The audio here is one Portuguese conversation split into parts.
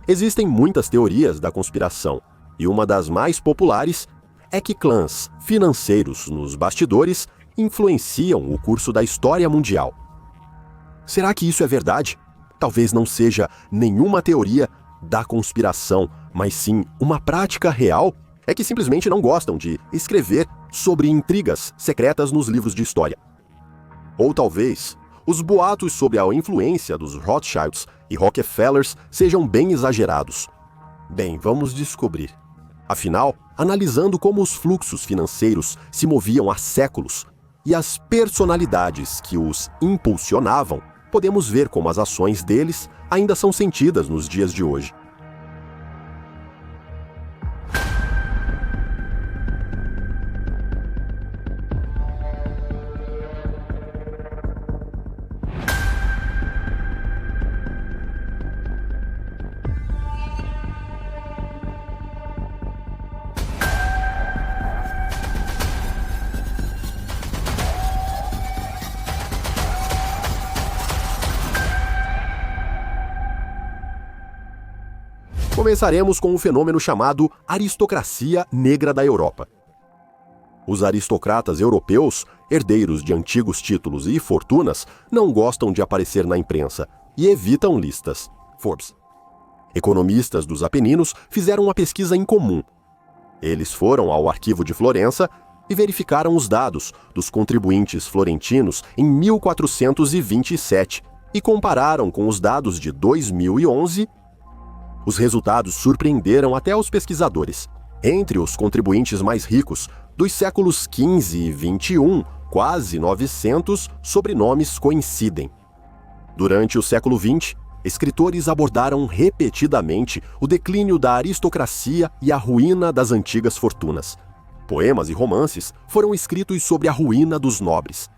Existem muitas teorias da conspiração, e uma das mais populares é que clãs financeiros nos bastidores influenciam o curso da história mundial. Será que isso é verdade? Talvez não seja nenhuma teoria da conspiração, mas sim uma prática real. É que simplesmente não gostam de escrever sobre intrigas secretas nos livros de história. Ou talvez os boatos sobre a influência dos Rothschilds e Rockefellers sejam bem exagerados. Bem, vamos descobrir. Afinal, analisando como os fluxos financeiros se moviam há séculos e as personalidades que os impulsionavam, podemos ver como as ações deles ainda são sentidas nos dias de hoje. Começaremos com um fenômeno chamado aristocracia negra da Europa. Os aristocratas europeus, herdeiros de antigos títulos e fortunas, não gostam de aparecer na imprensa e evitam listas. Forbes. Economistas dos Apeninos fizeram uma pesquisa em comum. Eles foram ao arquivo de Florença e verificaram os dados dos contribuintes florentinos em 1427 e compararam com os dados de 2011. Os resultados surpreenderam até os pesquisadores. Entre os contribuintes mais ricos dos séculos XV e XXI, quase 900 sobrenomes coincidem. Durante o século XX, escritores abordaram repetidamente o declínio da aristocracia e a ruína das antigas fortunas. Poemas e romances foram escritos sobre a ruína dos nobres.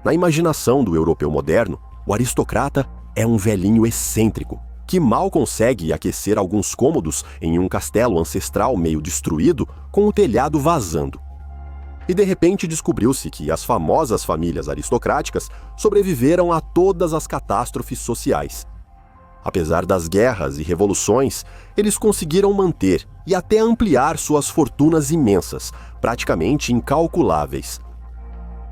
Na imaginação do europeu moderno, o aristocrata é um velhinho excêntrico, que mal consegue aquecer alguns cômodos em um castelo ancestral meio destruído, com o telhado vazando. E de repente descobriu-se que as famosas famílias aristocráticas sobreviveram a todas as catástrofes sociais. Apesar das guerras e revoluções, eles conseguiram manter e até ampliar suas fortunas imensas, praticamente incalculáveis.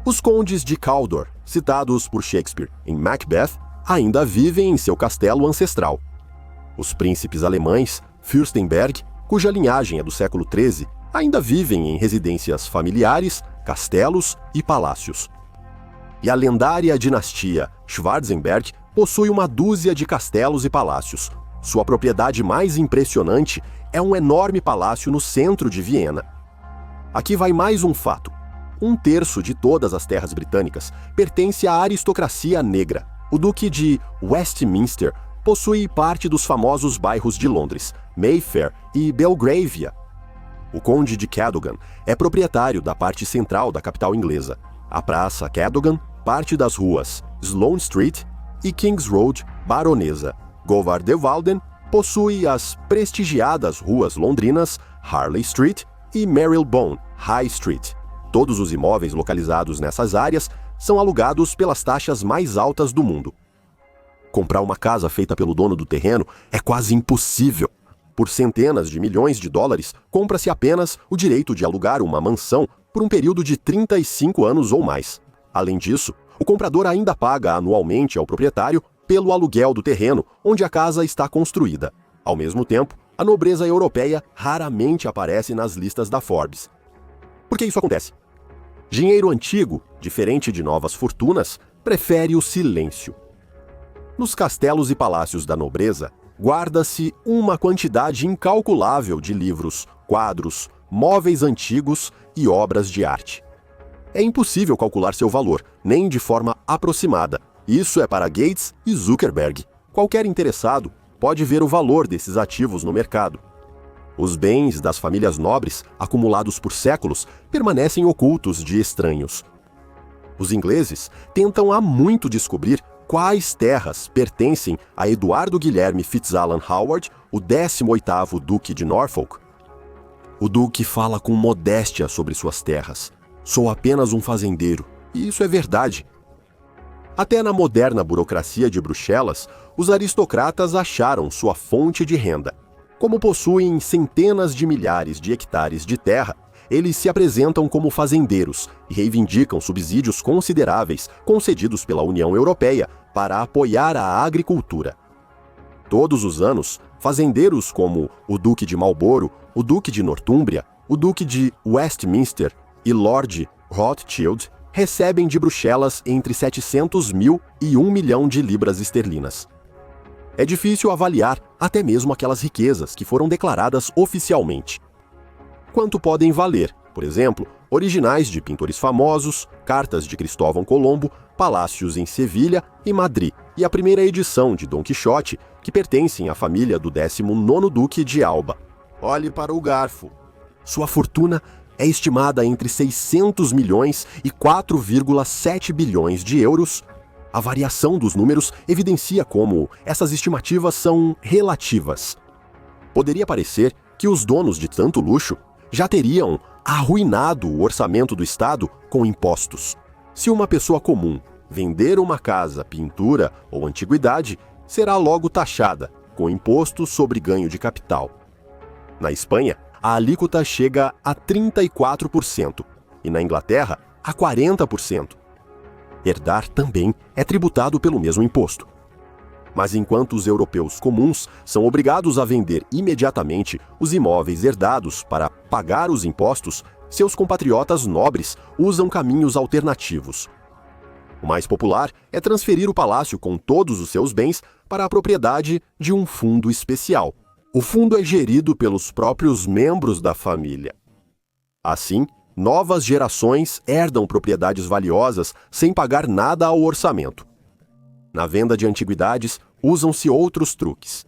Os condes de Cawdor, citados por Shakespeare em Macbeth, ainda vivem em seu castelo ancestral. Os príncipes alemães, Fürstenberg, cuja linhagem é do século XIII, ainda vivem em residências familiares, castelos e palácios. E a lendária dinastia Schwarzenberg possui uma dúzia de castelos e palácios. Sua propriedade mais impressionante é um enorme palácio no centro de Viena. Aqui vai mais um fato. 1/3 de todas as terras britânicas pertence à aristocracia negra. O Duque de Westminster possui parte dos famosos bairros de Londres, Mayfair e Belgravia. O Conde de Cadogan é proprietário da parte central da capital inglesa. A Praça Cadogan, parte das ruas Sloane Street e King's Road, Baronesa. Govard de Walden possui as prestigiadas ruas londrinas Harley Street e Marylebone, High Street. Todos os imóveis localizados nessas áreas são alugados pelas taxas mais altas do mundo. Comprar uma casa feita pelo dono do terreno é quase impossível. Por centenas de milhões de dólares, compra-se apenas o direito de alugar uma mansão por um período de 35 anos ou mais. Além disso, o comprador ainda paga anualmente ao proprietário pelo aluguel do terreno onde a casa está construída. Ao mesmo tempo, a nobreza europeia raramente aparece nas listas da Forbes. Por que isso acontece? Dinheiro antigo, diferente de novas fortunas, prefere o silêncio. Nos castelos e palácios da nobreza, guarda-se uma quantidade incalculável de livros, quadros, móveis antigos e obras de arte. É impossível calcular seu valor, nem de forma aproximada. Isso é para Gates e Zuckerberg. Qualquer interessado pode ver o valor desses ativos no mercado. Os bens das famílias nobres, acumulados por séculos, permanecem ocultos de estranhos. Os ingleses tentam há muito descobrir quais terras pertencem a Eduardo Guilherme Fitzalan Howard, o 18º Duque de Norfolk. O Duque fala com modéstia sobre suas terras. Sou apenas um fazendeiro, e isso é verdade. Até na moderna burocracia de Bruxelas, os aristocratas acharam sua fonte de renda. Como possuem centenas de milhares de hectares de terra, eles se apresentam como fazendeiros e reivindicam subsídios consideráveis concedidos pela União Europeia para apoiar a agricultura. Todos os anos, fazendeiros como o Duque de Marlborough, o Duque de Nortúmbria, o Duque de Westminster e Lord Rothschild recebem de Bruxelas entre 700 mil e 1 milhão de libras esterlinas. É difícil avaliar até mesmo aquelas riquezas que foram declaradas oficialmente. Quanto podem valer, por exemplo, originais de pintores famosos, cartas de Cristóvão Colombo, palácios em Sevilha e Madrid, e a primeira edição de Dom Quixote, que pertencem à família do 19º Duque de Alba. Olhe para o garfo. Sua fortuna é estimada entre 600 milhões e 4,7 bilhões de euros. A variação dos números evidencia como essas estimativas são relativas. Poderia parecer que os donos de tanto luxo já teriam arruinado o orçamento do Estado com impostos. Se uma pessoa comum vender uma casa, pintura ou antiguidade, será logo taxada, com imposto sobre ganho de capital. Na Espanha, a alíquota chega a 34% e na Inglaterra a 40%. Herdar também é tributado pelo mesmo imposto. Mas enquanto os europeus comuns são obrigados a vender imediatamente os imóveis herdados para pagar os impostos, seus compatriotas nobres usam caminhos alternativos. O mais popular é transferir o palácio com todos os seus bens para a propriedade de um fundo especial. O fundo é gerido pelos próprios membros da família. Assim, novas gerações herdam propriedades valiosas sem pagar nada ao orçamento. Na venda de antiguidades, usam-se outros truques.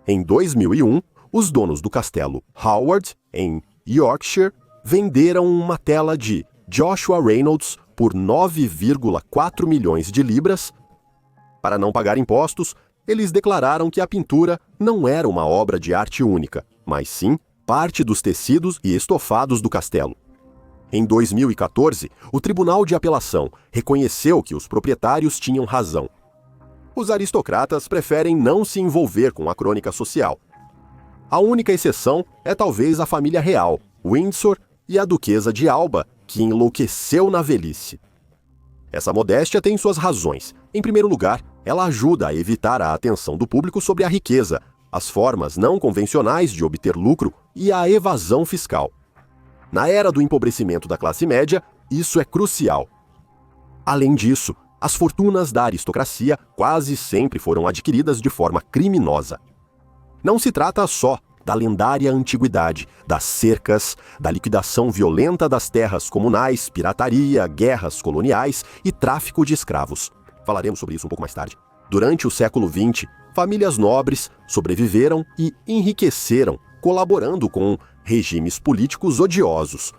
Em 2001, os donos do castelo Howard, em Yorkshire, venderam uma tela de Joshua Reynolds por 9,4 milhões de libras. Para não pagar impostos, eles declararam que a pintura não era uma obra de arte única, mas sim parte dos tecidos e estofados do castelo. Em 2014, o Tribunal de Apelação reconheceu que os proprietários tinham razão. Os aristocratas preferem não se envolver com a crônica social. A única exceção é talvez a família real, Windsor e a Duquesa de Alba, que enlouqueceu na velhice. Essa modéstia tem suas razões. Em primeiro lugar, ela ajuda a evitar a atenção do público sobre a riqueza, as formas não convencionais de obter lucro e a evasão fiscal. Na era do empobrecimento da classe média, isso é crucial. Além disso, as fortunas da aristocracia quase sempre foram adquiridas de forma criminosa. Não se trata só da lendária antiguidade, das cercas, da liquidação violenta das terras comunais, pirataria, guerras coloniais e tráfico de escravos. Falaremos sobre isso um pouco mais tarde. Durante o século XX, famílias nobres sobreviveram e enriqueceram, colaborando com regimes políticos odiosos.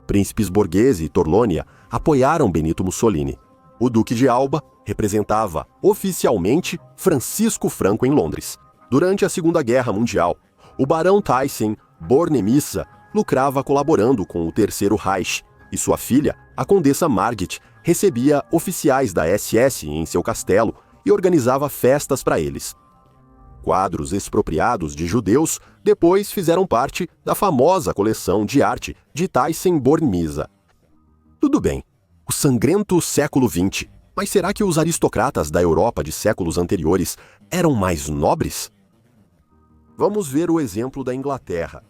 Príncipes Borghese e Torlonia apoiaram Benito Mussolini. O Duque de Alba representava oficialmente Francisco Franco em Londres. Durante a Segunda Guerra Mundial, o barão Thyssen-Bornemisza lucrava colaborando com o Terceiro Reich, e sua filha, a condessa Margit, recebia oficiais da SS em seu castelo e organizava festas para eles. Quadros expropriados de judeus depois fizeram parte da famosa coleção de arte de Thyssen-Bornemisza. Tudo bem, o sangrento século XX, mas será que os aristocratas da Europa de séculos anteriores eram mais nobres? Vamos ver o exemplo da Inglaterra.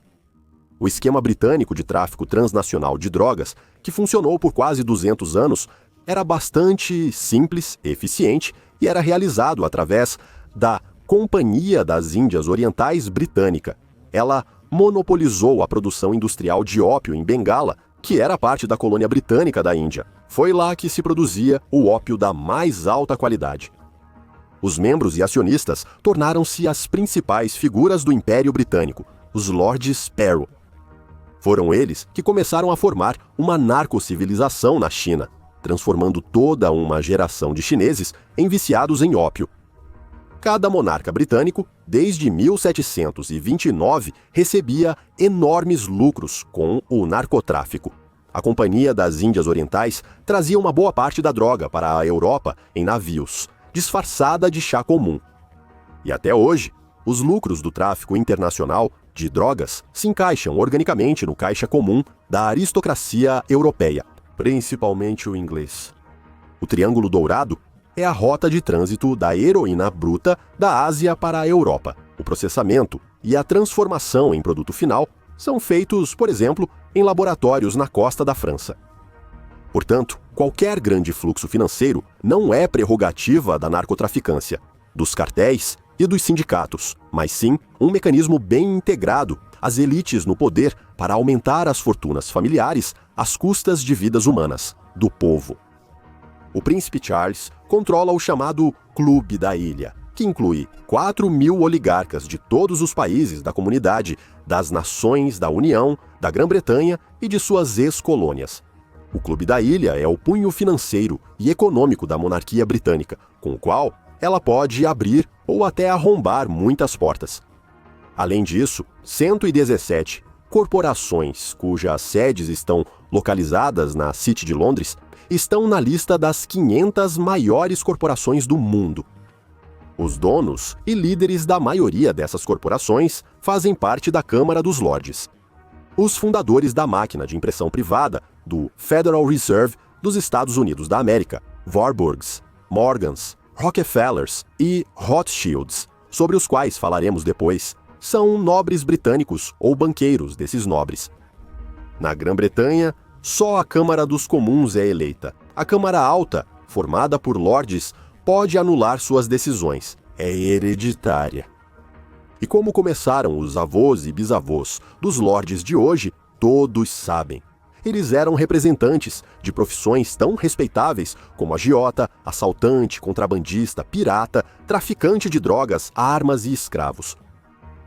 O esquema britânico de tráfico transnacional de drogas, que funcionou por quase 200 anos, era bastante simples, eficiente e era realizado através da Companhia das Índias Orientais Britânica. Ela monopolizou a produção industrial de ópio em Bengala, que era parte da colônia britânica da Índia. Foi lá que se produzia o ópio da mais alta qualidade. Os membros e acionistas tornaram-se as principais figuras do Império Britânico, os Lords Sparrow. Foram eles que começaram a formar uma narcocivilização na China, transformando toda uma geração de chineses em viciados em ópio. Cada monarca britânico, desde 1729, recebia enormes lucros com o narcotráfico. A Companhia das Índias Orientais trazia uma boa parte da droga para a Europa em navios, disfarçada de chá comum. E até hoje, os lucros do tráfico internacional de drogas se encaixam organicamente no caixa comum da aristocracia europeia, principalmente o inglês. O Triângulo Dourado é a rota de trânsito da heroína bruta da Ásia para a Europa. O processamento e a transformação em produto final são feitos, por exemplo, em laboratórios na costa da França. Portanto, qualquer grande fluxo financeiro não é prerrogativa da narcotraficância, dos cartéis e dos sindicatos, mas sim um mecanismo bem integrado às elites no poder para aumentar as fortunas familiares às custas de vidas humanas, do povo. O príncipe Charles controla o chamado Clube da Ilha, que inclui 4.000 oligarcas de todos os países da comunidade, das nações da União, da Grã-Bretanha e de suas ex-colônias. O Clube da Ilha é o punho financeiro e econômico da monarquia britânica, com o qual ela pode abrir ou até arrombar muitas portas. Além disso, 117 corporações cujas sedes estão localizadas na City de Londres estão na lista das 500 maiores corporações do mundo. Os donos e líderes da maioria dessas corporações fazem parte da Câmara dos Lordes. Os fundadores da máquina de impressão privada do Federal Reserve dos Estados Unidos da América, Warburgs, Morgans, Rockefellers e Rothschilds, sobre os quais falaremos depois, são nobres britânicos ou banqueiros desses nobres. Na Grã-Bretanha, só a Câmara dos Comuns é eleita. A Câmara Alta, formada por lordes, pode anular suas decisões. É hereditária. E como começaram os avós e bisavós dos lordes de hoje, todos sabem. Eles eram representantes de profissões tão respeitáveis como agiota, assaltante, contrabandista, pirata, traficante de drogas, armas e escravos.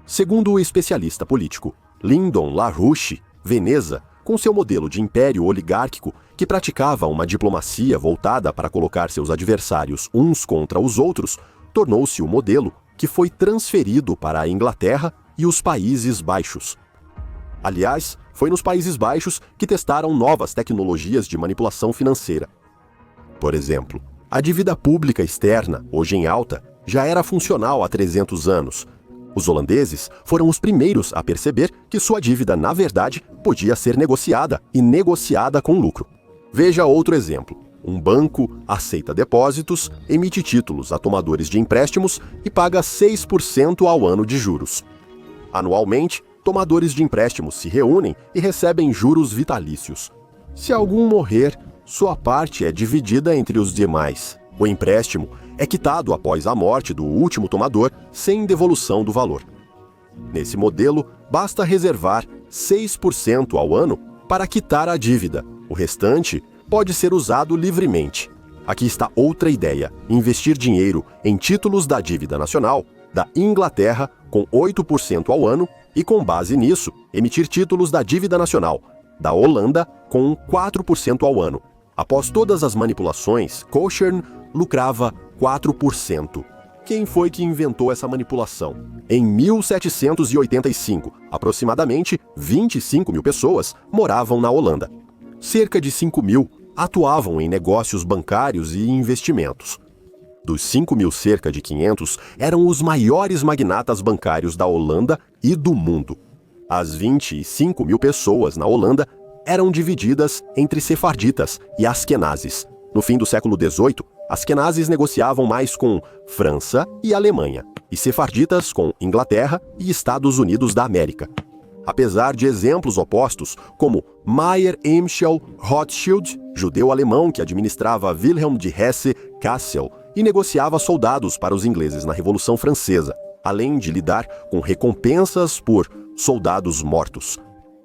Segundo o especialista político Lyndon LaRouche, Veneza, com seu modelo de império oligárquico que praticava uma diplomacia voltada para colocar seus adversários uns contra os outros, tornou-se o modelo que foi transferido para a Inglaterra e os Países Baixos. Aliás, foi nos Países Baixos que testaram novas tecnologias de manipulação financeira. Por exemplo, a dívida pública externa, hoje em alta, já era funcional há 300 anos. Os holandeses foram os primeiros a perceber que sua dívida, na verdade, podia ser negociada e negociada com lucro. Veja outro exemplo. Um banco aceita depósitos, emite títulos a tomadores de empréstimos e paga 6% ao ano de juros. Anualmente, tomadores de empréstimos se reúnem e recebem juros vitalícios. Se algum morrer, sua parte é dividida entre os demais. O empréstimo é quitado após a morte do último tomador, sem devolução do valor. Nesse modelo, basta reservar 6% ao ano para quitar a dívida. O restante pode ser usado livremente. Aqui está outra ideia: investir dinheiro em títulos da dívida nacional da Inglaterra com 8% ao ano e, com base nisso, emitir títulos da dívida nacional da Holanda com 4% ao ano. Após todas as manipulações, Cochrane lucrava 4%. Quem foi que inventou essa manipulação? Em 1785, aproximadamente 25 mil pessoas moravam na Holanda. Cerca de 5 mil atuavam em negócios bancários e investimentos. Dos 5 mil, cerca de 500 eram os maiores magnatas bancários da Holanda e do mundo. As 25 mil pessoas na Holanda eram divididas entre sefarditas e askenazes. No fim do século XVIII, askenazes negociavam mais com França e Alemanha, e sefarditas com Inglaterra e Estados Unidos da América. Apesar de exemplos opostos, como Mayer Amschel Rothschild, judeu-alemão que administrava Wilhelm de Hesse-Kassel e negociava soldados para os ingleses na Revolução Francesa, além de lidar com recompensas por soldados mortos.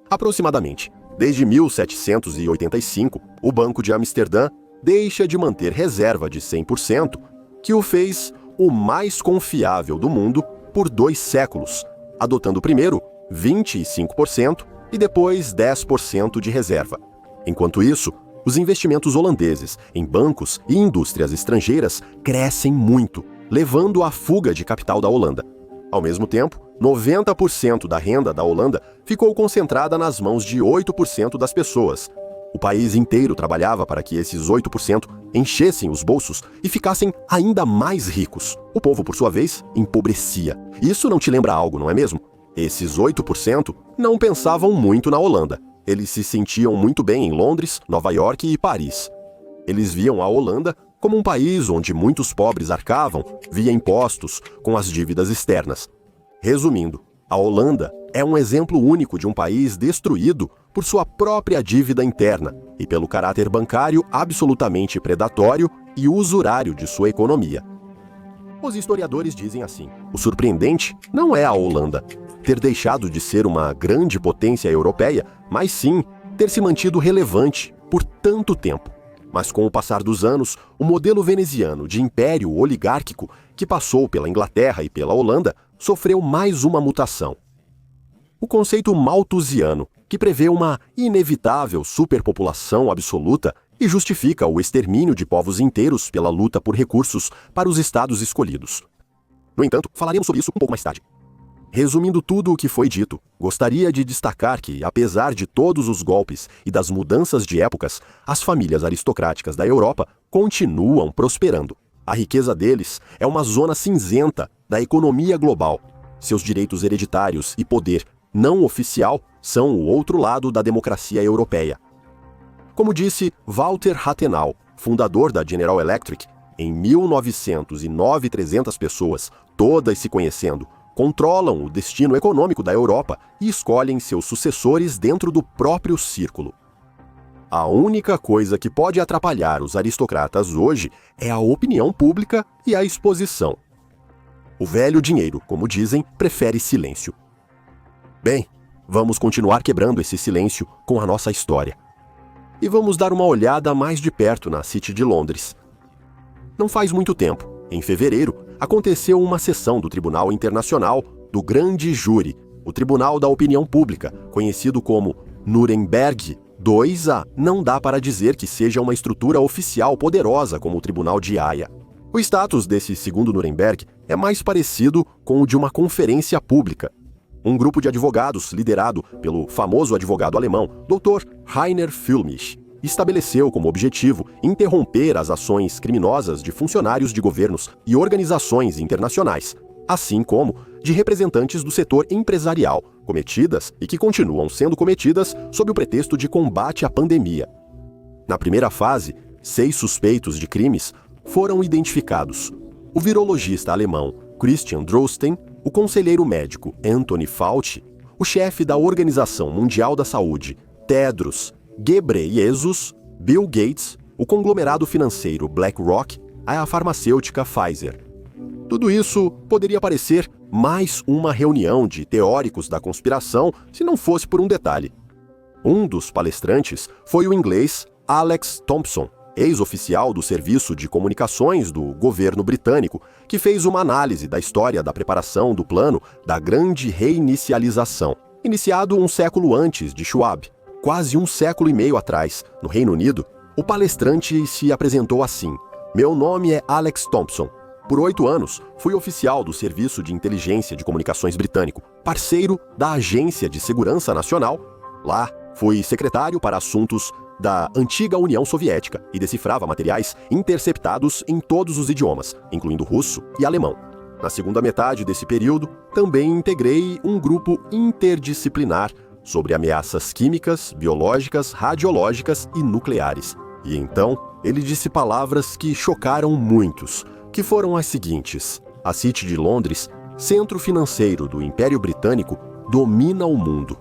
Aproximadamente, desde 1785, o Banco de Amsterdã deixa de manter reserva de 100%, que o fez o mais confiável do mundo por 2 séculos, adotando primeiro 25% e depois 10% de reserva. Enquanto isso, os investimentos holandeses em bancos e indústrias estrangeiras crescem muito, levando à fuga de capital da Holanda. Ao mesmo tempo, 90% da renda da Holanda ficou concentrada nas mãos de 8% das pessoas. O país inteiro trabalhava para que esses 8% enchessem os bolsos e ficassem ainda mais ricos. O povo, por sua vez, empobrecia. Isso não te lembra algo, não é mesmo? Esses 8% não pensavam muito na Holanda. Eles se sentiam muito bem em Londres, Nova York e Paris. Eles viam a Holanda como um país onde muitos pobres arcavam via impostos com as dívidas externas. Resumindo, a Holanda é um exemplo único de um país destruído por sua própria dívida interna e pelo caráter bancário absolutamente predatório e usurário de sua economia. Os historiadores dizem assim: o surpreendente não é a Holanda ter deixado de ser uma grande potência europeia, mas sim ter se mantido relevante por tanto tempo. Mas com o passar dos anos, o modelo veneziano de império oligárquico, que passou pela Inglaterra e pela Holanda, sofreu mais uma mutação. O conceito malthusiano, que prevê uma inevitável superpopulação absoluta e justifica o extermínio de povos inteiros pela luta por recursos para os estados escolhidos. No entanto, falaremos sobre isso um pouco mais tarde. Resumindo tudo o que foi dito, gostaria de destacar que, apesar de todos os golpes e das mudanças de épocas, as famílias aristocráticas da Europa continuam prosperando. A riqueza deles é uma zona cinzenta da economia global. Seus direitos hereditários e poder não oficial são o outro lado da democracia europeia. Como disse Walter Rathenau, fundador da General Electric, em 1909 300 pessoas, todas se conhecendo, controlam o destino econômico da Europa e escolhem seus sucessores dentro do próprio círculo. A única coisa que pode atrapalhar os aristocratas hoje é a opinião pública e a exposição. O velho dinheiro, como dizem, prefere silêncio. Bem, vamos continuar quebrando esse silêncio com a nossa história. E vamos dar uma olhada mais de perto na City de Londres. Não faz muito tempo, em fevereiro, aconteceu uma sessão do Tribunal Internacional do Grande Júri, o Tribunal da Opinião Pública, conhecido como Nuremberg II-A. Não dá para dizer que seja uma estrutura oficial poderosa como o Tribunal de Haia. O status desse segundo Nuremberg é mais parecido com o de uma conferência pública. Um grupo de advogados, liderado pelo famoso advogado alemão Dr. Rainer Füllmich, estabeleceu como objetivo interromper as ações criminosas de funcionários de governos e organizações internacionais, assim como de representantes do setor empresarial, cometidas e que continuam sendo cometidas sob o pretexto de combate à pandemia. Na primeira fase, 6 suspeitos de crimes foram identificados: o virologista alemão Christian Drosten, o conselheiro médico Anthony Fauci, o chefe da Organização Mundial da Saúde, Tedros Ghebreyesus, Bill Gates, o conglomerado financeiro BlackRock e a farmacêutica Pfizer. Tudo isso poderia parecer mais uma reunião de teóricos da conspiração se não fosse por um detalhe. Um dos palestrantes foi o inglês Alex Thompson, ex-oficial do Serviço de Comunicações do governo britânico, que fez uma análise da história da preparação do plano da Grande Reinicialização, iniciado um século antes de Schwab. Quase um século e meio atrás, no Reino Unido, o palestrante se apresentou assim: "Meu nome é Alex Thompson. Por 8 anos, fui oficial do Serviço de Inteligência de Comunicações britânico, parceiro da Agência de Segurança Nacional. Lá, fui secretário para assuntos da antiga União Soviética e decifrava materiais interceptados em todos os idiomas, incluindo russo e alemão. Na segunda metade desse período, também integrei um grupo interdisciplinar sobre ameaças químicas, biológicas, radiológicas e nucleares." E então, ele disse palavras que chocaram muitos, que foram as seguintes: a City de Londres, centro financeiro do Império Britânico, domina o mundo.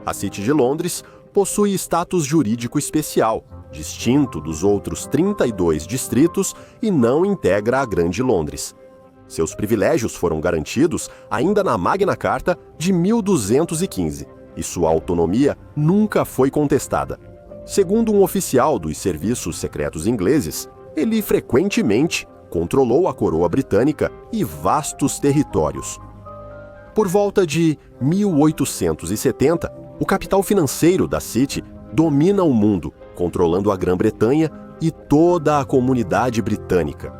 A City de Londres possui status jurídico especial, distinto dos outros 32 distritos e não integra a Grande Londres. Seus privilégios foram garantidos ainda na Magna Carta de 1215. E sua autonomia nunca foi contestada. Segundo um oficial dos serviços secretos ingleses, ele frequentemente controlou a coroa britânica e vastos territórios. Por volta de 1870, o capital financeiro da City domina o mundo, controlando a Grã-Bretanha e toda a comunidade britânica.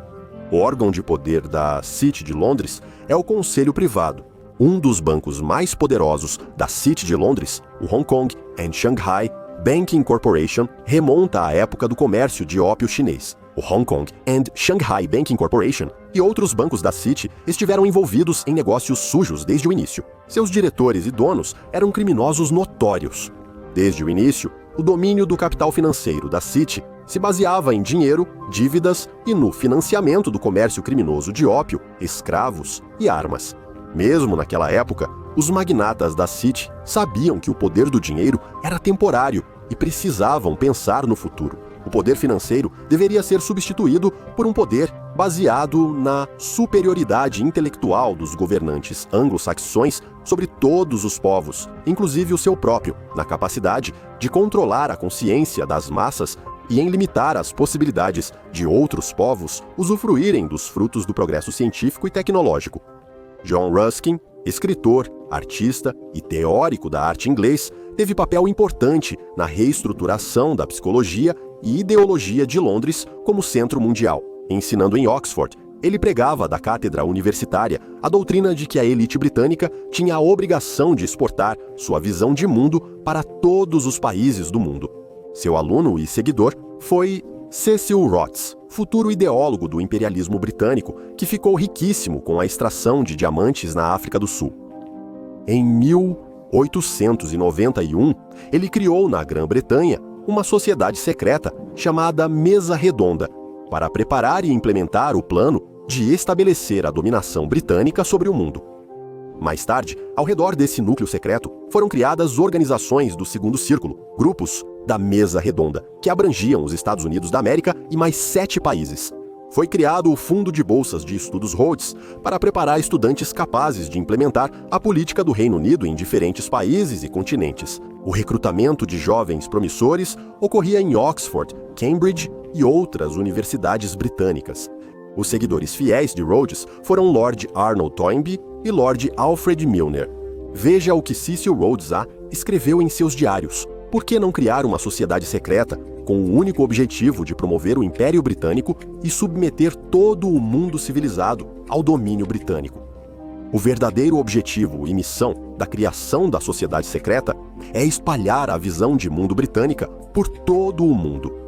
O órgão de poder da City de Londres é o Conselho Privado. Um dos bancos mais poderosos da City de Londres, o Hong Kong and Shanghai Banking Corporation remonta à época do comércio de ópio chinês. O Hong Kong and Shanghai Banking Corporation e outros bancos da City estiveram envolvidos em negócios sujos desde o início. Seus diretores e donos eram criminosos notórios. Desde o início, o domínio do capital financeiro da City se baseava em dinheiro, dívidas e no financiamento do comércio criminoso de ópio, escravos e armas. Mesmo naquela época, os magnatas da City sabiam que o poder do dinheiro era temporário e precisavam pensar no futuro. O poder financeiro deveria ser substituído por um poder baseado na superioridade intelectual dos governantes anglo-saxões sobre todos os povos, inclusive o seu próprio, na capacidade de controlar a consciência das massas e em limitar as possibilidades de outros povos usufruírem dos frutos do progresso científico e tecnológico. John Ruskin, escritor, artista e teórico da arte inglês, teve papel importante na reestruturação da psicologia e ideologia de Londres como centro mundial. Ensinando em Oxford, ele pregava da cátedra universitária a doutrina de que a elite britânica tinha a obrigação de exportar sua visão de mundo para todos os países do mundo. Seu aluno e seguidor foi Cecil Rhodes, futuro ideólogo do imperialismo britânico, que ficou riquíssimo com a extração de diamantes na África do Sul. Em 1891, ele criou na Grã-Bretanha uma sociedade secreta chamada Mesa Redonda, para preparar e implementar o plano de estabelecer a dominação britânica sobre o mundo. Mais tarde, ao redor desse núcleo secreto, foram criadas organizações do Segundo Círculo, grupos da Mesa Redonda, que abrangiam os Estados Unidos da América e mais 7 países. Foi criado o Fundo de Bolsas de Estudos Rhodes para preparar estudantes capazes de implementar a política do Reino Unido em diferentes países e continentes. O recrutamento de jovens promissores ocorria em Oxford, Cambridge e outras universidades britânicas. Os seguidores fiéis de Rhodes foram Lord Arnold Toynbee e Lord Alfred Milner. Veja o que Cecil Rhodes A escreveu em seus diários. Por que não criar uma sociedade secreta com o único objetivo de promover o Império Britânico e submeter todo o mundo civilizado ao domínio britânico? O verdadeiro objetivo e missão da criação da sociedade secreta é espalhar a visão de mundo britânica por todo o mundo.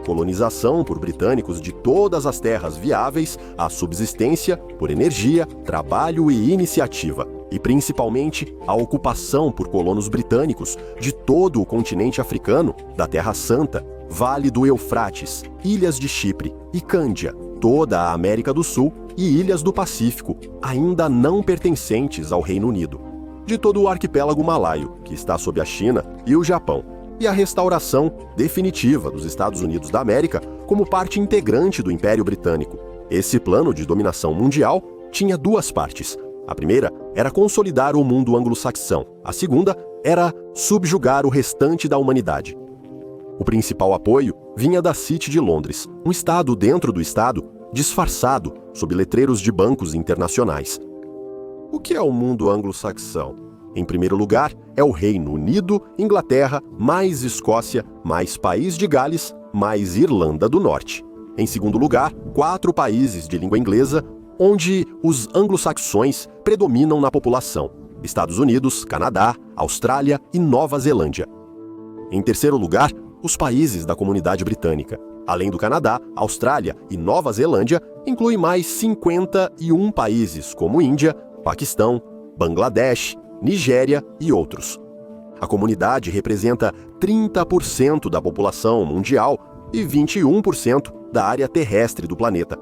Colonização por britânicos de todas as terras viáveis à subsistência por energia, trabalho e iniciativa, e principalmente a ocupação por colonos britânicos de todo o continente africano, da Terra Santa, Vale do Eufrates, Ilhas de Chipre e Cândia, toda a América do Sul e ilhas do Pacífico, ainda não pertencentes ao Reino Unido, de todo o arquipélago malaio, que está sob a China e o Japão, e a restauração definitiva dos Estados Unidos da América como parte integrante do Império Britânico. Esse plano de dominação mundial tinha 2 partes. A primeira era consolidar o mundo anglo-saxão. A segunda era subjugar o restante da humanidade. O principal apoio vinha da City de Londres, um estado dentro do estado, disfarçado sob letreiros de bancos internacionais. O que é o mundo anglo-saxão? Em primeiro lugar, é o Reino Unido, Inglaterra, mais Escócia, mais País de Gales, mais Irlanda do Norte. Em segundo lugar, 4 países de língua inglesa, onde os anglo-saxões predominam na população: Estados Unidos, Canadá, Austrália e Nova Zelândia. Em terceiro lugar, os países da Comunidade Britânica. Além do Canadá, Austrália e Nova Zelândia, inclui mais 51 países como Índia, Paquistão, Bangladesh, Nigéria e outros. A comunidade representa 30% da população mundial e 21% da área terrestre do planeta.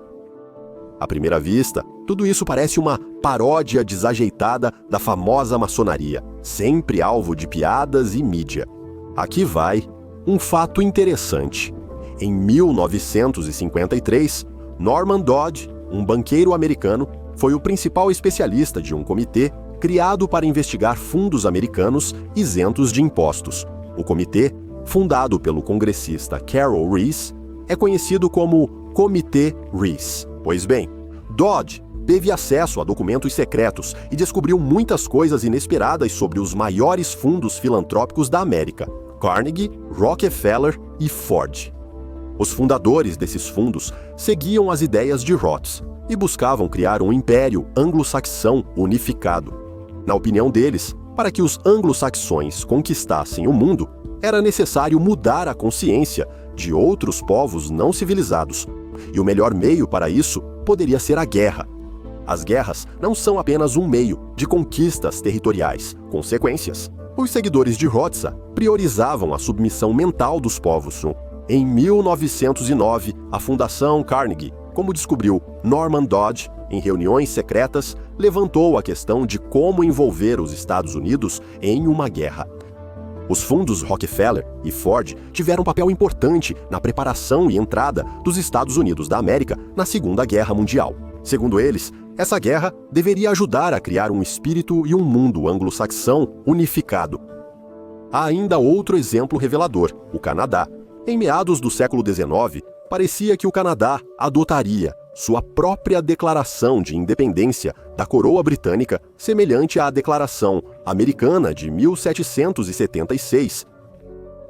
À primeira vista, tudo isso parece uma paródia desajeitada da famosa maçonaria, sempre alvo de piadas e mídia. Aqui vai um fato interessante. Em 1953, Norman Dodd, um banqueiro americano, foi o principal especialista de um comitê criado para investigar fundos americanos isentos de impostos. O comitê, fundado pelo congressista Carroll Rees, é conhecido como Comitê Rees. Pois bem, Dodd teve acesso a documentos secretos e descobriu muitas coisas inesperadas sobre os maiores fundos filantrópicos da América: Carnegie, Rockefeller e Ford. Os fundadores desses fundos seguiam as ideias de Rhodes e buscavam criar um império anglo-saxão unificado. Na opinião deles, para que os anglo-saxões conquistassem o mundo, era necessário mudar a consciência de outros povos não civilizados. E o melhor meio para isso poderia ser a guerra. As guerras não são apenas um meio de conquistas territoriais, consequências. Os seguidores de Rhodes priorizavam a submissão mental dos povos. Em 1909, a Fundação Carnegie, como descobriu Norman Dodge em reuniões secretas, levantou a questão de como envolver os Estados Unidos em uma guerra. Os fundos Rockefeller e Ford tiveram um papel importante na preparação e entrada dos Estados Unidos da América na Segunda Guerra Mundial. Segundo eles, essa guerra deveria ajudar a criar um espírito e um mundo anglo-saxão unificado. Há ainda outro exemplo revelador, o Canadá. Em meados do século XIX, parecia que o Canadá adotaria sua própria declaração de independência da coroa britânica, semelhante à Declaração Americana de 1776.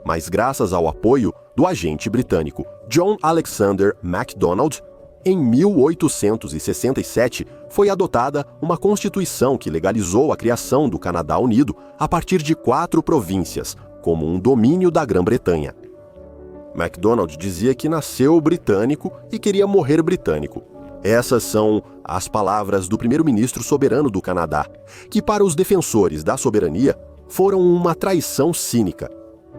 Mas graças ao apoio do agente britânico John Alexander Macdonald, em 1867 foi adotada uma constituição que legalizou a criação do Canadá Unido a partir de 4 províncias, como um domínio da Grã-Bretanha. Macdonald dizia que nasceu britânico e queria morrer britânico. Essas são as palavras do primeiro-ministro soberano do Canadá, que para os defensores da soberania foram uma traição cínica.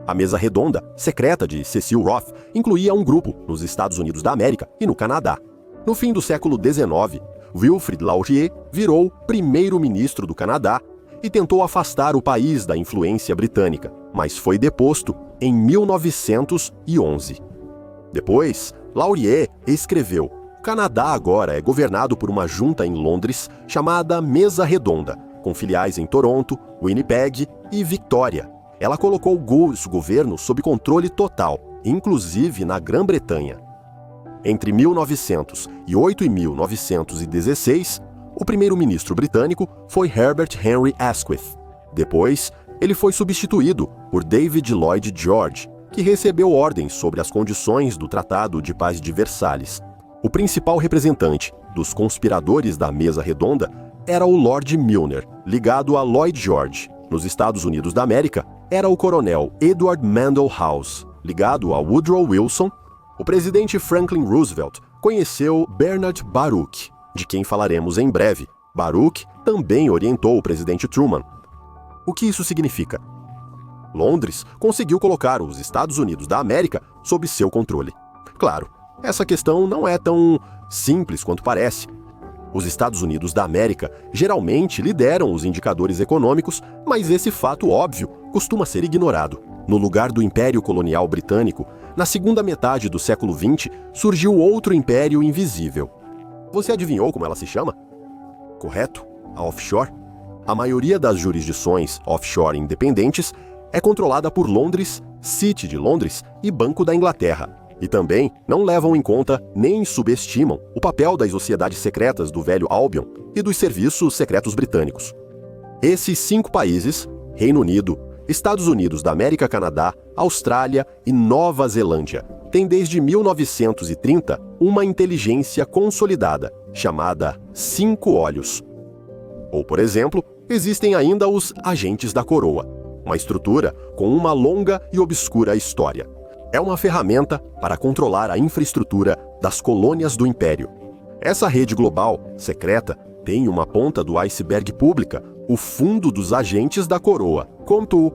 A mesa redonda, secreta de Cecil Roth, incluía um grupo nos Estados Unidos da América e no Canadá. No fim do século XIX, Wilfrid Laurier virou primeiro-ministro do Canadá e tentou afastar o país da influência britânica, mas foi deposto em 1911. Depois, Laurier escreveu: "O Canadá agora é governado por uma junta em Londres chamada Mesa Redonda, com filiais em Toronto, Winnipeg e Victoria. Ela colocou os governos sob controle total, inclusive na Grã-Bretanha." Entre 1908 e 1916, o primeiro-ministro britânico foi Herbert Henry Asquith. Depois, ele foi substituído por David Lloyd George, que recebeu ordens sobre as condições do Tratado de Paz de Versalhes. O principal representante dos conspiradores da Mesa Redonda era o Lord Milner, ligado a Lloyd George. Nos Estados Unidos da América, era o coronel Edward Mandell House, ligado a Woodrow Wilson. O presidente Franklin Roosevelt conheceu Bernard Baruch, de quem falaremos em breve. Baruch também orientou o presidente Truman. O que isso significa? Londres conseguiu colocar os Estados Unidos da América sob seu controle. Claro, essa questão não é tão simples quanto parece. Os Estados Unidos da América geralmente lideram os indicadores econômicos, mas esse fato óbvio costuma ser ignorado. No lugar do Império Colonial Britânico, na segunda metade do século XX, surgiu outro império invisível. Você adivinhou como ela se chama? Correto, a offshore. A maioria das jurisdições offshore independentes é controlada por Londres, City de Londres e Banco da Inglaterra, e também não levam em conta nem subestimam o papel das sociedades secretas do Velho Albion e dos serviços secretos britânicos. Esses 5 países, Reino Unido, Estados Unidos da América, Canadá, Austrália e Nova Zelândia, têm desde 1930 uma inteligência consolidada, chamada 5 olhos. Ou, por exemplo, existem ainda os agentes da coroa, uma estrutura com uma longa e obscura história. É uma ferramenta para controlar a infraestrutura das colônias do Império. Essa rede global, secreta, tem uma ponta do iceberg pública, o Fundo dos Agentes da Coroa, CONTU.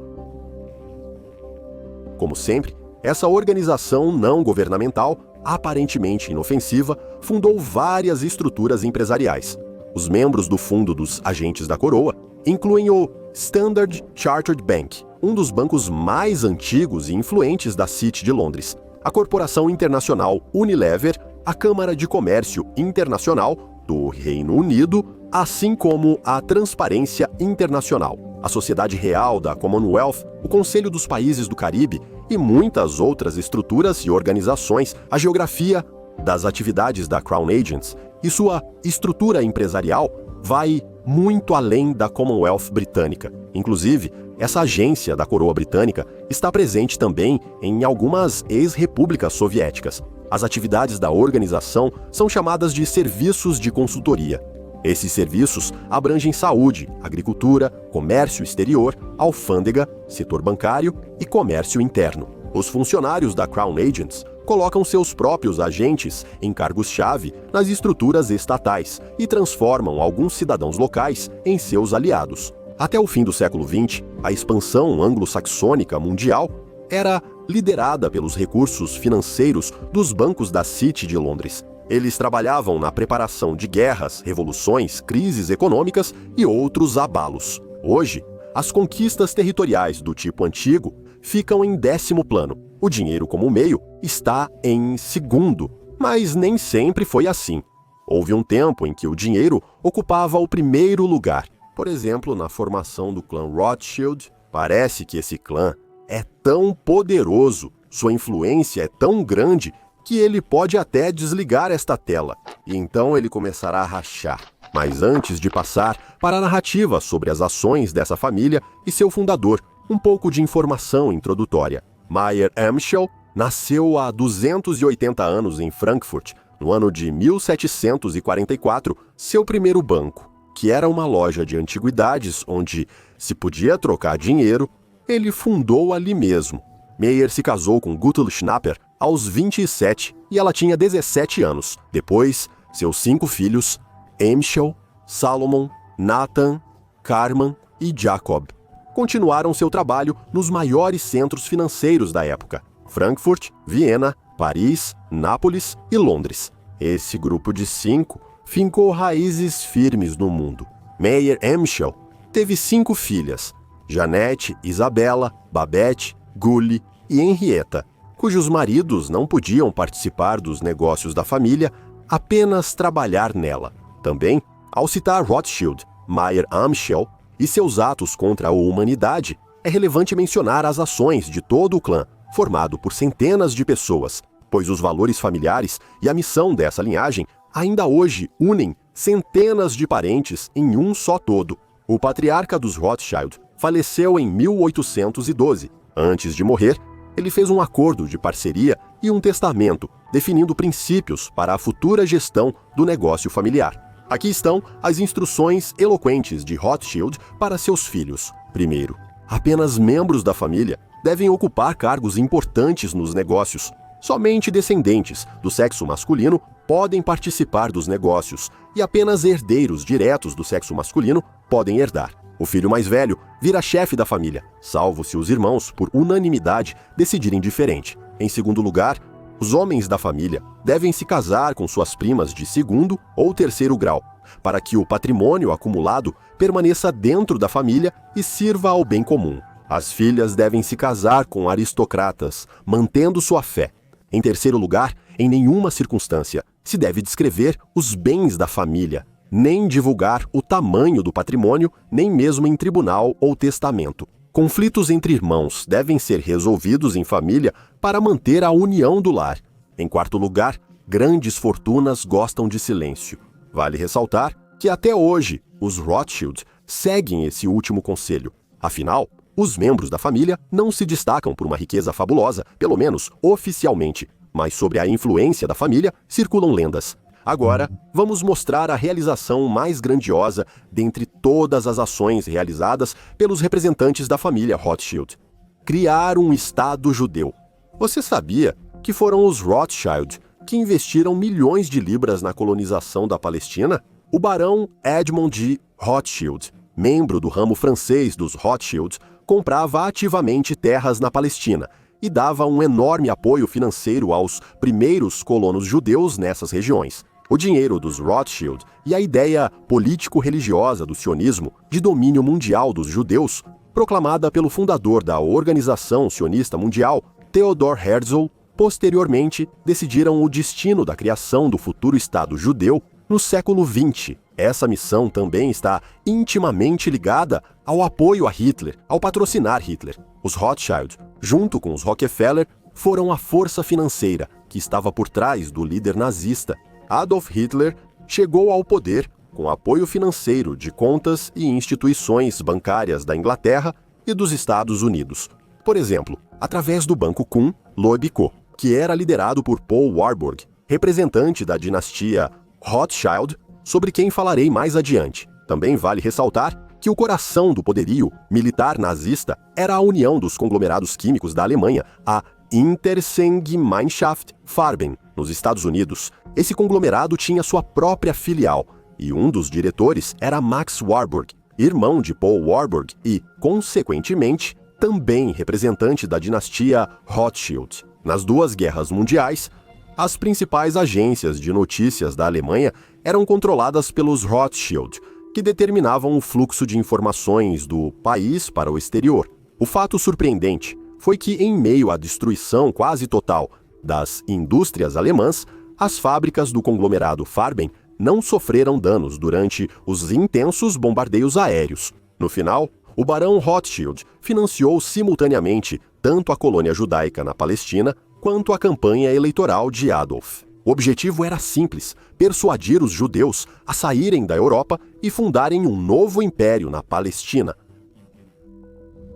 Como sempre, essa organização não governamental, aparentemente inofensiva, fundou várias estruturas empresariais. Os membros do Fundo dos Agentes da Coroa incluem o Standard Chartered Bank, um dos bancos mais antigos e influentes da City de Londres, a Corporação Internacional Unilever, a Câmara de Comércio Internacional do Reino Unido, assim como a Transparência Internacional, a Sociedade Real da Commonwealth, o Conselho dos Países do Caribe e muitas outras estruturas e organizações. A geografia das atividades da Crown Agents e sua estrutura empresarial vai muito além da Commonwealth britânica. Inclusive, essa agência da coroa britânica está presente também em algumas ex-repúblicas soviéticas. As atividades da organização são chamadas de serviços de consultoria. Esses serviços abrangem saúde, agricultura, comércio exterior, alfândega, setor bancário e comércio interno. Os funcionários da Crown Agents colocam seus próprios agentes em cargos-chave nas estruturas estatais e transformam alguns cidadãos locais em seus aliados. Até o fim do século XX, a expansão anglo-saxônica mundial era liderada pelos recursos financeiros dos bancos da City de Londres. Eles trabalhavam na preparação de guerras, revoluções, crises econômicas e outros abalos. Hoje, as conquistas territoriais do tipo antigo ficam em 10º plano. O dinheiro como meio está em 2º, mas nem sempre foi assim. Houve um tempo em que o dinheiro ocupava o 1º lugar. Por exemplo, na formação do clã Rothschild, parece que esse clã é tão poderoso, sua influência é tão grande que ele pode até desligar esta tela, e então ele começará a rachar. Mas antes de passar para a narrativa sobre as ações dessa família e seu fundador, um pouco de informação introdutória. Mayer Amschel nasceu há 280 anos em Frankfurt, no ano de 1744, seu primeiro banco, que era uma loja de antiguidades onde se podia trocar dinheiro, ele fundou ali mesmo. Mayer se casou com Gutel Schnapper aos 27 e ela tinha 17 anos. Depois, seus 5 filhos, Amschel, Salomon, Nathan, Carman e Jacob, continuaram seu trabalho nos maiores centros financeiros da época: Frankfurt, Viena, Paris, Nápoles e Londres. Esse grupo de 5 fincou raízes firmes no mundo. Mayer Amschel teve 5 filhas: Janete, Isabella, Babette, Gulli e Henrietta, cujos maridos não podiam participar dos negócios da família, apenas trabalhar nela. Também, ao citar Rothschild, Mayer Amschel e seus atos contra a humanidade, é relevante mencionar as ações de todo o clã, formado por centenas de pessoas, pois os valores familiares e a missão dessa linhagem ainda hoje unem centenas de parentes em um só todo. O patriarca dos Rothschild faleceu em 1812. Antes de morrer, ele fez um acordo de parceria e um testamento, definindo princípios para a futura gestão do negócio familiar. Aqui estão as instruções eloquentes de Rothschild para seus filhos. Primeiro, apenas membros da família devem ocupar cargos importantes nos negócios. Somente descendentes do sexo masculino podem participar dos negócios e apenas herdeiros diretos do sexo masculino podem herdar. O filho mais velho vira chefe da família, salvo se os irmãos, por unanimidade, decidirem diferente. Em segundo lugar, os homens da família devem se casar com suas primas de 2º ou 3º grau, para que o patrimônio acumulado permaneça dentro da família e sirva ao bem comum. As filhas devem se casar com aristocratas, mantendo sua fé. Em terceiro lugar, em nenhuma circunstância se deve descrever os bens da família, nem divulgar o tamanho do patrimônio, nem mesmo em tribunal ou testamento. Conflitos entre irmãos devem ser resolvidos em família para manter a união do lar. Em quarto lugar, grandes fortunas gostam de silêncio. Vale ressaltar que até hoje os Rothschild seguem esse último conselho. Afinal, os membros da família não se destacam por uma riqueza fabulosa, pelo menos oficialmente, mas sobre a influência da família circulam lendas. Agora, vamos mostrar a realização mais grandiosa dentre todas as ações realizadas pelos representantes da família Rothschild: criar um Estado judeu. Você sabia que foram os Rothschild que investiram milhões de libras na colonização da Palestina? O barão Edmond de Rothschild, membro do ramo francês dos Rothschild, comprava ativamente terras na Palestina e dava um enorme apoio financeiro aos primeiros colonos judeus nessas regiões. O dinheiro dos Rothschild e a ideia político-religiosa do sionismo de domínio mundial dos judeus, proclamada pelo fundador da Organização Sionista Mundial, Theodor Herzl, posteriormente decidiram o destino da criação do futuro Estado judeu no século XX. Essa missão também está intimamente ligada ao apoio a Hitler, ao patrocinar Hitler. Os Rothschild, junto com os Rockefeller, foram a força financeira que estava por trás do líder nazista. Adolf Hitler chegou ao poder com apoio financeiro de contas e instituições bancárias da Inglaterra e dos Estados Unidos. Por exemplo, através do Banco Kuhn Loeb Co., que era liderado por Paul Warburg, representante da dinastia Rothschild sobre quem falarei mais adiante. Também vale ressaltar que o coração do poderio militar nazista era a união dos conglomerados químicos da Alemanha, a Interessengemeinschaft Farben, nos Estados Unidos. Esse conglomerado tinha sua própria filial, e um dos diretores era Max Warburg, irmão de Paul Warburg e, consequentemente, também representante da dinastia Rothschild. Nas duas guerras mundiais, as principais agências de notícias da Alemanha eram controladas pelos Rothschild, que determinavam o fluxo de informações do país para o exterior. O fato surpreendente foi que, em meio à destruição quase total das indústrias alemãs, as fábricas do conglomerado Farben não sofreram danos durante os intensos bombardeios aéreos. No final, o barão Rothschild financiou simultaneamente tanto a colônia judaica na Palestina quanto a campanha eleitoral de Adolf. O objetivo era simples: persuadir os judeus a saírem da Europa e fundarem um novo império na Palestina.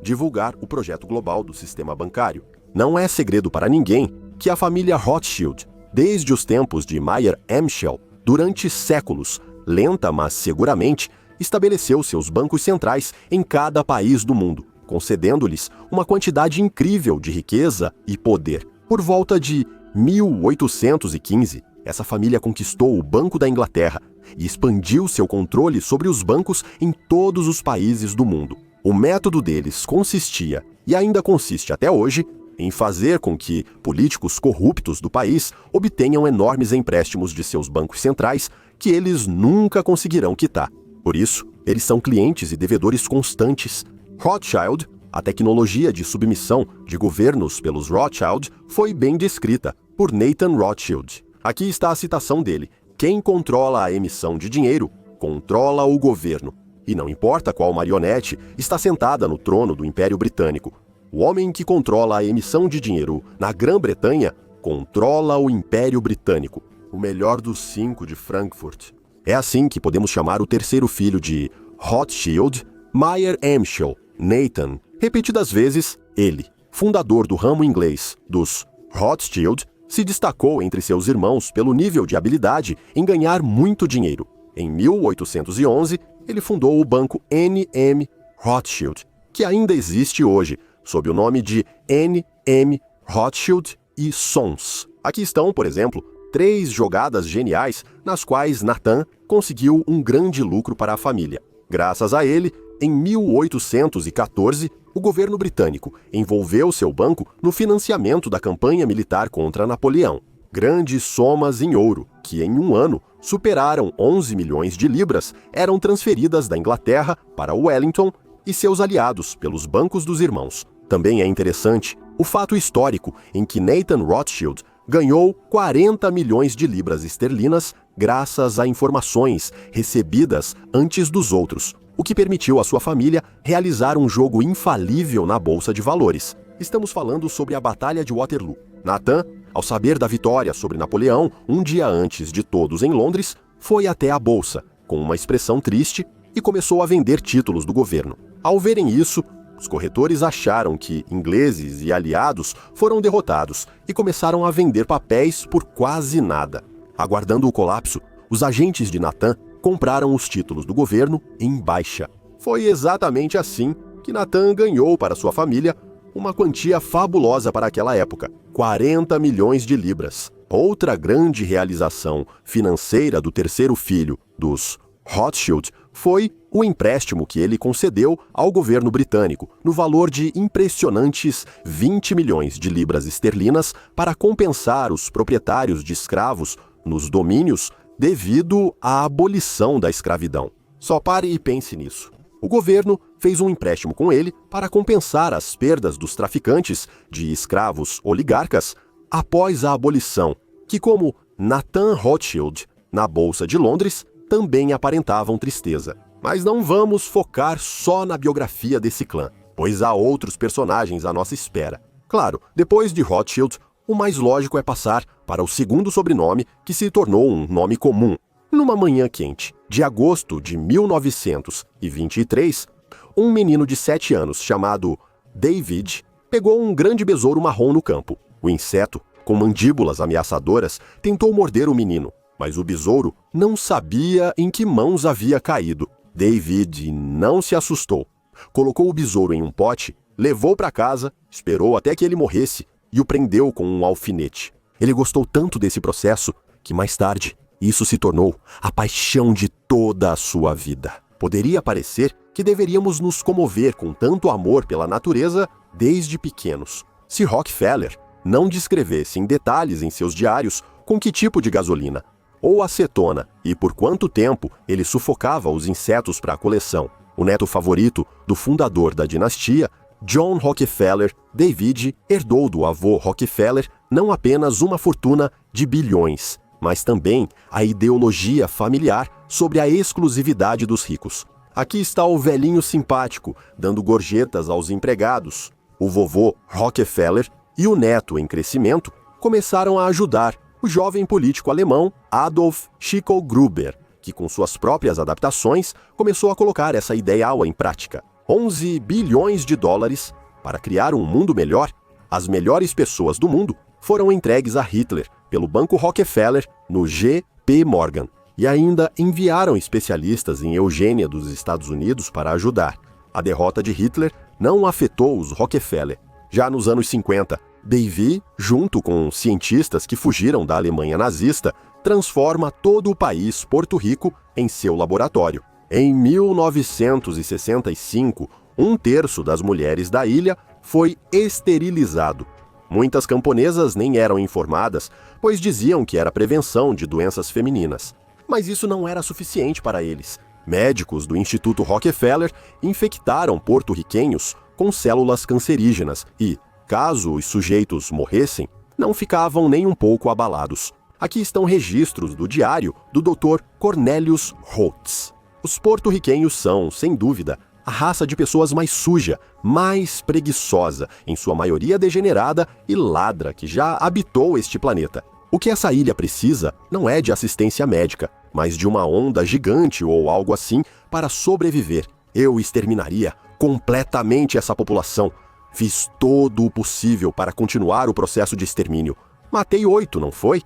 Divulgar o projeto global do sistema bancário. Não é segredo para ninguém que a família Rothschild, desde os tempos de Mayer Amschel, durante séculos, lenta mas seguramente, estabeleceu seus bancos centrais em cada país do mundo, concedendo-lhes uma quantidade incrível de riqueza e poder. Por volta de 1815, essa família conquistou o Banco da Inglaterra e expandiu seu controle sobre os bancos em todos os países do mundo. O método deles consistia, e ainda consiste até hoje, em fazer com que políticos corruptos do país obtenham enormes empréstimos de seus bancos centrais que eles nunca conseguirão quitar. Por isso, eles são clientes e devedores constantes. Rothschild, a tecnologia de submissão de governos pelos Rothschild, foi bem descrita por Nathan Rothschild. Aqui está a citação dele: quem controla a emissão de dinheiro, controla o governo. E não importa qual marionete está sentada no trono do Império Britânico. O homem que controla a emissão de dinheiro na Grã-Bretanha controla o Império Britânico, o melhor dos 5 de Frankfurt. É assim que podemos chamar o terceiro filho de Rothschild, Mayer Amschel, Nathan. Repetidas vezes, ele, fundador do ramo inglês dos Rothschild, se destacou entre seus irmãos pelo nível de habilidade em ganhar muito dinheiro. Em 1811, ele fundou o banco N.M. Rothschild, que ainda existe hoje, sob o nome de N.M. Rothschild & Sons. Aqui estão, por exemplo, 3 jogadas geniais nas quais Nathan conseguiu um grande lucro para a família. Graças a ele, em 1814, o governo britânico envolveu seu banco no financiamento da campanha militar contra Napoleão. Grandes somas em ouro, que em um ano superaram 11 milhões de libras, eram transferidas da Inglaterra para Wellington e seus aliados pelos bancos dos irmãos. Também é interessante o fato histórico em que Nathan Rothschild ganhou 40 milhões de libras esterlinas graças a informações recebidas antes dos outros, o que permitiu à sua família realizar um jogo infalível na Bolsa de Valores. Estamos falando sobre a Batalha de Waterloo. Nathan, ao saber da vitória sobre Napoleão, um dia antes de todos em Londres, foi até a Bolsa, com uma expressão triste, e começou a vender títulos do governo. Ao verem isso, os corretores acharam que ingleses e aliados foram derrotados e começaram a vender papéis por quase nada. Aguardando o colapso, os agentes de Nathan compraram os títulos do governo em baixa. Foi exatamente assim que Nathan ganhou para sua família uma quantia fabulosa para aquela época: 40 milhões de libras. Outra grande realização financeira do terceiro filho dos Rothschild foi o empréstimo que ele concedeu ao governo britânico, no valor de impressionantes 20 milhões de libras esterlinas, para compensar os proprietários de escravos nos domínios devido à abolição da escravidão. Só pare e pense nisso. O governo fez um empréstimo com ele para compensar as perdas dos traficantes de escravos oligarcas após a abolição, que, como Nathan Rothschild na Bolsa de Londres, também aparentavam tristeza. Mas não vamos focar só na biografia desse clã, pois há outros personagens à nossa espera. Claro, depois de Rothschild, o mais lógico é passar para o segundo sobrenome, que se tornou um nome comum. Numa manhã quente de agosto de 1923, um menino de 7 anos chamado David pegou um grande besouro marrom no campo. O inseto, com mandíbulas ameaçadoras, tentou morder o menino, Mas o besouro não sabia em que mãos havia caído. David não se assustou. Colocou o besouro em um pote, levou para casa, esperou até que ele morresse e o prendeu com um alfinete. Ele gostou tanto desse processo que mais tarde isso se tornou a paixão de toda a sua vida. Poderia parecer que deveríamos nos comover com tanto amor pela natureza desde pequenos. Se Rockefeller não descrevesse em detalhes em seus diários com que tipo de gasolina ou acetona e por quanto tempo ele sufocava os insetos para a coleção, o neto favorito do fundador da dinastia, John Rockefeller, David herdou do avô Rockefeller não apenas uma fortuna de bilhões, mas também a ideologia familiar sobre a exclusividade dos ricos. Aqui está o velhinho simpático, dando gorjetas aos empregados. O vovô Rockefeller e o neto em crescimento começaram a ajudar o jovem político alemão Adolf Schickel Gruber, que com suas próprias adaptações começou a colocar essa ideal em prática. 11 bilhões de dólares para criar um mundo melhor. As melhores pessoas do mundo foram entregues a Hitler pelo Banco Rockefeller no J.P. Morgan e ainda enviaram especialistas em eugênia dos Estados Unidos para ajudar. A derrota de Hitler não afetou os Rockefeller. Já nos anos 50, David, junto com cientistas que fugiram da Alemanha nazista, transforma todo o país Porto Rico em seu laboratório. Em 1965, 1/3 das mulheres da ilha foi esterilizado. Muitas camponesas nem eram informadas, pois diziam que era prevenção de doenças femininas. Mas isso não era suficiente para eles. Médicos do Instituto Rockefeller infectaram porto-riquenhos com células cancerígenas e, caso os sujeitos morressem, não ficavam nem um pouco abalados. Aqui estão registros do diário do Dr. Cornelius Holtz. Os porto-riquenhos são, sem dúvida, a raça de pessoas mais suja, mais preguiçosa, em sua maioria degenerada e ladra que já habitou este planeta. O que essa ilha precisa não é de assistência médica, mas de uma onda gigante ou algo assim para sobreviver. Eu exterminaria completamente essa população. Fiz todo o possível para continuar o processo de extermínio. Matei 8, não foi?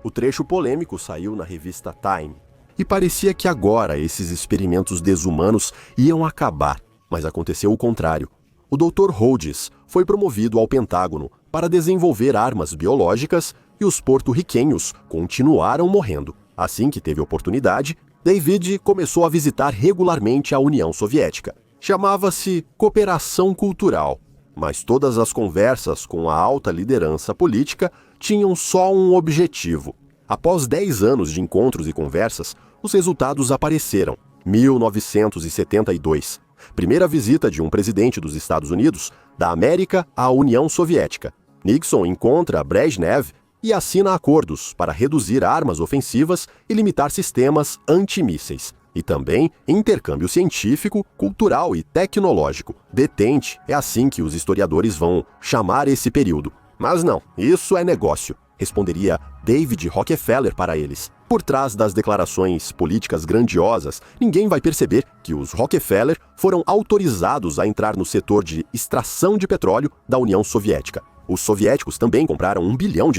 O trecho polêmico saiu na revista Time. E parecia que agora esses experimentos desumanos iam acabar, mas aconteceu o contrário. O Dr. Rhodes foi promovido ao Pentágono para desenvolver armas biológicas e os porto-riquenhos continuaram morrendo. Assim que teve oportunidade, David começou a visitar regularmente a União Soviética. Chamava-se Cooperação Cultural, mas todas as conversas com a alta liderança política tinham só um objetivo. Após 10 anos de encontros e conversas, os resultados apareceram. 1972. Primeira visita de um presidente dos Estados Unidos, da América à União Soviética. Nixon encontra Brezhnev e assina acordos para reduzir armas ofensivas e limitar sistemas antimísseis. E também intercâmbio científico, cultural e tecnológico. Detente, é assim que os historiadores vão chamar esse período. Mas não, isso é negócio, responderia David Rockefeller para eles. Por trás das declarações políticas grandiosas, ninguém vai perceber que os Rockefeller foram autorizados a entrar no setor de extração de petróleo da União Soviética. Os soviéticos também compraram $1 bilhão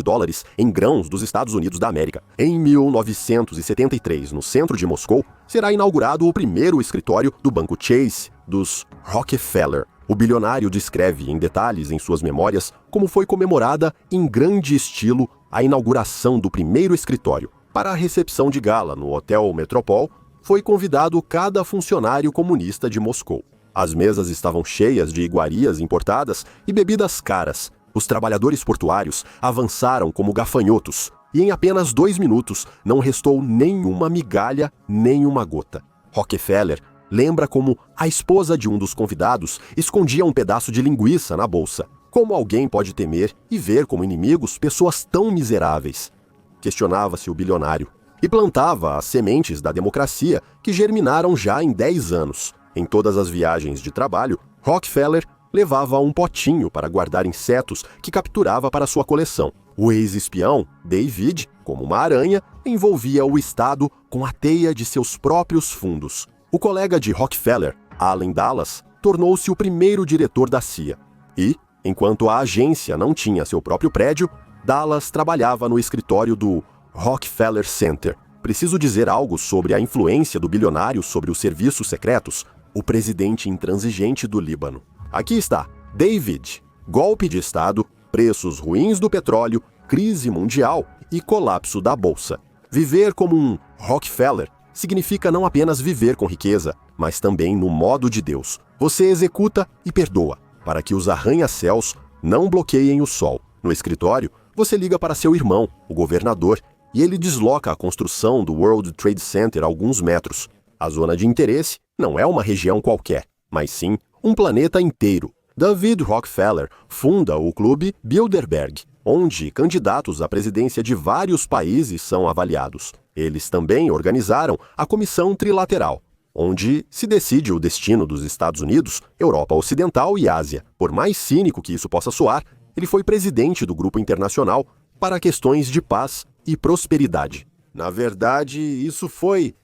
em grãos dos Estados Unidos da América. Em 1973, no centro de Moscou, será inaugurado o primeiro escritório do Banco Chase dos Rockefeller. O bilionário descreve em detalhes em suas memórias como foi comemorada em grande estilo a inauguração do primeiro escritório. Para a recepção de gala no Hotel Metropol, foi convidado cada funcionário comunista de Moscou. As mesas estavam cheias de iguarias importadas e bebidas caras. Os trabalhadores portuários avançaram como gafanhotos e em apenas 2 minutos não restou nenhuma migalha, nenhuma gota. Rockefeller lembra como a esposa de um dos convidados escondia um pedaço de linguiça na bolsa. Como alguém pode temer e ver como inimigos pessoas tão miseráveis? Questionava-se o bilionário. E plantava as sementes da democracia que germinaram já em 10 anos. Em todas as viagens de trabalho, Rockefeller levava um potinho para guardar insetos que capturava para sua coleção. O ex-espião, David, como uma aranha, envolvia o Estado com a teia de seus próprios fundos. O colega de Rockefeller, Allen Dulles, tornou-se o primeiro diretor da CIA. E, enquanto a agência não tinha seu próprio prédio, Dulles trabalhava no escritório do Rockefeller Center. Preciso dizer algo sobre a influência do bilionário sobre os serviços secretos? O presidente intransigente do Líbano. Aqui está. David. Golpe de Estado, preços ruins do petróleo, crise mundial e colapso da bolsa. Viver como um Rockefeller significa não apenas viver com riqueza, mas também no modo de Deus. Você executa e perdoa, para que os arranha-céus não bloqueiem o sol. No escritório, você liga para seu irmão, o governador, e ele desloca a construção do World Trade Center a alguns metros. A zona de interesse não é uma região qualquer, mas sim um planeta inteiro. David Rockefeller funda o Clube Bilderberg, onde candidatos à presidência de vários países são avaliados. Eles também organizaram a Comissão Trilateral, onde se decide o destino dos Estados Unidos, Europa Ocidental e Ásia. Por mais cínico que isso possa soar, ele foi presidente do Grupo Internacional para questões de paz e prosperidade. Na verdade, isso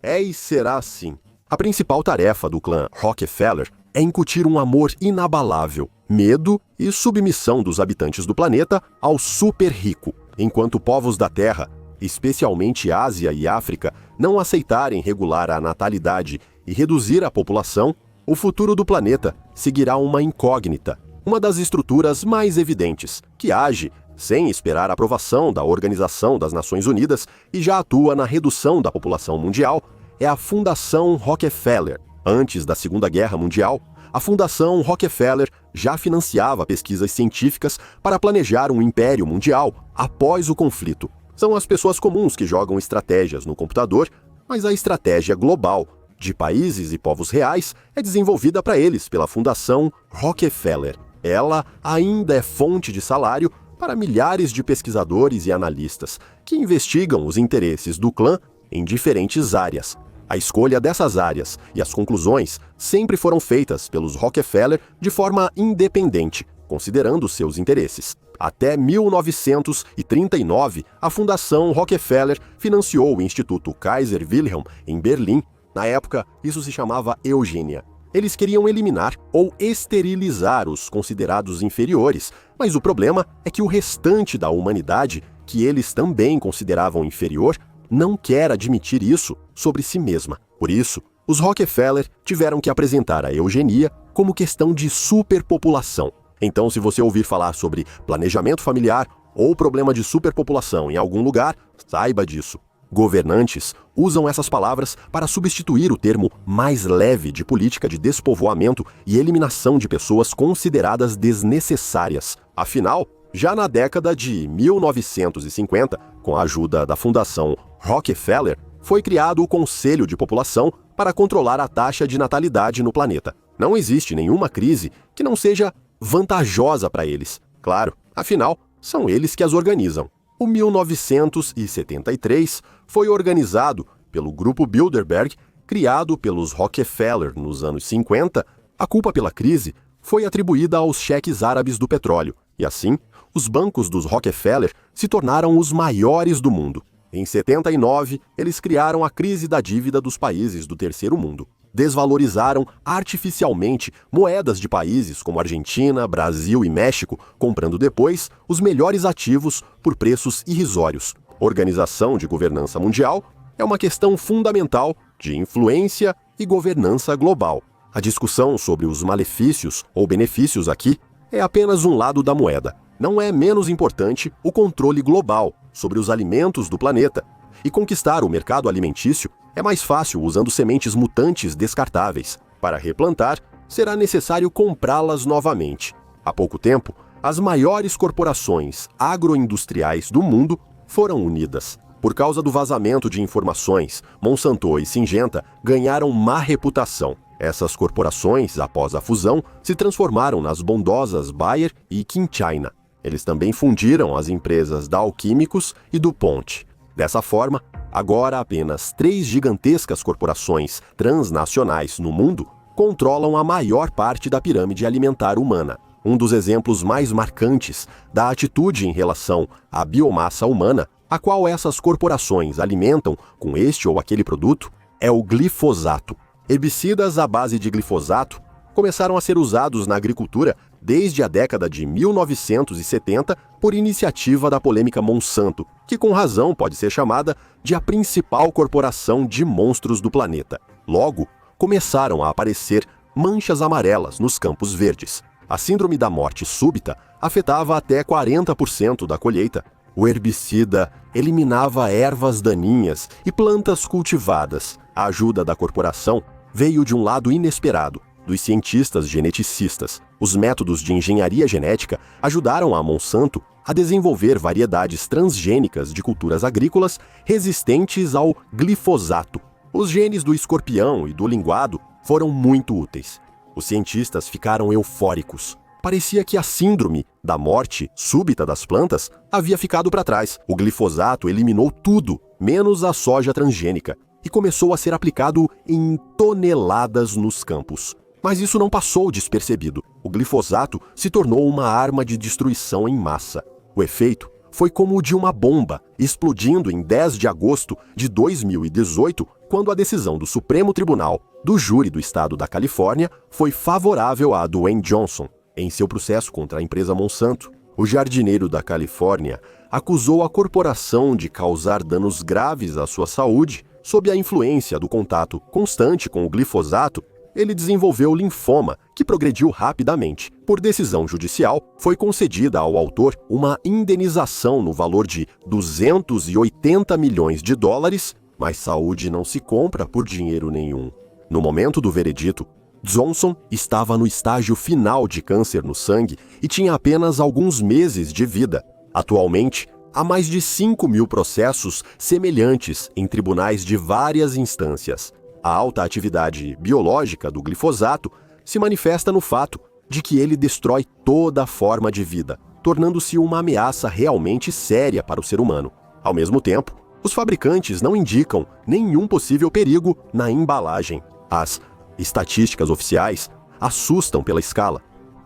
é e será assim. A principal tarefa do clã Rockefeller é incutir um amor inabalável, medo e submissão dos habitantes do planeta ao super rico, enquanto povos da Terra, especialmente Ásia e África, não aceitarem regular a natalidade e reduzir a população, o futuro do planeta seguirá uma incógnita, uma das estruturas mais evidentes, que age sem esperar a aprovação da Organização das Nações Unidas e já atua na redução da população mundial, é a Fundação Rockefeller. Antes da Segunda Guerra Mundial, a Fundação Rockefeller já financiava pesquisas científicas para planejar um império mundial após o conflito. São as pessoas comuns que jogam estratégias no computador, mas a estratégia global de países e povos reais é desenvolvida para eles pela Fundação Rockefeller. Ela ainda é fonte de salário para milhares de pesquisadores e analistas que investigam os interesses do clã em diferentes áreas. A escolha dessas áreas e as conclusões sempre foram feitas pelos Rockefeller de forma independente, considerando seus interesses. Até 1939, a Fundação Rockefeller financiou o Instituto Kaiser Wilhelm em Berlim. Na época, isso se chamava eugênia. Eles queriam eliminar ou esterilizar os considerados inferiores, mas o problema é que o restante da humanidade, que eles também consideravam inferior, não quer admitir isso sobre si mesma. Por isso, os Rockefeller tiveram que apresentar a eugenia como questão de superpopulação. Então, se você ouvir falar sobre planejamento familiar ou problema de superpopulação em algum lugar, saiba disso. Governantes usam essas palavras para substituir o termo mais leve de política de despovoamento e eliminação de pessoas consideradas desnecessárias. Afinal, já na década de 1950, com a ajuda da Fundação Rockefeller, foi criado o Conselho de População para controlar a taxa de natalidade no planeta. Não existe nenhuma crise que não seja vantajosa para eles. Claro, afinal, são eles que as organizam. O 1973 foi organizado pelo Grupo Bilderberg, criado pelos Rockefeller nos anos 50. A culpa pela crise foi atribuída aos cheques árabes do petróleo, e assim, os bancos dos Rockefeller se tornaram os maiores do mundo. Em 79, eles criaram a crise da dívida dos países do terceiro mundo. Desvalorizaram artificialmente moedas de países como Argentina, Brasil e México, comprando depois os melhores ativos por preços irrisórios. Organização de governança mundial é uma questão fundamental de influência e governança global. A discussão sobre os malefícios ou benefícios aqui é apenas um lado da moeda. Não é menos importante o controle global sobre os alimentos do planeta. E conquistar o mercado alimentício é mais fácil usando sementes mutantes descartáveis. Para replantar, será necessário comprá-las novamente. Há pouco tempo, as maiores corporações agroindustriais do mundo foram unidas. Por causa do vazamento de informações, Monsanto e Syngenta ganharam má reputação. Essas corporações, após a fusão, se transformaram nas bondosas Bayer e QuickChina. Eles também fundiram as empresas Dow Químicos e DuPont. Dessa forma, agora apenas 3 gigantescas corporações transnacionais no mundo controlam a maior parte da pirâmide alimentar humana. Um dos exemplos mais marcantes da atitude em relação à biomassa humana, a qual essas corporações alimentam com este ou aquele produto, é o glifosato. Herbicidas à base de glifosato começaram a ser usados na agricultura desde a década de 1970 por iniciativa da polêmica Monsanto, que com razão pode ser chamada de a principal corporação de monstros do planeta. Logo, começaram a aparecer manchas amarelas nos campos verdes. A síndrome da morte súbita afetava até 40% da colheita. O herbicida eliminava ervas daninhas e plantas cultivadas. A ajuda da corporação veio de um lado inesperado, dos cientistas geneticistas. Os métodos de engenharia genética ajudaram a Monsanto a desenvolver variedades transgênicas de culturas agrícolas resistentes ao glifosato. Os genes do escorpião e do linguado foram muito úteis. Os cientistas ficaram eufóricos. Parecia que a síndrome da morte súbita das plantas havia ficado para trás. O glifosato eliminou tudo, menos a soja transgênica, e começou a ser aplicado em toneladas nos campos. Mas isso não passou despercebido. O glifosato se tornou uma arma de destruição em massa. O efeito foi como o de uma bomba, explodindo em 10 de agosto de 2018, quando a decisão do Supremo Tribunal do Júri do Estado da Califórnia foi favorável a Dwayne Johnson em seu processo contra a empresa Monsanto. O jardineiro da Califórnia acusou a corporação de causar danos graves à sua saúde. Sob a influência do contato constante com o glifosato, ele desenvolveu linfoma, que progrediu rapidamente. Por decisão judicial, foi concedida ao autor uma indenização no valor de 280 milhões de dólares, mas saúde não se compra por dinheiro nenhum. No momento do veredito, Johnson estava no estágio final de câncer no sangue e tinha apenas alguns meses de vida. Atualmente, há mais de 5.000 processos semelhantes em tribunais de várias instâncias. A alta atividade biológica do glifosato se manifesta no fato de que ele destrói toda forma de vida, tornando-se uma ameaça realmente séria para o ser humano. Ao mesmo tempo, os fabricantes não indicam nenhum possível perigo na embalagem. As estatísticas oficiais assustam pela escala.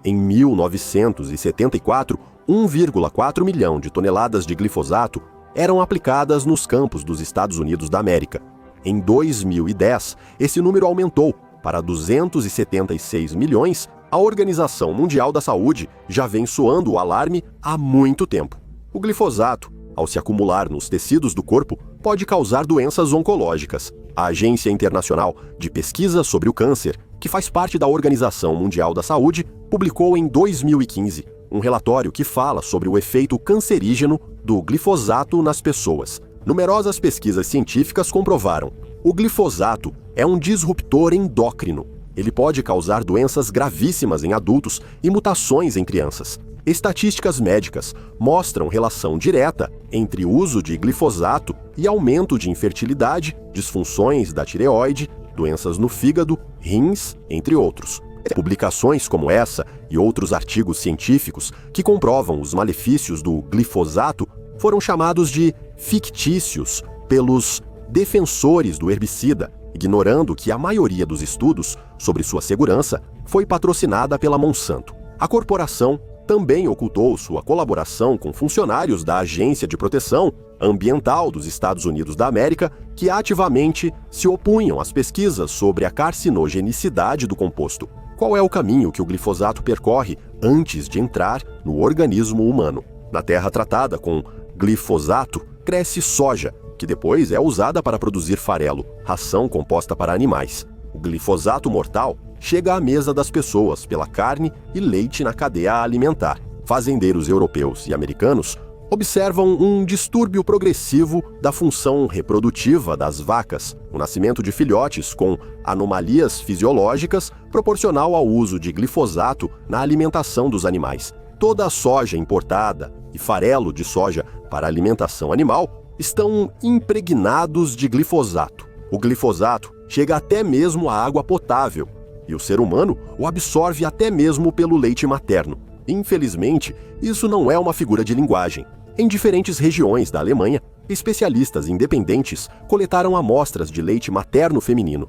Em 1974, 1,4 milhão de toneladas de glifosato eram aplicadas nos campos dos Estados Unidos da América. Em 2010, esse número aumentou para 276 milhões. A Organização Mundial da Saúde já vem soando o alarme há muito tempo. O glifosato, ao se acumular nos tecidos do corpo, pode causar doenças oncológicas. A Agência Internacional de Pesquisa sobre o Câncer, que faz parte da Organização Mundial da Saúde, publicou em 2015 um relatório que fala sobre o efeito cancerígeno do glifosato nas pessoas. Numerosas pesquisas científicas comprovaram: o glifosato é um disruptor endócrino. Ele pode causar doenças gravíssimas em adultos e mutações em crianças. Estatísticas médicas mostram relação direta entre o uso de glifosato e aumento de infertilidade, disfunções da tireoide, doenças no fígado, rins, entre outros. Publicações como essa e outros artigos científicos que comprovam os malefícios do glifosato foram chamados de fictícios pelos defensores do herbicida, ignorando que a maioria dos estudos sobre sua segurança foi patrocinada pela Monsanto. A corporação também ocultou sua colaboração com funcionários da Agência de Proteção Ambiental dos Estados Unidos da América, que ativamente se opunham às pesquisas sobre a carcinogenicidade do composto. Qual é o caminho que o glifosato percorre antes de entrar no organismo humano? Na terra tratada com glifosato, cresce soja, que depois é usada para produzir farelo, ração composta para animais. O glifosato mortal chega à mesa das pessoas pela carne e leite na cadeia alimentar. Fazendeiros europeus e americanos observam um distúrbio progressivo da função reprodutiva das vacas, o nascimento de filhotes com anomalias fisiológicas proporcional ao uso de glifosato na alimentação dos animais. Toda a soja importada e farelo de soja para alimentação animal estão impregnados de glifosato. O glifosato chega até mesmo à água potável, e o ser humano o absorve até mesmo pelo leite materno. Infelizmente, isso não é uma figura de linguagem. Em diferentes regiões da Alemanha, especialistas independentes coletaram amostras de leite materno feminino.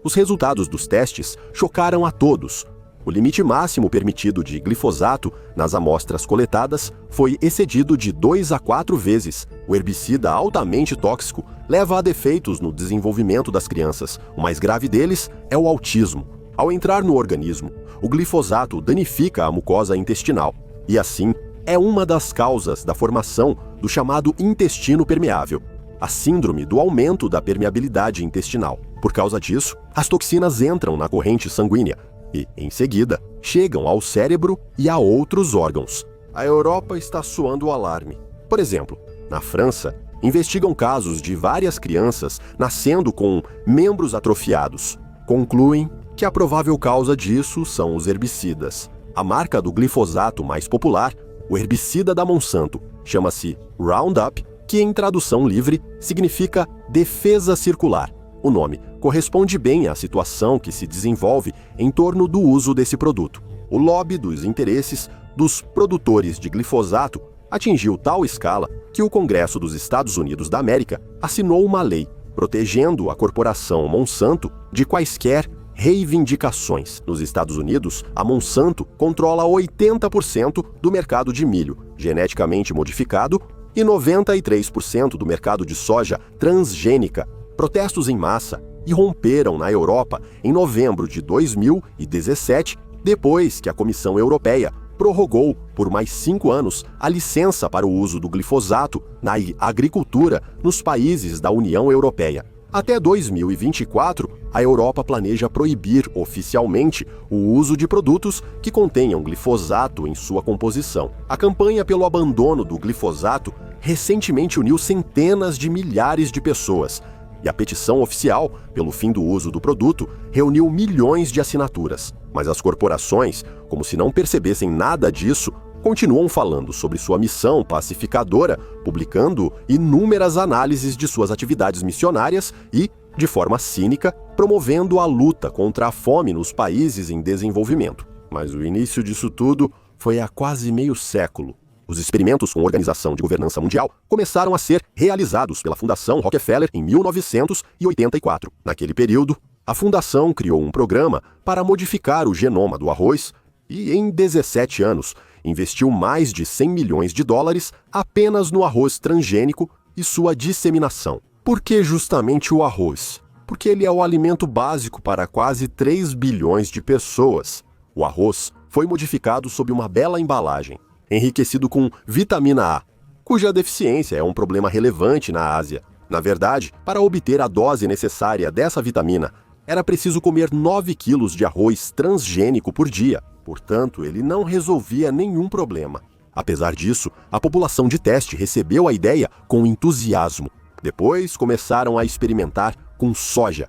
Os resultados dos testes chocaram a todos. O limite máximo permitido de glifosato nas amostras coletadas foi excedido de 2 a 4 vezes. O herbicida altamente tóxico leva a defeitos no desenvolvimento das crianças. O mais grave deles é o autismo. Ao entrar no organismo, o glifosato danifica a mucosa intestinal e, assim, é uma das causas da formação do chamado intestino permeável, a síndrome do aumento da permeabilidade intestinal. Por causa disso, as toxinas entram na corrente sanguínea e, em seguida, chegam ao cérebro e a outros órgãos. A Europa está soando o alarme. Por exemplo, na França, investigam casos de várias crianças nascendo com membros atrofiados. Concluem que a provável causa disso são os herbicidas. A marca do glifosato mais popular, o herbicida da Monsanto, chama-se Roundup, que em tradução livre significa defesa circular. O nome corresponde bem à situação que se desenvolve em torno do uso desse produto. O lobby dos interesses dos produtores de glifosato atingiu tal escala que o Congresso dos Estados Unidos da América assinou uma lei protegendo a corporação Monsanto de quaisquer reivindicações. Nos Estados Unidos, a Monsanto controla 80% do mercado de milho geneticamente modificado e 93% do mercado de soja transgênica. Protestos em massa irromperam na Europa em novembro de 2017, depois que a Comissão Europeia prorrogou por mais 5 anos a licença para o uso do glifosato na agricultura nos países da União Europeia. Até 2024, a Europa planeja proibir oficialmente o uso de produtos que contenham glifosato em sua composição. A campanha pelo abandono do glifosato recentemente uniu centenas de milhares de pessoas, e a petição oficial pelo fim do uso do produto reuniu milhões de assinaturas. Mas as corporações, como se não percebessem nada disso, continuam falando sobre sua missão pacificadora, publicando inúmeras análises de suas atividades missionárias e, de forma cínica, promovendo a luta contra a fome nos países em desenvolvimento. Mas o início disso tudo foi há quase meio século. Os experimentos com a Organização de Governança Mundial começaram a ser realizados pela Fundação Rockefeller em 1984. Naquele período, a fundação criou um programa para modificar o genoma do arroz e, em 17 anos, investiu mais de 100 milhões de dólares apenas no arroz transgênico e sua disseminação. Por que justamente o arroz? Porque ele é o alimento básico para quase 3 bilhões de pessoas. O arroz foi modificado sob uma bela embalagem, enriquecido com vitamina A, cuja deficiência é um problema relevante na Ásia. Na verdade, para obter a dose necessária dessa vitamina, era preciso comer 9 quilos de arroz transgênico por dia. Portanto, ele não resolvia nenhum problema. Apesar disso, a população de teste recebeu a ideia com entusiasmo. Depois, começaram a experimentar com soja.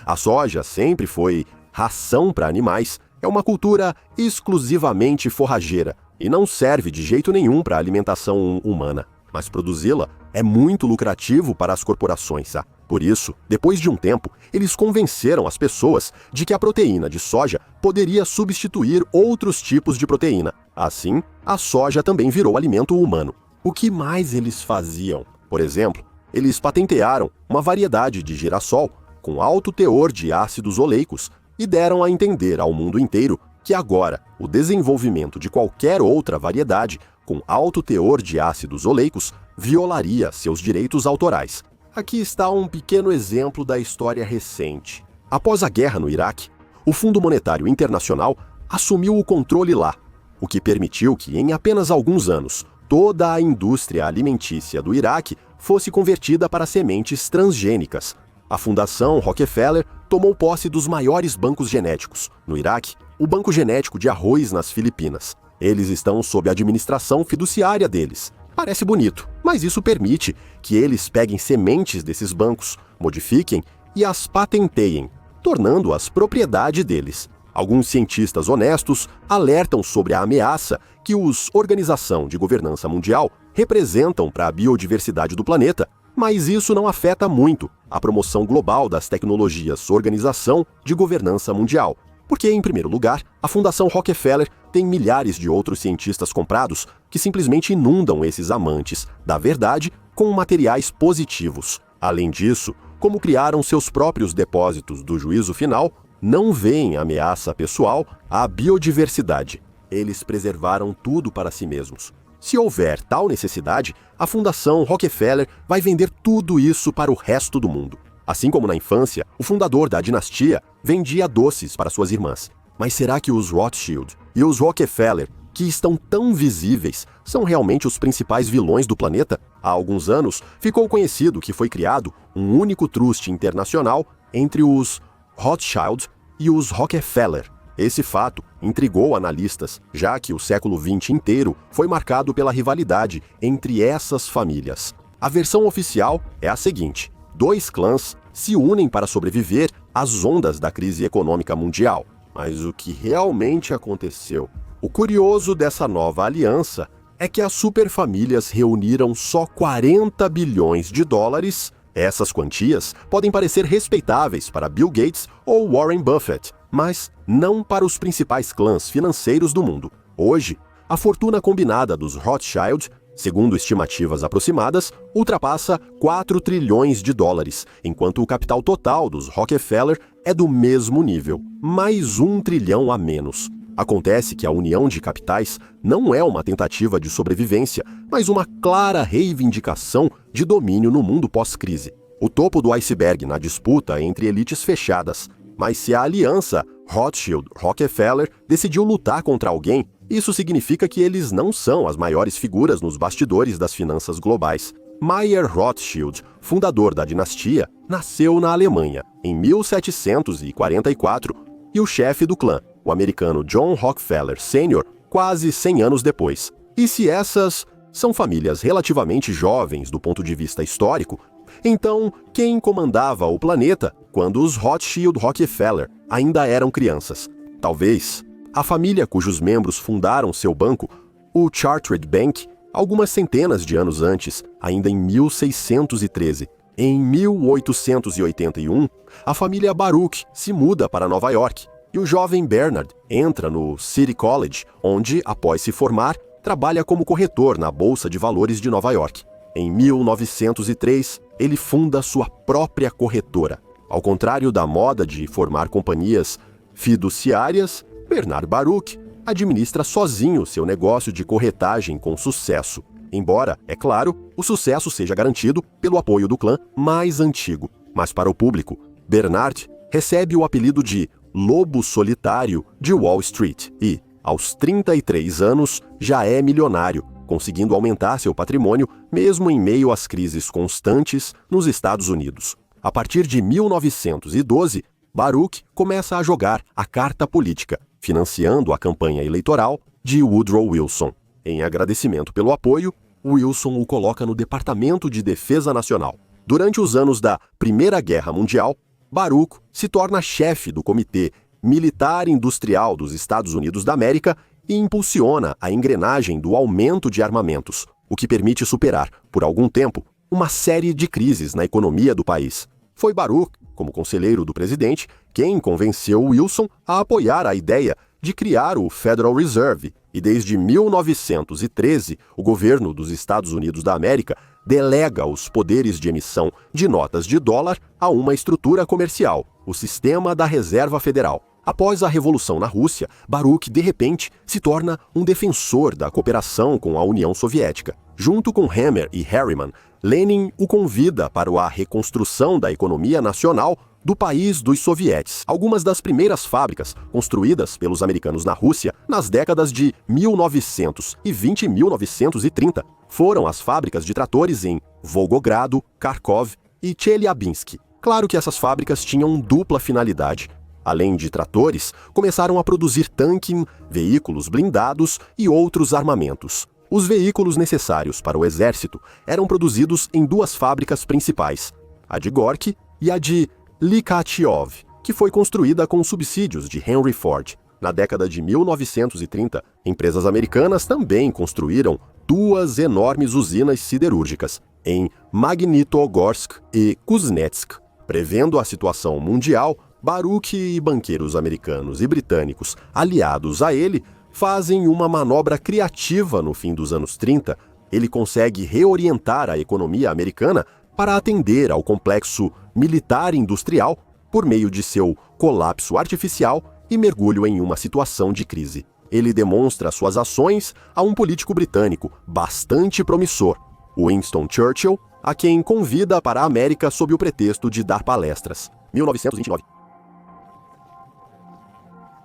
A soja sempre foi ração para animais, é uma cultura exclusivamente forrageira e não serve de jeito nenhum para a alimentação humana. Mas produzi-la é muito lucrativo para as corporações. Por isso, depois de um tempo, eles convenceram as pessoas de que a proteína de soja poderia substituir outros tipos de proteína. Assim, a soja também virou alimento humano. O que mais eles faziam? Por exemplo, eles patentearam uma variedade de girassol com alto teor de ácidos oleicos e deram a entender ao mundo inteiro que agora o desenvolvimento de qualquer outra variedade com alto teor de ácidos oleicos violaria seus direitos autorais. Aqui está um pequeno exemplo da história recente. Após a guerra no Iraque, o Fundo Monetário Internacional assumiu o controle lá, o que permitiu que, em apenas alguns anos, toda a indústria alimentícia do Iraque fosse convertida para sementes transgênicas. A Fundação Rockefeller tomou posse dos maiores bancos genéticos. No Iraque, o Banco Genético de Arroz nas Filipinas. Eles estão sob a administração fiduciária deles. Parece bonito, mas isso permite que eles peguem sementes desses bancos, modifiquem e as patenteiem, tornando-as propriedade deles. Alguns cientistas honestos alertam sobre a ameaça que os Organização de Governança Mundial representam para a biodiversidade do planeta, mas isso não afeta muito a promoção global das tecnologias Organização de Governança Mundial. Porque, em primeiro lugar, a Fundação Rockefeller tem milhares de outros cientistas comprados que simplesmente inundam esses amantes da verdade com materiais positivos. Além disso, como criaram seus próprios depósitos do juízo final, não veem ameaça pessoal à biodiversidade. Eles preservaram tudo para si mesmos. Se houver tal necessidade, a Fundação Rockefeller vai vender tudo isso para o resto do mundo. Assim como na infância, o fundador da dinastia vendia doces para suas irmãs. Mas será que os Rothschild e os Rockefeller, que estão tão visíveis, são realmente os principais vilões do planeta? Há alguns anos, ficou conhecido que foi criado um único truste internacional entre os Rothschild e os Rockefeller. Esse fato intrigou analistas, já que o século XX inteiro foi marcado pela rivalidade entre essas famílias. A versão oficial é a seguinte: dois clãs se unem para sobreviver às ondas da crise econômica mundial. Mas o que realmente aconteceu? O curioso dessa nova aliança é que as superfamílias reuniram só 40 bilhões de dólares. Essas quantias podem parecer respeitáveis para Bill Gates ou Warren Buffett, mas não para os principais clãs financeiros do mundo. Hoje, a fortuna combinada dos Rothschild, segundo estimativas aproximadas, ultrapassa 4 trilhões de dólares, enquanto o capital total dos Rockefeller é do mesmo nível, mais 1 trilhão a menos. Acontece que a união de capitais não é uma tentativa de sobrevivência, mas uma clara reivindicação de domínio no mundo pós-crise. O topo do iceberg na disputa entre elites fechadas. Mas se a aliança Rothschild-Rockefeller decidiu lutar contra alguém, isso significa que eles não são as maiores figuras nos bastidores das finanças globais. Mayer Rothschild, fundador da dinastia, nasceu na Alemanha, em 1744, e o chefe do clã, o americano John Rockefeller Sr., quase 100 anos depois. E se essas são famílias relativamente jovens do ponto de vista histórico, então quem comandava o planeta quando os Rothschild-Rockefeller ainda eram crianças? Talvez a família cujos membros fundaram seu banco, o Chartered Bank, algumas centenas de anos antes, ainda em 1613. Em 1881, a família Baruch se muda para Nova York e o jovem Bernard entra no City College, onde, após se formar, trabalha como corretor na Bolsa de Valores de Nova York. Em 1903, ele funda sua própria corretora. Ao contrário da moda de formar companhias fiduciárias, Bernard Baruch administra sozinho seu negócio de corretagem com sucesso. Embora, é claro, o sucesso seja garantido pelo apoio do clã mais antigo. Mas para o público, Bernard recebe o apelido de Lobo Solitário de Wall Street e, aos 33 anos, já é milionário, conseguindo aumentar seu patrimônio mesmo em meio às crises constantes nos Estados Unidos. A partir de 1912, Baruch começa a jogar a carta política, financiando a campanha eleitoral de Woodrow Wilson. Em agradecimento pelo apoio, Wilson o coloca no Departamento de Defesa Nacional. Durante os anos da Primeira Guerra Mundial, Baruch se torna chefe do Comitê Militar Industrial dos Estados Unidos da América e impulsiona a engrenagem do aumento de armamentos, o que permite superar, por algum tempo, uma série de crises na economia do país. Foi Baruch, como conselheiro do presidente, quem convenceu Wilson a apoiar a ideia de criar o Federal Reserve, e desde 1913, o governo dos Estados Unidos da América delega os poderes de emissão de notas de dólar a uma estrutura comercial, o Sistema da Reserva Federal. Após a Revolução na Rússia, Baruch, de repente, se torna um defensor da cooperação com a União Soviética. Junto com Hammer e Harriman, Lenin o convida para a reconstrução da economia nacional do país dos sovietes. Algumas das primeiras fábricas construídas pelos americanos na Rússia nas décadas de 1920 e 1930 foram as fábricas de tratores em Volgogrado, Kharkov e Chelyabinsk. Claro que essas fábricas tinham dupla finalidade. Além de tratores, começaram a produzir tanques, veículos blindados e outros armamentos. Os veículos necessários para o exército eram produzidos em duas fábricas principais, a de Gorky e a de Likhatchov, que foi construída com subsídios de Henry Ford. Na década de 1930, empresas americanas também construíram duas enormes usinas siderúrgicas, em Magnitogorsk e Kuznetsk. Prevendo a situação mundial, Baruch e banqueiros americanos e britânicos aliados a ele fazem uma manobra criativa no fim dos anos 30. Ele consegue reorientar a economia americana para atender ao complexo militar-industrial por meio de seu colapso artificial e mergulho em uma situação de crise. Ele demonstra suas ações a um político britânico bastante promissor, Winston Churchill, a quem convida para a América sob o pretexto de dar palestras. 1929.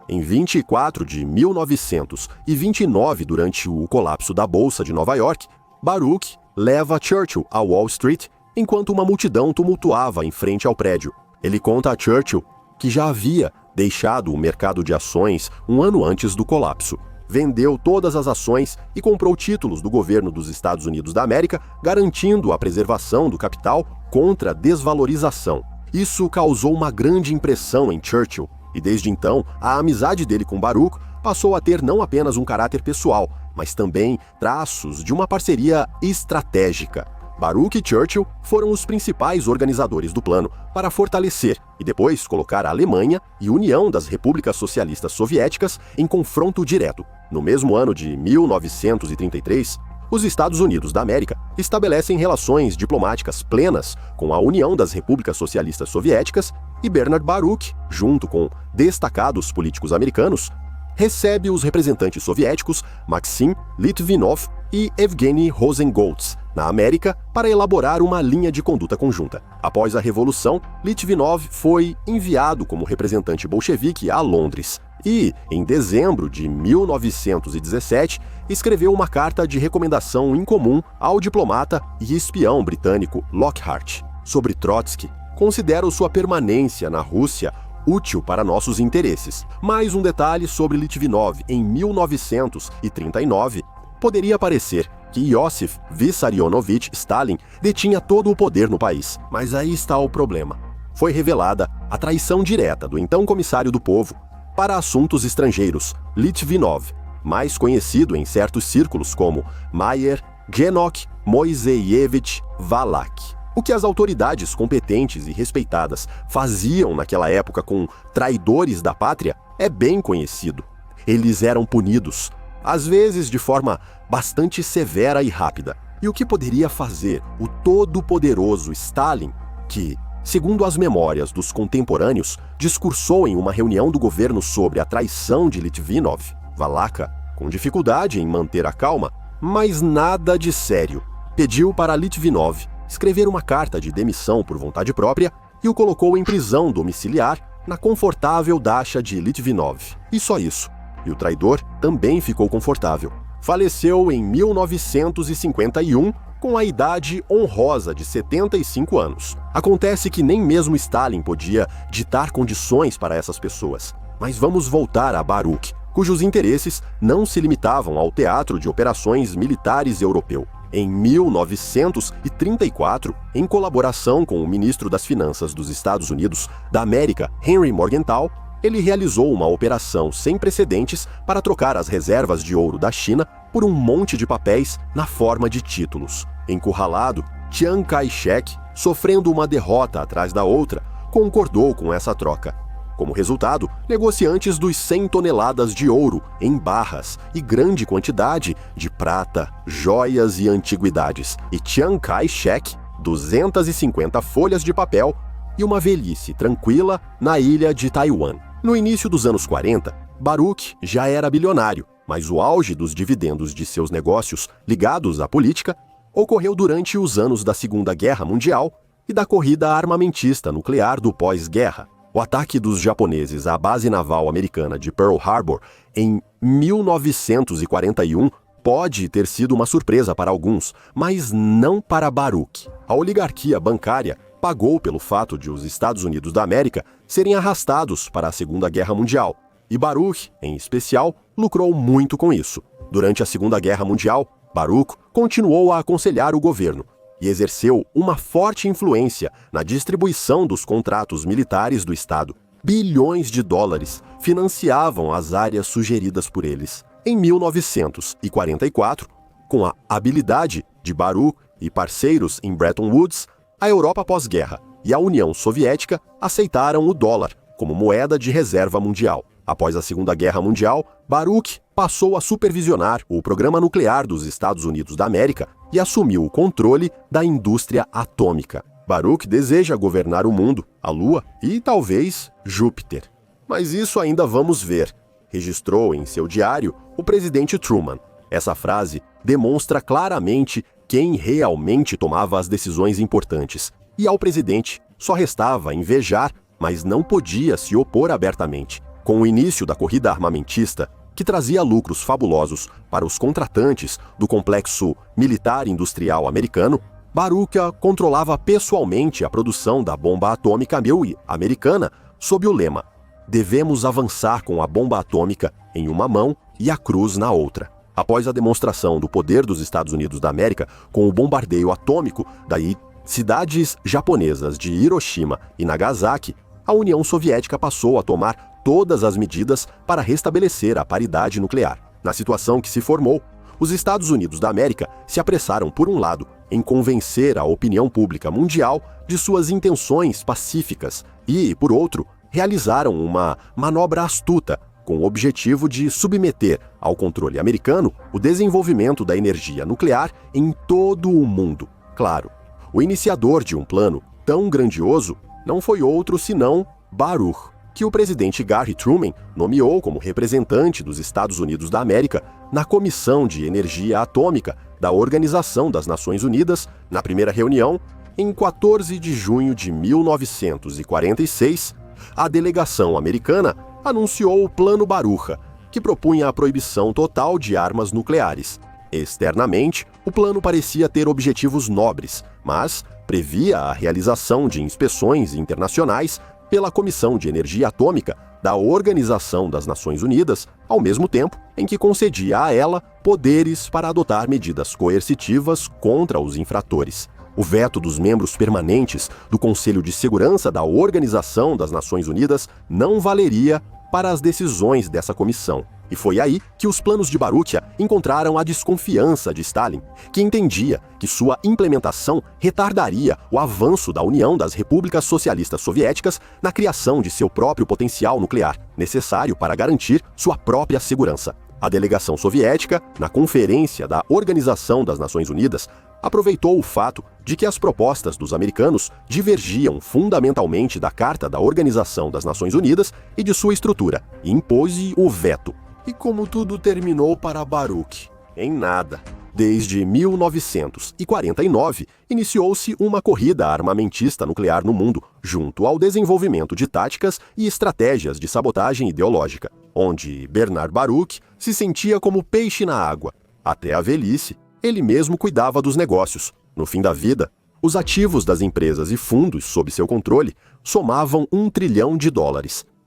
Em 24 de 1929, durante o colapso da Bolsa de Nova York, Baruch leva Churchill a Wall Street enquanto uma multidão tumultuava em frente ao prédio. Ele conta a Churchill que já havia deixado o mercado de ações um ano antes do colapso. Vendeu todas as ações e comprou títulos do governo dos Estados Unidos da América, garantindo a preservação do capital contra a desvalorização. Isso causou uma grande impressão em Churchill, e desde então, a amizade dele com Baruch passou a ter não apenas um caráter pessoal, mas também traços de uma parceria estratégica. Baruch e Churchill foram os principais organizadores do plano para fortalecer e depois colocar a Alemanha e União das Repúblicas Socialistas Soviéticas em confronto direto. No mesmo ano de 1933, os Estados Unidos da América estabelecem relações diplomáticas plenas com a União das Repúblicas Socialistas Soviéticas e Bernard Baruch, junto com destacados políticos americanos, recebe os representantes soviéticos Maxim Litvinov e Evgeny Rosengoltz na América para elaborar uma linha de conduta conjunta. Após a Revolução, Litvinov foi enviado como representante bolchevique a Londres e, em dezembro de 1917, escreveu uma carta de recomendação incomum ao diplomata e espião britânico Lockhart. Sobre Trotsky, considero sua permanência na Rússia útil para nossos interesses. Mais um detalhe sobre Litvinov. Em 1939, poderia parecer que Iosif Vissarionovich Stalin detinha todo o poder no país. Mas aí está o problema. Foi revelada a traição direta do então comissário do povo para assuntos estrangeiros, Litvinov, mais conhecido em certos círculos como Mayer Genok Moiseyevich Valak. O que as autoridades competentes e respeitadas faziam naquela época com traidores da pátria é bem conhecido. Eles eram punidos, às vezes de forma bastante severa e rápida. E o que poderia fazer o todo-poderoso Stalin, que, segundo as memórias dos contemporâneos, discursou em uma reunião do governo sobre a traição de Litvinov, Valaka, com dificuldade em manter a calma, mas nada de sério, pediu para Litvinov escrever uma carta de demissão por vontade própria e o colocou em prisão domiciliar na confortável dacha de Litvinov. E só isso. E o traidor também ficou confortável. Faleceu em 1951 com a idade honrosa de 75 anos. Acontece que nem mesmo Stalin podia ditar condições para essas pessoas. Mas vamos voltar a Baruch, cujos interesses não se limitavam ao teatro de operações militares europeu. Em 1934, em colaboração com o ministro das Finanças dos Estados Unidos da América, Henry Morgenthau, ele realizou uma operação sem precedentes para trocar as reservas de ouro da China por um monte de papéis na forma de títulos. Encurralado, Chiang Kai-shek, sofrendo uma derrota atrás da outra, concordou com essa troca. Como resultado, negociantes dos 100 toneladas de ouro em barras e grande quantidade de prata, joias e antiguidades, e Chiang Kai-shek, 250 folhas de papel e uma velhice tranquila na ilha de Taiwan. No início dos anos 40, Baruch já era bilionário, mas o auge dos dividendos de seus negócios ligados à política ocorreu durante os anos da Segunda Guerra Mundial e da corrida armamentista nuclear do pós-guerra. O ataque dos japoneses à base naval americana de Pearl Harbor em 1941 pode ter sido uma surpresa para alguns, mas não para Baruch. A oligarquia bancária pagou pelo fato de os Estados Unidos da América serem arrastados para a Segunda Guerra Mundial, e Baruch, em especial, lucrou muito com isso. Durante a Segunda Guerra Mundial, Baruch continuou a aconselhar o governo e exerceu uma forte influência na distribuição dos contratos militares do Estado. Bilhões de dólares financiavam as áreas sugeridas por eles. Em 1944, com a habilidade de Baruch e parceiros em Bretton Woods, a Europa pós-guerra e a União Soviética aceitaram o dólar como moeda de reserva mundial. Após a Segunda Guerra Mundial, Baruch passou a supervisionar o programa nuclear dos Estados Unidos da América e assumiu o controle da indústria atômica. Baruch deseja governar o mundo, a Lua e, talvez, Júpiter. Mas isso ainda vamos ver, registrou em seu diário o presidente Truman. Essa frase demonstra claramente quem realmente tomava as decisões importantes, e ao presidente só restava invejar, mas não podia se opor abertamente. Com o início da corrida armamentista, que trazia lucros fabulosos para os contratantes do complexo militar-industrial americano, Baruch controlava pessoalmente a produção da bomba atômica americana sob o lema: devemos avançar com a bomba atômica em uma mão e a cruz na outra. Após a demonstração do poder dos Estados Unidos da América com o bombardeio atômico das cidades japonesas de Hiroshima e Nagasaki, a União Soviética passou a tomar todas as medidas para restabelecer a paridade nuclear. Na situação que se formou, os Estados Unidos da América se apressaram, por um lado, em convencer a opinião pública mundial de suas intenções pacíficas e, por outro, realizaram uma manobra astuta com o objetivo de submeter ao controle americano o desenvolvimento da energia nuclear em todo o mundo. Claro, o iniciador de um plano tão grandioso não foi outro senão Baruch, que o presidente Harry Truman nomeou como representante dos Estados Unidos da América na Comissão de Energia Atômica da Organização das Nações Unidas, na primeira reunião, em 14 de junho de 1946, a delegação americana anunciou o Plano Baruch, que propunha a proibição total de armas nucleares. Externamente, o plano parecia ter objetivos nobres, mas previa a realização de inspeções internacionais pela Comissão de Energia Atômica da Organização das Nações Unidas, ao mesmo tempo em que concedia a ela poderes para adotar medidas coercitivas contra os infratores. O veto dos membros permanentes do Conselho de Segurança da Organização das Nações Unidas não valeria para as decisões dessa comissão. E foi aí que os planos de Baruch encontraram a desconfiança de Stalin, que entendia que sua implementação retardaria o avanço da União das Repúblicas Socialistas Soviéticas na criação de seu próprio potencial nuclear, necessário para garantir sua própria segurança. A delegação soviética, na Conferência da Organização das Nações Unidas, aproveitou o fato de que as propostas dos americanos divergiam fundamentalmente da Carta da Organização das Nações Unidas e de sua estrutura, e impôs o veto. E como tudo terminou para Baruch? Em nada. Desde 1949, iniciou-se uma corrida armamentista nuclear no mundo, junto ao desenvolvimento de táticas e estratégias de sabotagem ideológica, onde Bernard Baruch se sentia como peixe na água. Até a velhice, ele mesmo cuidava dos negócios. No fim da vida, os ativos das empresas e fundos sob seu controle somavam US$ 1 trilhão.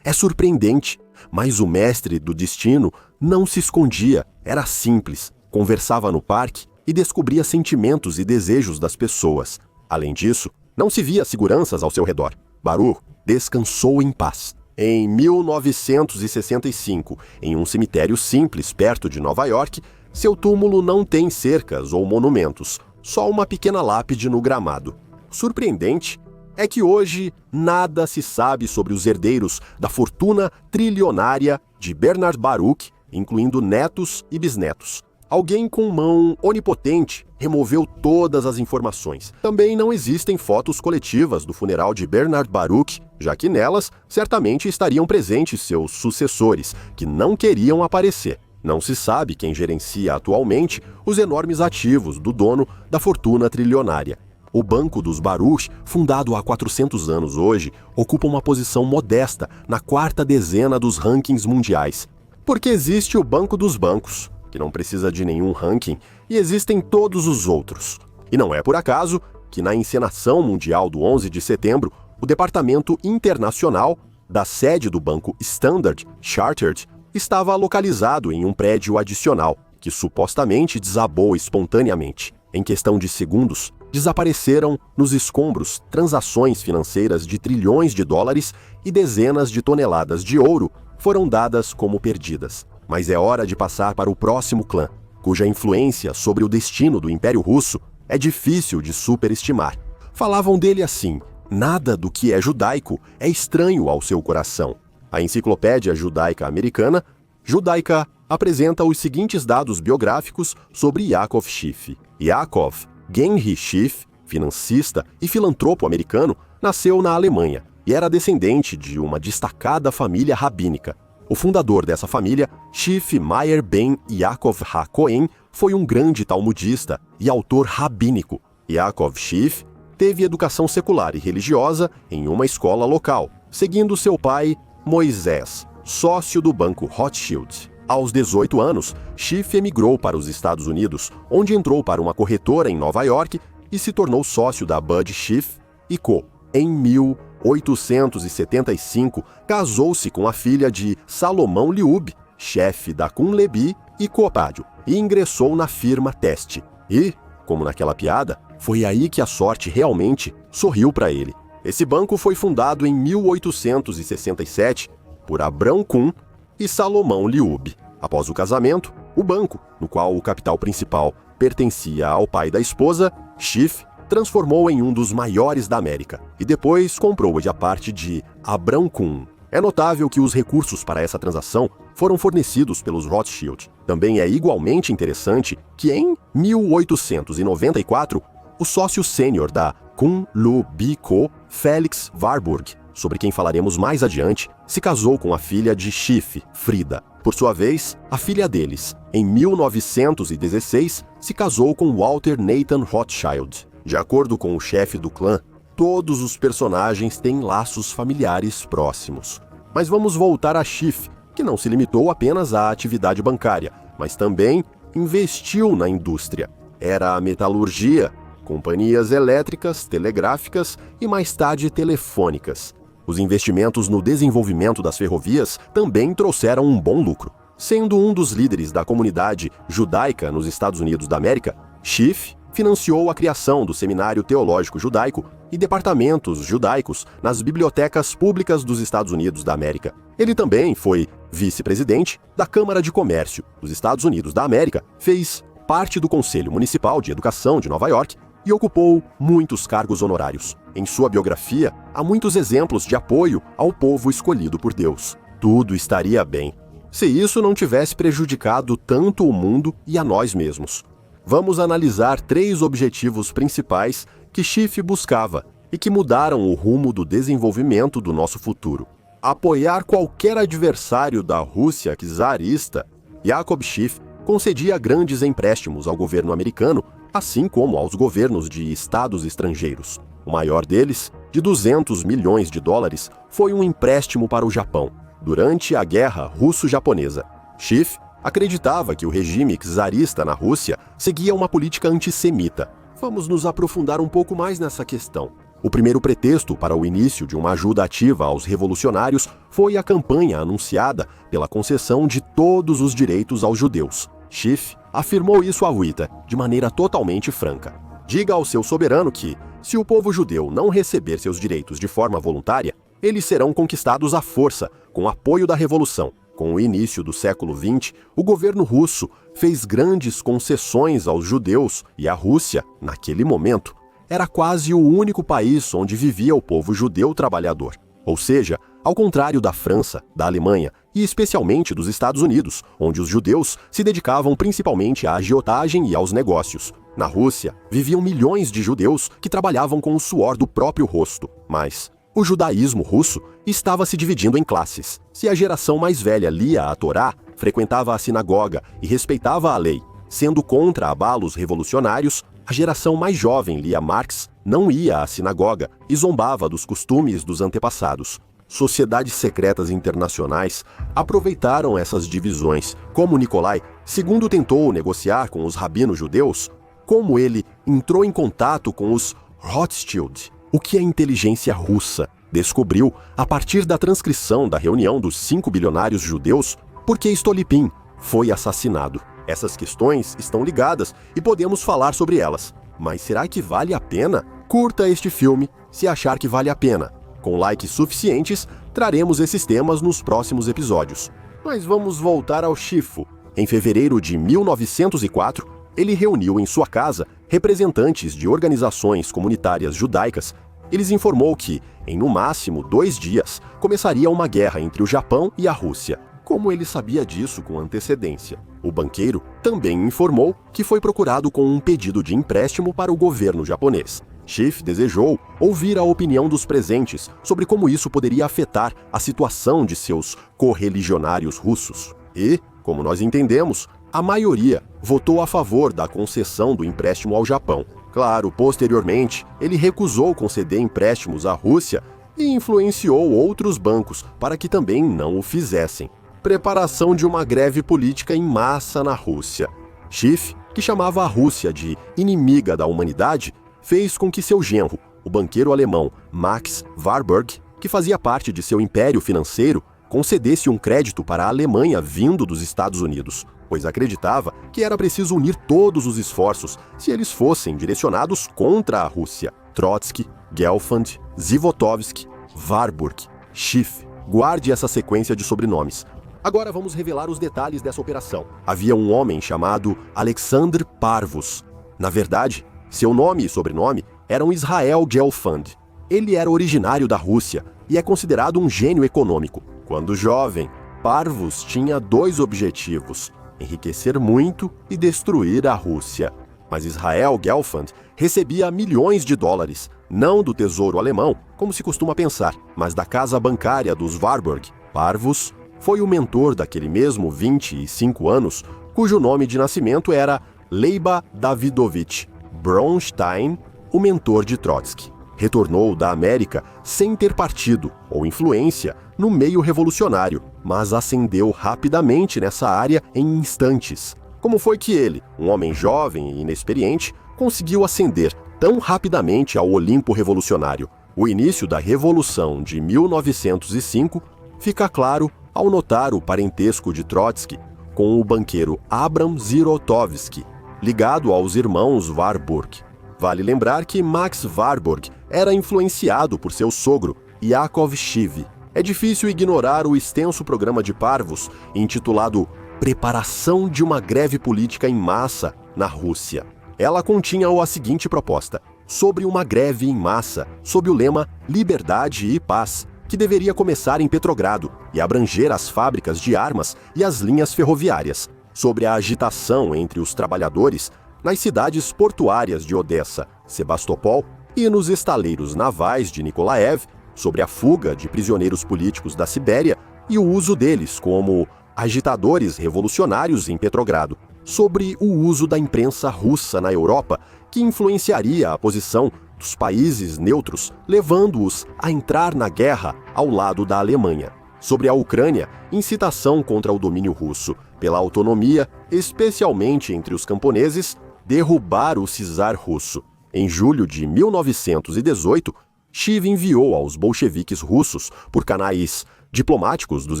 É surpreendente, mas o mestre do destino não se escondia, era simples, conversava no parque e descobria sentimentos e desejos das pessoas. Além disso, não se via seguranças ao seu redor. Baruch descansou em paz. Em 1965, em um cemitério simples perto de Nova York, seu túmulo não tem cercas ou monumentos, só uma pequena lápide no gramado. Surpreendente é que hoje nada se sabe sobre os herdeiros da fortuna trilionária de Bernard Baruch, incluindo netos e bisnetos. Alguém com mão onipotente removeu todas as informações. Também não existem fotos coletivas do funeral de Bernard Baruch, já que nelas certamente estariam presentes seus sucessores, que não queriam aparecer. Não se sabe quem gerencia atualmente os enormes ativos do dono da fortuna trilionária. O Banco dos Baruch, fundado há 400 anos hoje, ocupa uma posição modesta na 4ª dezena dos rankings mundiais. Porque existe o Banco dos Bancos, que não precisa de nenhum ranking, e existem todos os outros. E não é por acaso que na encenação mundial do 11 de setembro, o departamento internacional da sede do banco Standard Chartered estava localizado em um prédio adicional, que supostamente desabou espontaneamente. Em questão de segundos, desapareceram nos escombros transações financeiras de trilhões de dólares e dezenas de toneladas de ouro foram dadas como perdidas. Mas é hora de passar para o próximo clã, cuja influência sobre o destino do Império Russo é difícil de superestimar. Falavam dele assim: nada do que é judaico é estranho ao seu coração. A Enciclopédia Judaica Americana, Judaica, apresenta os seguintes dados biográficos sobre Yaakov Schiff. Yaakov Genri Schiff, financista e filantropo americano, nasceu na Alemanha e era descendente de uma destacada família rabínica. O fundador dessa família, Schiff Meyer ben Yaakov HaKohen, foi um grande talmudista e autor rabínico. Yaakov Schiff teve educação secular e religiosa em uma escola local, seguindo seu pai, Moisés, sócio do banco Rothschild. Aos 18 anos, Schiff emigrou para os Estados Unidos, onde entrou para uma corretora em Nova York e se tornou sócio da Bud Schiff & Co. Em 1875, casou-se com a filha de Salomão Liub, chefe da Kunlebi e Copádio, e ingressou na firma Teste. E, como naquela piada, foi aí que a sorte realmente sorriu para ele. Esse banco foi fundado em 1867 por Abrão Kun e Salomão Liub. Após o casamento, o banco, no qual o capital principal pertencia ao pai da esposa, Schiff, transformou em um dos maiores da América e depois comprou-a a parte de Abrão Kun. É notável que os recursos para essa transação foram fornecidos pelos Rothschild. Também é igualmente interessante que em 1894, o sócio sênior da Kunlubi Co., Felix Warburg, sobre quem falaremos mais adiante, se casou com a filha de Schiff, Frida. Por sua vez, a filha deles, em 1916, se casou com Walter Nathan Rothschild. De acordo com o chefe do clã, todos os personagens têm laços familiares próximos. Mas vamos voltar a Schiff, que não se limitou apenas à atividade bancária, mas também investiu na indústria. Era a metalurgia, companhias elétricas, telegráficas e mais tarde telefônicas. Os investimentos no desenvolvimento das ferrovias também trouxeram um bom lucro. Sendo um dos líderes da comunidade judaica nos Estados Unidos da América, Schiff financiou a criação do Seminário Teológico Judaico e departamentos judaicos nas bibliotecas públicas dos Estados Unidos da América. Ele também foi vice-presidente da Câmara de Comércio dos Estados Unidos da América, fez parte do Conselho Municipal de Educação de Nova York e ocupou muitos cargos honorários. Em sua biografia, há muitos exemplos de apoio ao povo escolhido por Deus. Tudo estaria bem se isso não tivesse prejudicado tanto o mundo e a nós mesmos. Vamos analisar 3 objetivos principais que Schiff buscava e que mudaram o rumo do desenvolvimento do nosso futuro. Apoiar qualquer adversário da Rússia czarista, Jacob Schiff concedia grandes empréstimos ao governo americano, assim como aos governos de estados estrangeiros. O maior deles, de 200 milhões de dólares, foi um empréstimo para o Japão, durante a Guerra Russo-Japonesa. Schiff acreditava que o regime czarista na Rússia seguia uma política antissemita. Vamos nos aprofundar um pouco mais nessa questão. O primeiro pretexto para o início de uma ajuda ativa aos revolucionários foi a campanha anunciada pela concessão de todos os direitos aos judeus. Schiff afirmou isso a Wita de maneira totalmente franca. Diga ao seu soberano que, se o povo judeu não receber seus direitos de forma voluntária, eles serão conquistados à força, com apoio da revolução. Com o início do século XX, o governo russo fez grandes concessões aos judeus e a Rússia, naquele momento, era quase o único país onde vivia o povo judeu trabalhador. Ou seja, ao contrário da França, da Alemanha e especialmente dos Estados Unidos, onde os judeus se dedicavam principalmente à agiotagem e aos negócios. Na Rússia, viviam milhões de judeus que trabalhavam com o suor do próprio rosto, mas o judaísmo russo estava se dividindo em classes. Se a geração mais velha lia a Torá, frequentava a sinagoga e respeitava a lei, sendo contra abalos revolucionários, a geração mais jovem lia Marx, não ia à sinagoga e zombava dos costumes dos antepassados. Sociedades secretas internacionais aproveitaram essas divisões, como Nikolai II tentou negociar com os rabinos judeus, como ele entrou em contato com os Rothschild. O que a inteligência russa descobriu a partir da transcrição da reunião dos 5 bilionários judeus, porque Stolypin foi assassinado. Essas questões estão ligadas e podemos falar sobre elas. Mas será que vale a pena? Curta este filme se achar que vale a pena. Com likes suficientes, traremos esses temas nos próximos episódios. Mas vamos voltar ao Schiff. Em fevereiro de 1904, ele reuniu em sua casa representantes de organizações comunitárias judaicas. Ele informou que, em no máximo 2 dias, começaria uma guerra entre o Japão e a Rússia. Como ele sabia disso com antecedência? O banqueiro também informou que foi procurado com um pedido de empréstimo para o governo japonês. Schiff desejou ouvir a opinião dos presentes sobre como isso poderia afetar a situação de seus correligionários russos. E, como nós entendemos, a maioria votou a favor da concessão do empréstimo ao Japão. Claro, posteriormente, ele recusou conceder empréstimos à Rússia e influenciou outros bancos para que também não o fizessem. Preparação de uma greve política em massa na Rússia. Schiff, que chamava a Rússia de inimiga da humanidade, fez com que seu genro, o banqueiro alemão Max Warburg, que fazia parte de seu império financeiro, concedesse um crédito para a Alemanha vindo dos Estados Unidos, pois acreditava que era preciso unir todos os esforços se eles fossem direcionados contra a Rússia. Trotsky, Gelfand, Zivotofsky, Warburg, Schiff. Guarde essa sequência de sobrenomes. Agora vamos revelar os detalhes dessa operação. Havia um homem chamado Alexander Parvus. Na verdade, seu nome e sobrenome eram Israel Gelfand. Ele era originário da Rússia e é considerado um gênio econômico. Quando jovem, Parvus tinha dois objetivos: enriquecer muito e destruir a Rússia. Mas Israel Gelfand recebia milhões de dólares, não do tesouro alemão, como se costuma pensar, mas da casa bancária dos Warburg. Parvus foi o mentor daquele mesmo 25 anos, cujo nome de nascimento era Leiba Davidovich Bronstein, o mentor de Trotsky. Retornou da América sem ter partido ou influência no meio revolucionário, mas ascendeu rapidamente nessa área em instantes. Como foi que ele, um homem jovem e inexperiente, conseguiu ascender tão rapidamente ao Olimpo revolucionário? O início da Revolução de 1905 fica claro ao notar o parentesco de Trotsky com o banqueiro Abram Zivotofsky, ligado aos irmãos Warburg. Vale lembrar que Max Warburg era influenciado por seu sogro, Yakov Schiff. É difícil ignorar o extenso programa de Parvus, intitulado Preparação de uma Greve Política em Massa na Rússia. Ela continha a seguinte proposta: sobre uma greve em massa, sob o lema Liberdade e Paz, que deveria começar em Petrogrado e abranger as fábricas de armas e as linhas ferroviárias, sobre a agitação entre os trabalhadores nas cidades portuárias de Odessa, Sebastopol e nos estaleiros navais de Nikolaev, sobre a fuga de prisioneiros políticos da Sibéria e o uso deles como agitadores revolucionários em Petrogrado, sobre o uso da imprensa russa na Europa, que influenciaria a posição dos países neutros, levando-os a entrar na guerra ao lado da Alemanha. Sobre a Ucrânia, incitação contra o domínio russo, pela autonomia, especialmente entre os camponeses, derrubar o czar russo. Em julho de 1918, Schiff enviou aos bolcheviques russos, por canais diplomáticos dos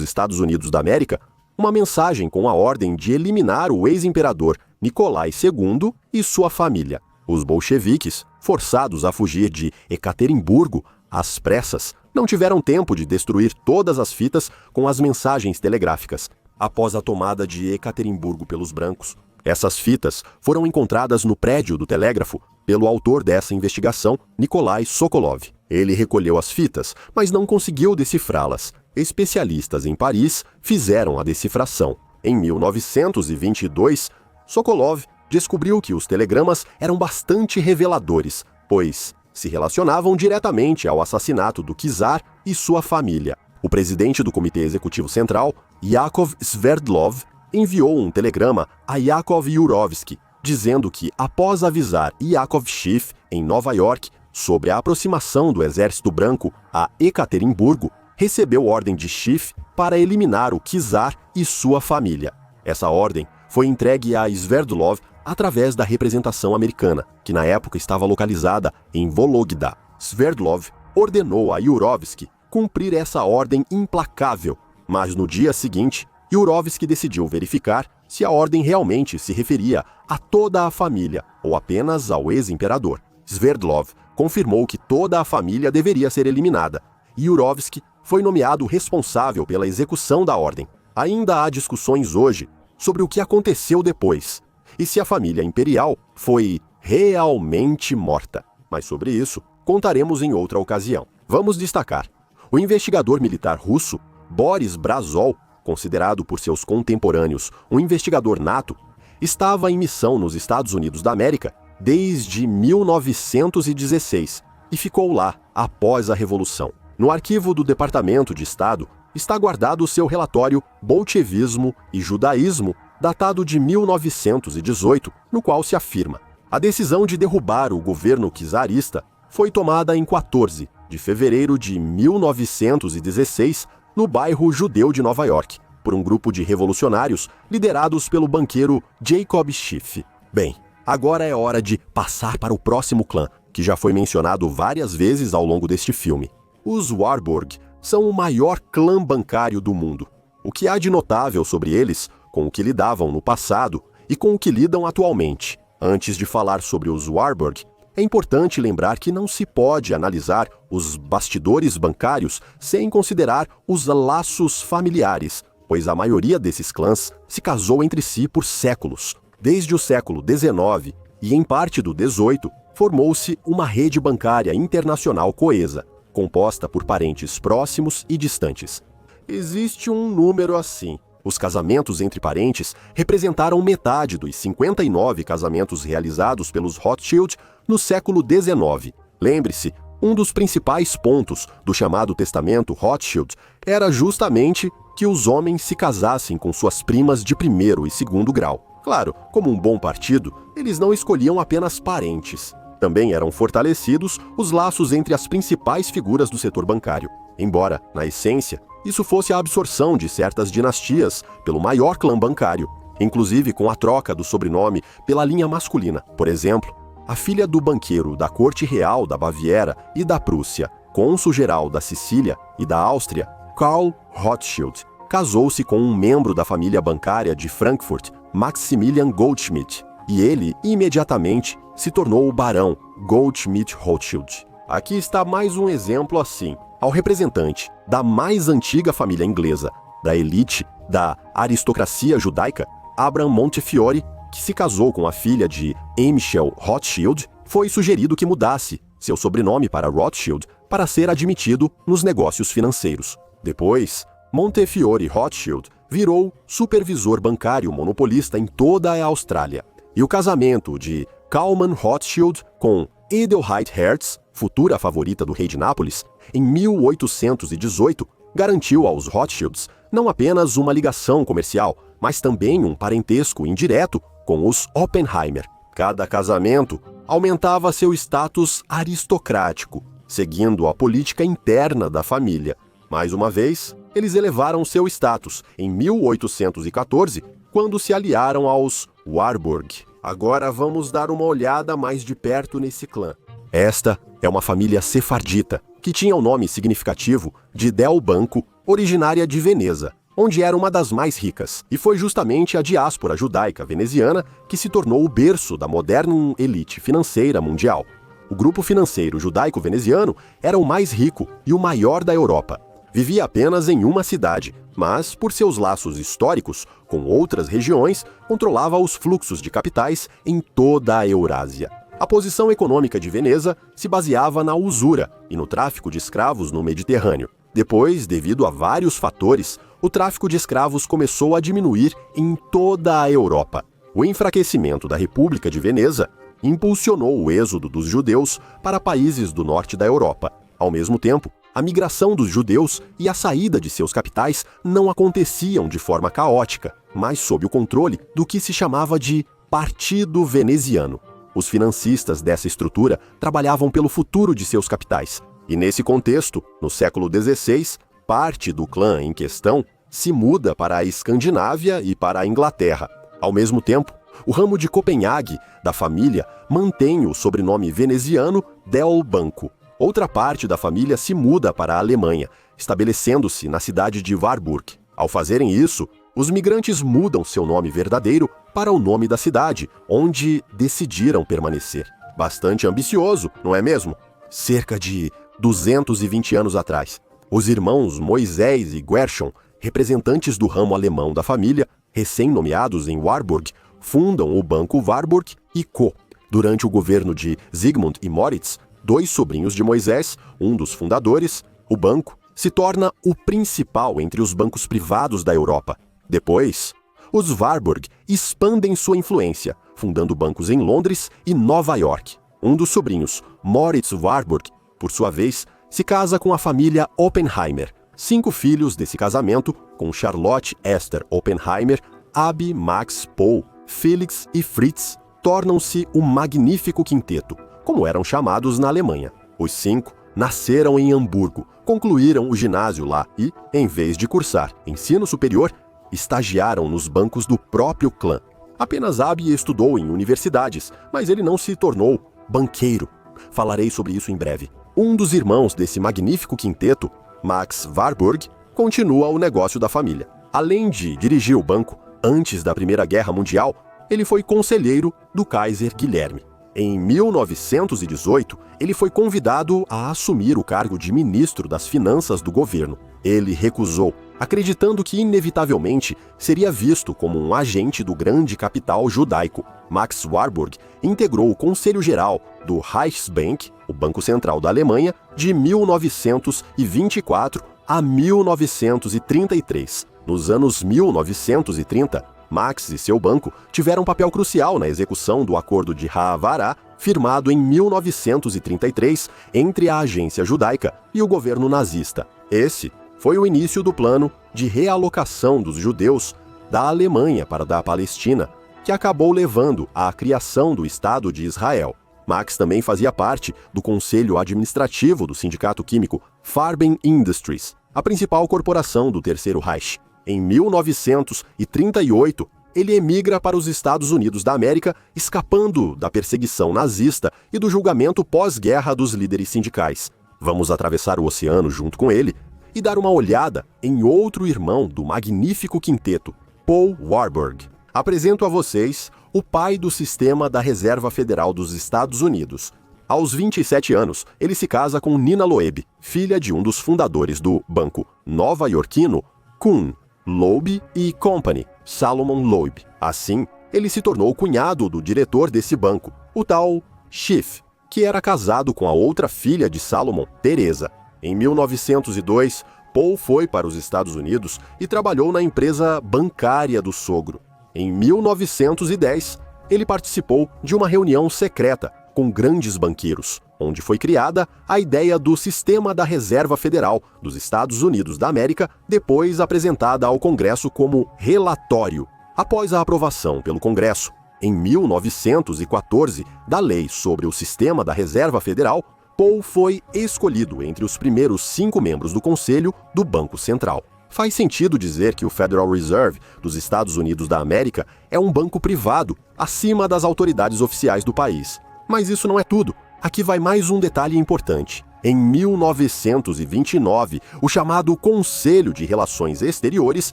Estados Unidos da América, uma mensagem com a ordem de eliminar o ex-imperador Nicolai II e sua família. Os bolcheviques, forçados a fugir de Ekaterimburgo às pressas, não tiveram tempo de destruir todas as fitas com as mensagens telegráficas. Após a tomada de Ekaterimburgo pelos brancos, essas fitas foram encontradas no prédio do telégrafo pelo autor dessa investigação, Nikolai Sokolov. Ele recolheu as fitas, mas não conseguiu decifrá-las. Especialistas em Paris fizeram a decifração. Em 1922, Sokolov descobriu que os telegramas eram bastante reveladores, pois se relacionavam diretamente ao assassinato do czar e sua família. O presidente do Comitê Executivo Central, Yakov Sverdlov, enviou um telegrama a Yakov Yurovsky, dizendo que, após avisar Yakov Schiff, em Nova York, sobre a aproximação do Exército Branco a Ekaterimburgo, recebeu ordem de Schiff para eliminar o czar e sua família. Essa ordem foi entregue a Sverdlov através da representação americana, que na época estava localizada em Vologda. Sverdlov ordenou a Yurovsky cumprir essa ordem implacável, mas no dia seguinte, Yurovsky decidiu verificar se a ordem realmente se referia a toda a família ou apenas ao ex-imperador. Sverdlov confirmou que toda a família deveria ser eliminada, e Yurovsky foi nomeado responsável pela execução da ordem. Ainda há discussões hoje sobre o que aconteceu depois e se a família imperial foi realmente morta. Mas sobre isso, contaremos em outra ocasião. Vamos destacar: o investigador militar russo, Boris Brazol, considerado por seus contemporâneos um investigador nato, estava em missão nos Estados Unidos da América desde 1916 e ficou lá após a Revolução. No arquivo do Departamento de Estado está guardado seu relatório Bolchevismo e Judaísmo, datado de 1918, no qual se afirma: a decisão de derrubar o governo czarista foi tomada em 14 de fevereiro de 1916, no bairro judeu de Nova York, por um grupo de revolucionários liderados pelo banqueiro Jacob Schiff. Bem, agora é hora de passar para o próximo clã, que já foi mencionado várias vezes ao longo deste filme. Os Warburg são o maior clã bancário do mundo. O que há de notável sobre eles, com o que lidavam no passado e com o que lidam atualmente? Antes de falar sobre os Warburg, é importante lembrar que não se pode analisar os bastidores bancários sem considerar os laços familiares, pois a maioria desses clãs se casou entre si por séculos. Desde o século XIX e em parte do XVIII, formou-se uma rede bancária internacional coesa, composta por parentes próximos e distantes. Existe um número assim. Os casamentos entre parentes representaram metade dos 59 casamentos realizados pelos Rothschild no século XIX. Lembre-se, um dos principais pontos do chamado Testamento Rothschild era justamente que os homens se casassem com suas primas de primeiro e segundo grau. Claro, como um bom partido, eles não escolhiam apenas parentes. Também eram fortalecidos os laços entre as principais figuras do setor bancário. Embora, na essência, isso fosse a absorção de certas dinastias pelo maior clã bancário, inclusive com a troca do sobrenome pela linha masculina. Por exemplo, a filha do banqueiro da Corte Real da Baviera e da Prússia, cônsul-geral da Sicília e da Áustria, Karl Rothschild, casou-se com um membro da família bancária de Frankfurt, Maximilian Goldschmidt, e ele, imediatamente, se tornou o barão Goldschmidt-Rothschild. Aqui está mais um exemplo assim. Ao representante da mais antiga família inglesa, da elite da aristocracia judaica, Abraham Montefiore, que se casou com a filha de Amichel Rothschild, foi sugerido que mudasse seu sobrenome para Rothschild para ser admitido nos negócios financeiros. Depois, Montefiore Rothschild virou supervisor bancário monopolista em toda a Austrália. E o casamento de Kalman Rothschild com Adelheid Hertz, futura favorita do rei de Nápoles, em 1818, garantiu aos Rothschilds não apenas uma ligação comercial, mas também um parentesco indireto com os Oppenheimer. Cada casamento aumentava seu status aristocrático, seguindo a política interna da família. Mais uma vez, eles elevaram seu status em 1814, quando se aliaram aos Warburg. Agora vamos dar uma olhada mais de perto nesse clã. Esta é uma família sefardita, que tinha o nome significativo de Del Banco, originária de Veneza, onde era uma das mais ricas, e foi justamente a diáspora judaica veneziana que se tornou o berço da moderna elite financeira mundial. O grupo financeiro judaico-veneziano era o mais rico e o maior da Europa. Vivia apenas em uma cidade, mas, por seus laços históricos com outras regiões, controlava os fluxos de capitais em toda a Eurásia. A posição econômica de Veneza se baseava na usura e no tráfico de escravos no Mediterrâneo. Depois, devido a vários fatores, o tráfico de escravos começou a diminuir em toda a Europa. O enfraquecimento da República de Veneza impulsionou o êxodo dos judeus para países do norte da Europa. Ao mesmo tempo, a migração dos judeus e a saída de seus capitais não aconteciam de forma caótica, mas sob o controle do que se chamava de Partido Veneziano. Os financistas dessa estrutura trabalhavam pelo futuro de seus capitais. E nesse contexto, no século XVI, parte do clã em questão se muda para a Escandinávia e para a Inglaterra. Ao mesmo tempo, o ramo de Copenhague da família mantém o sobrenome veneziano Del Banco. Outra parte da família se muda para a Alemanha, estabelecendo-se na cidade de Warburg. Ao fazerem isso, os migrantes mudam seu nome verdadeiro para o nome da cidade, onde decidiram permanecer. Bastante ambicioso, não é mesmo? Cerca de 220 anos atrás, os irmãos Moisés e Gershon, representantes do ramo alemão da família, recém-nomeados em Warburg, fundam o Banco Warburg e Co. Durante o governo de Zygmunt e Moritz, dois sobrinhos de Moisés, um dos fundadores, o banco se torna o principal entre os bancos privados da Europa. Depois, os Warburg expandem sua influência, fundando bancos em Londres e Nova York. Um dos sobrinhos, Moritz Warburg, por sua vez, se casa com a família Oppenheimer. 5 filhos desse casamento, com Charlotte Esther Oppenheimer, Abby, Max, Paul, Felix e Fritz, tornam-se o Magnífico Quinteto, como eram chamados na Alemanha. Os 5 nasceram em Hamburgo, concluíram o ginásio lá e, em vez de cursar ensino superior, estagiaram nos bancos do próprio clã. Apenas Abby estudou em universidades, mas ele não se tornou banqueiro. Falarei sobre isso em breve. Um dos irmãos desse magnífico quinteto, Max Warburg, continua o negócio da família. Além de dirigir o banco antes da Primeira Guerra Mundial, ele foi conselheiro do Kaiser Guilherme. Em 1918, ele foi convidado a assumir o cargo de ministro das Finanças do governo. Ele recusou, acreditando que inevitavelmente seria visto como um agente do grande capital judaico. Max Warburg integrou o Conselho Geral do Reichsbank, o Banco Central da Alemanha, de 1924 a 1933. Nos anos 1930, Max e seu banco tiveram um papel crucial na execução do Acordo de Haavará, firmado em 1933 entre a agência judaica e o governo nazista. Esse foi o início do plano de realocação dos judeus da Alemanha para da Palestina, que acabou levando à criação do Estado de Israel. Max também fazia parte do conselho administrativo do sindicato químico Farben Industries, a principal corporação do Terceiro Reich. Em 1938, ele emigra para os Estados Unidos da América, escapando da perseguição nazista e do julgamento pós-guerra dos líderes sindicais. Vamos atravessar o oceano junto com ele e dar uma olhada em outro irmão do magnífico quinteto, Paul Warburg. Apresento a vocês o pai do sistema da Reserva Federal dos Estados Unidos. Aos 27 anos, ele se casa com Nina Loeb, filha de um dos fundadores do banco nova-iorquino Kuhn, Loeb e Company, Salomon Loeb. Assim, ele se tornou cunhado do diretor desse banco, o tal Schiff, que era casado com a outra filha de Salomon, Teresa. Em 1902, Paul foi para os Estados Unidos e trabalhou na empresa bancária do sogro. Em 1910, ele participou de uma reunião secreta com grandes banqueiros, onde foi criada a ideia do Sistema da Reserva Federal dos Estados Unidos da América, depois apresentada ao Congresso como relatório. Após a aprovação pelo Congresso, em 1914, da Lei sobre o Sistema da Reserva Federal, Paul foi escolhido entre os primeiros 5 membros do Conselho do Banco Central. Faz sentido dizer que o Federal Reserve dos Estados Unidos da América é um banco privado, acima das autoridades oficiais do país. Mas isso não é tudo. Aqui vai mais um detalhe importante. Em 1929, o chamado Conselho de Relações Exteriores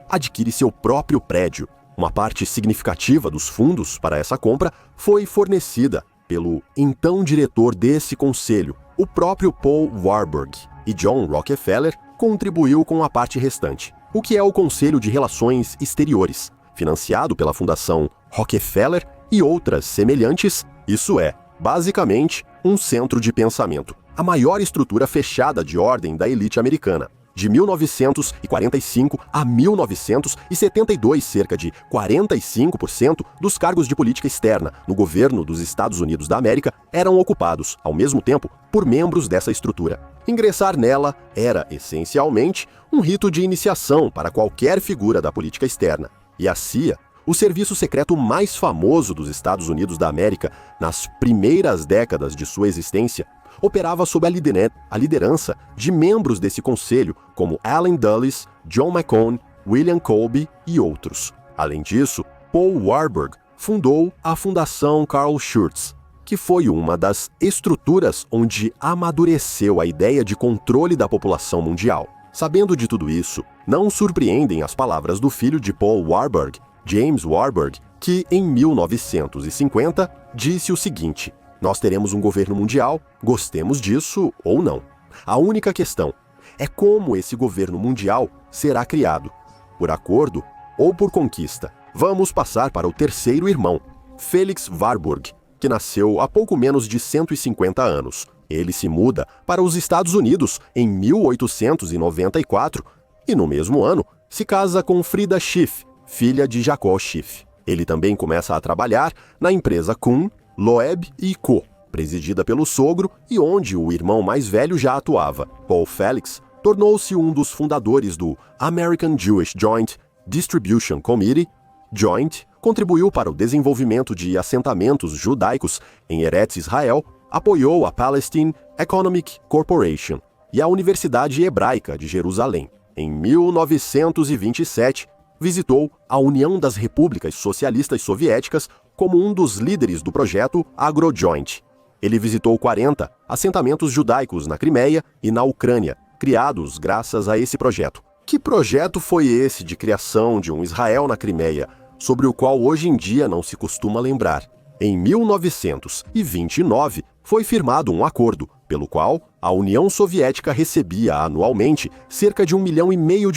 adquire seu próprio prédio. Uma parte significativa dos fundos para essa compra foi fornecida pelo então diretor desse conselho, o próprio Paul Warburg, e John Rockefeller contribuiu com a parte restante, o que é o Conselho de Relações Exteriores, financiado pela Fundação Rockefeller e outras semelhantes, isso é, basicamente, um centro de pensamento, a maior estrutura fechada de ordem da elite americana. De 1945 a 1972, cerca de 45% dos cargos de política externa no governo dos Estados Unidos da América eram ocupados, ao mesmo tempo, por membros dessa estrutura. Ingressar nela era, essencialmente, um rito de iniciação para qualquer figura da política externa. E a CIA, o serviço secreto mais famoso dos Estados Unidos da América nas primeiras décadas de sua existência, operava sob a liderança de membros desse conselho, como Allen Dulles, John McCone, William Colby e outros. Além disso, Paul Warburg fundou a Fundação Carl Schurz, que foi uma das estruturas onde amadureceu a ideia de controle da população mundial. Sabendo de tudo isso, não surpreendem as palavras do filho de Paul Warburg, James Warburg, que em 1950 disse o seguinte: "Nós teremos um governo mundial, gostemos disso ou não. A única questão é como esse governo mundial será criado, por acordo ou por conquista." Vamos passar para o terceiro irmão, Felix Warburg, que nasceu há pouco menos de 150 anos. Ele se muda para os Estados Unidos em 1894 e, no mesmo ano, se casa com Frida Schiff, filha de Jacob Schiff. Ele também começa a trabalhar na empresa Kuhn, Loeb e Co., presidida pelo sogro e onde o irmão mais velho já atuava. Paul Felix tornou-se um dos fundadores do American Jewish Joint Distribution Committee. Joint contribuiu para o desenvolvimento de assentamentos judaicos em Eretz Israel, apoiou a Palestine Economic Corporation e a Universidade Hebraica de Jerusalém. Em 1927, visitou a União das Repúblicas Socialistas Soviéticas como um dos líderes do projeto AgroJoint. Ele visitou 40 assentamentos judaicos na Crimeia e na Ucrânia, criados graças a esse projeto. Que projeto foi esse de criação de um Israel na Crimeia, sobre o qual hoje em dia não se costuma lembrar? Em 1929, foi firmado um acordo, pelo qual a União Soviética recebia anualmente cerca de $1,5 milhão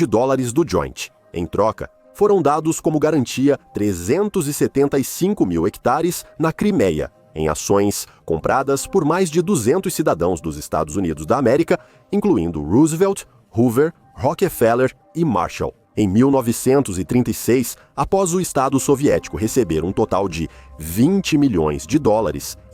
do Joint. Em troca, foram dados como garantia 375 mil hectares na Crimeia, em ações compradas por mais de 200 cidadãos dos Estados Unidos da América, incluindo Roosevelt, Hoover, Rockefeller e Marshall. Em 1936, após o Estado soviético receber um total de $20 milhões,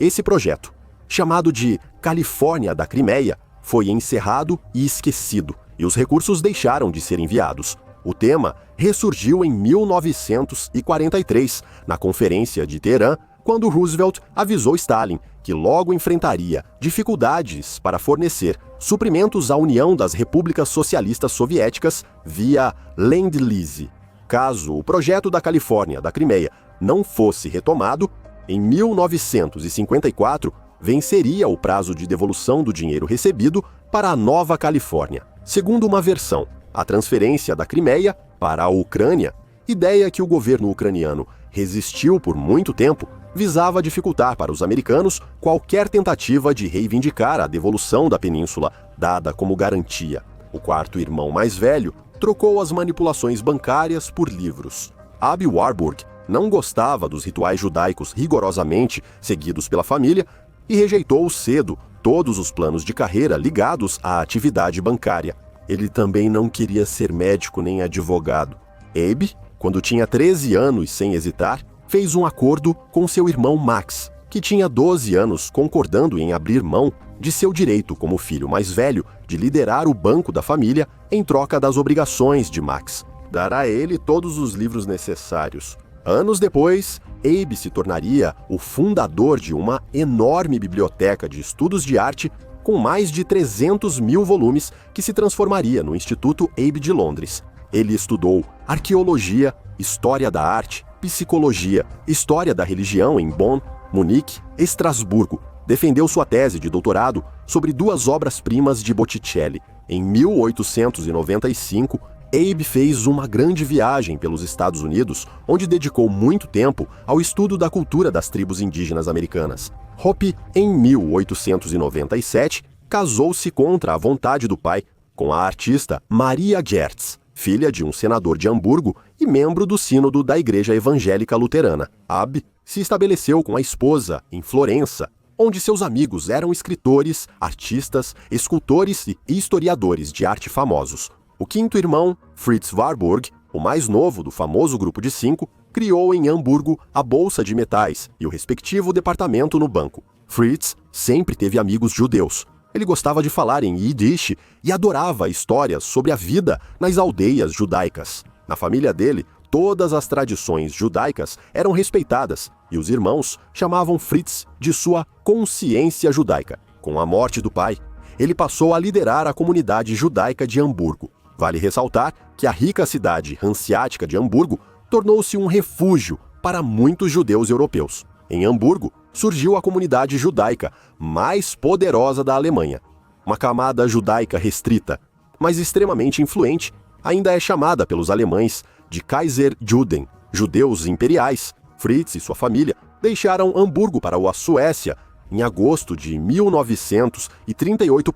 esse projeto, chamado de Califórnia da Crimeia, foi encerrado e esquecido, e os recursos deixaram de ser enviados. O tema ressurgiu em 1943, na Conferência de Teherã, quando Roosevelt avisou Stalin que logo enfrentaria dificuldades para fornecer suprimentos à União das Repúblicas Socialistas Soviéticas via Lend-Lease. Caso o projeto da Califórnia da Crimeia não fosse retomado, em 1954 venceria o prazo de devolução do dinheiro recebido para a Nova Califórnia. Segundo uma versão, a transferência da Crimeia para a Ucrânia, ideia que o governo ucraniano resistiu por muito tempo, visava dificultar para os americanos qualquer tentativa de reivindicar a devolução da península dada como garantia. O quarto irmão mais velho trocou as manipulações bancárias por livros. Abi Warburg não gostava dos rituais judaicos rigorosamente seguidos pela família e rejeitou cedo todos os planos de carreira ligados à atividade bancária. Ele também não queria ser médico nem advogado. Abe, quando tinha 13 anos, sem hesitar, fez um acordo com seu irmão Max, que tinha 12 anos, concordando em abrir mão de seu direito como filho mais velho de liderar o banco da família em troca das obrigações de Max. Dar a ele todos os livros necessários. Anos depois, Abe se tornaria o fundador de uma enorme biblioteca de estudos de arte com mais de 300 mil volumes que se transformaria no Instituto Abe de Londres. Ele estudou arqueologia, história da arte, psicologia, história da religião em Bonn, Munique e Estrasburgo. Defendeu sua tese de doutorado sobre 2 obras-primas de Botticelli. Em 1895, Abe fez uma grande viagem pelos Estados Unidos, onde dedicou muito tempo ao estudo da cultura das tribos indígenas americanas. Hoppe, em 1897, casou-se contra a vontade do pai com a artista Maria Gertz, filha de um senador de Hamburgo e membro do sínodo da Igreja Evangélica Luterana. Abe se estabeleceu com a esposa em Florença, onde seus amigos eram escritores, artistas, escultores e historiadores de arte famosos. O quinto irmão, Fritz Warburg, o mais novo do famoso grupo de 5, criou em Hamburgo a Bolsa de Metais e o respectivo departamento no banco. Fritz sempre teve amigos judeus. Ele gostava de falar em Yiddish e adorava histórias sobre a vida nas aldeias judaicas. Na família dele, todas as tradições judaicas eram respeitadas e os irmãos chamavam Fritz de sua consciência judaica. Com a morte do pai, ele passou a liderar a comunidade judaica de Hamburgo. Vale ressaltar que a rica cidade hanseática de Hamburgo tornou-se um refúgio para muitos judeus europeus. Em Hamburgo, surgiu a comunidade judaica mais poderosa da Alemanha. Uma camada judaica restrita, mas extremamente influente, ainda é chamada pelos alemães de Kaiserjuden, judeus imperiais. Fritz e sua família deixaram Hamburgo para a Suécia em agosto de 1938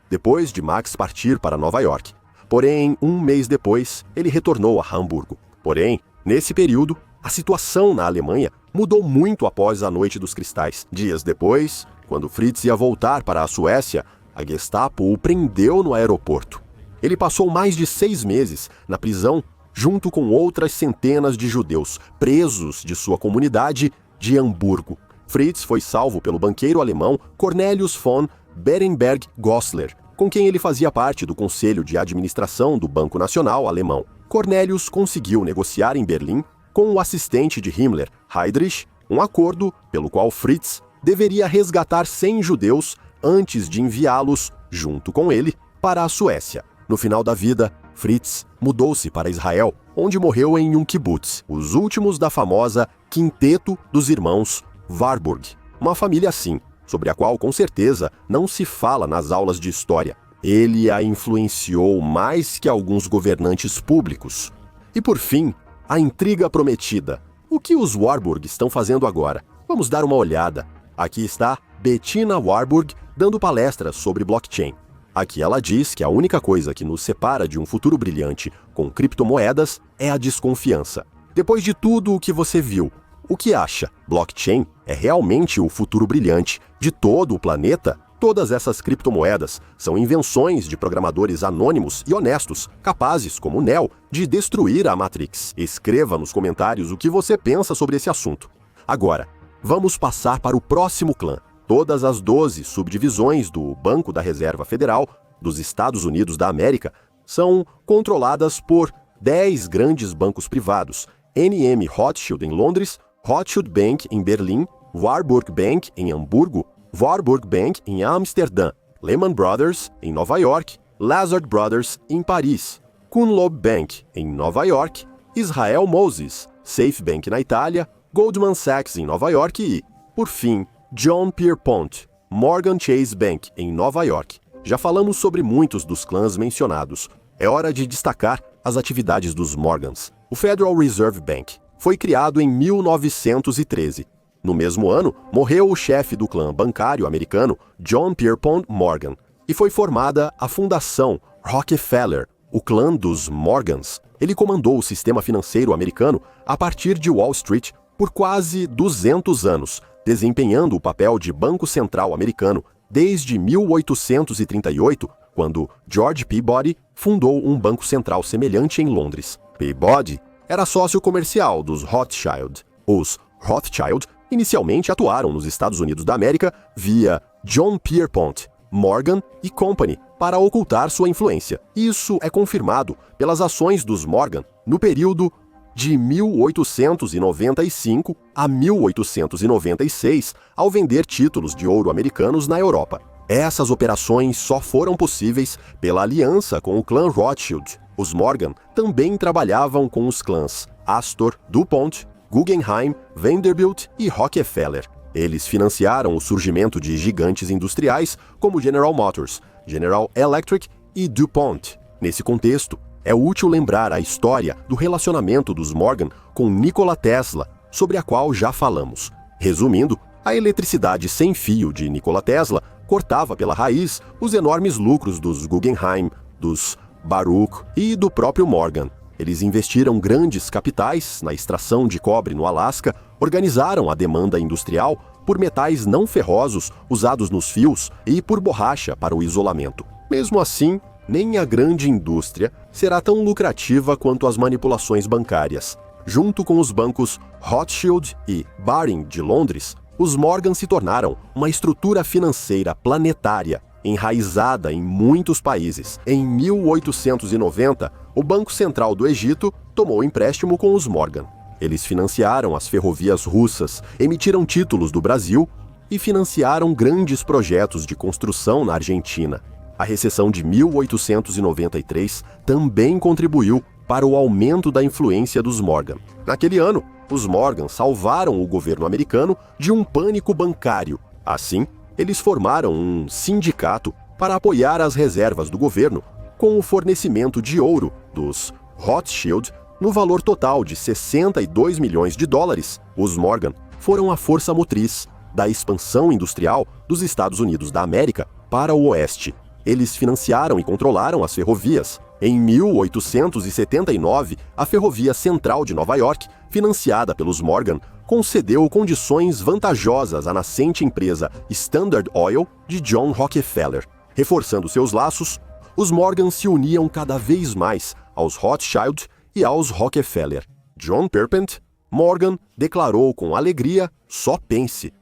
depois de Max partir para Nova York. Porém, um mês depois, ele retornou a Hamburgo. Porém, nesse período, a situação na Alemanha mudou muito após a Noite dos Cristais. Dias depois, quando Fritz ia voltar para a Suécia, a Gestapo o prendeu no aeroporto. Ele passou mais de 6 meses na prisão junto com outras centenas de judeus presos de sua comunidade de Hamburgo. Fritz foi salvo pelo banqueiro alemão Cornelius von Berenberg-Gossler, com quem ele fazia parte do conselho de administração do Banco Nacional Alemão. Cornelius conseguiu negociar em Berlim, com o assistente de Himmler, Heydrich, um acordo pelo qual Fritz deveria resgatar 100 judeus antes de enviá-los, junto com ele, para a Suécia. No final da vida, Fritz mudou-se para Israel, onde morreu em um kibbutz, os últimos da famosa Quinteto dos Irmãos Warburg, uma família assim, sobre a qual com certeza não se fala nas aulas de história. Ele a influenciou mais que alguns governantes públicos. E por fim, a intriga prometida. O que os Warburg estão fazendo agora? Vamos dar uma olhada. Aqui está Bettina Warburg dando palestras sobre blockchain. Aqui ela diz que a única coisa que nos separa de um futuro brilhante com criptomoedas é a desconfiança. Depois de tudo o que você viu, o que acha? Blockchain é realmente o futuro brilhante de todo o planeta? Todas essas criptomoedas são invenções de programadores anônimos e honestos, capazes, como Neo, de destruir a Matrix. Escreva nos comentários o que você pensa sobre esse assunto. Agora, vamos passar para o próximo clã. Todas as 12 subdivisões do Banco da Reserva Federal dos Estados Unidos da América são controladas por 10 grandes bancos privados: NM Rothschild em Londres, Rothschild Bank em Berlim, Warburg Bank em Hamburgo, Warburg Bank em Amsterdã, Lehman Brothers em Nova York, Lazard Brothers em Paris, Kunlob Bank em Nova York, Israel Moses, Safe Bank na Itália, Goldman Sachs em Nova York e, por fim, John Pierpont, Morgan Chase Bank em Nova York. Já falamos sobre muitos dos clãs mencionados. É hora de destacar as atividades dos Morgans. O Federal Reserve Bank foi criado em 1913. No mesmo ano, morreu o chefe do clã bancário americano, John Pierpont Morgan, e foi formada a Fundação Rockefeller, o clã dos Morgans. Ele comandou o sistema financeiro americano a partir de Wall Street por quase 200 anos, desempenhando o papel de Banco Central americano desde 1838, quando George Peabody fundou um banco central semelhante em Londres. Peabody era sócio comercial dos Rothschild. Os Rothschild inicialmente atuaram nos Estados Unidos da América via John Pierpont, Morgan e Company para ocultar sua influência. Isso é confirmado pelas ações dos Morgan no período de 1895 a 1896, ao vender títulos de ouro americanos na Europa. Essas operações só foram possíveis pela aliança com o clã Rothschild. Os Morgan também trabalhavam com os clãs Astor, DuPont, Guggenheim, Vanderbilt e Rockefeller. Eles financiaram o surgimento de gigantes industriais como General Motors, General Electric e DuPont. Nesse contexto, é útil lembrar a história do relacionamento dos Morgan com Nikola Tesla, sobre a qual já falamos. Resumindo, a eletricidade sem fio de Nikola Tesla cortava pela raiz os enormes lucros dos Guggenheim, dos Baruch e do próprio Morgan. Eles investiram grandes capitais na extração de cobre no Alasca, organizaram a demanda industrial por metais não ferrosos usados nos fios e por borracha para o isolamento. Mesmo assim, nem a grande indústria será tão lucrativa quanto as manipulações bancárias. Junto com os bancos Rothschild e Baring de Londres, os Morgan se tornaram uma estrutura financeira planetária, enraizada em muitos países. Em 1890, o Banco Central do Egito tomou empréstimo com os Morgan. Eles financiaram as ferrovias russas, emitiram títulos do Brasil e financiaram grandes projetos de construção na Argentina. A recessão de 1893 também contribuiu para o aumento da influência dos Morgan. Naquele ano, os Morgan salvaram o governo americano de um pânico bancário. Assim, eles formaram um sindicato para apoiar as reservas do governo com o fornecimento de ouro dos Rothschild no valor total de 62 milhões de dólares. Os Morgan foram a força motriz da expansão industrial dos Estados Unidos da América para o oeste. Eles financiaram e controlaram as ferrovias. Em 1879, a Ferrovia Central de Nova York, financiada pelos Morgan, concedeu condições vantajosas à nascente empresa Standard Oil de John Rockefeller. Reforçando seus laços, os Morgan se uniam cada vez mais aos Rothschild e aos Rockefeller. John Pierpont Morgan declarou com alegria: só pense,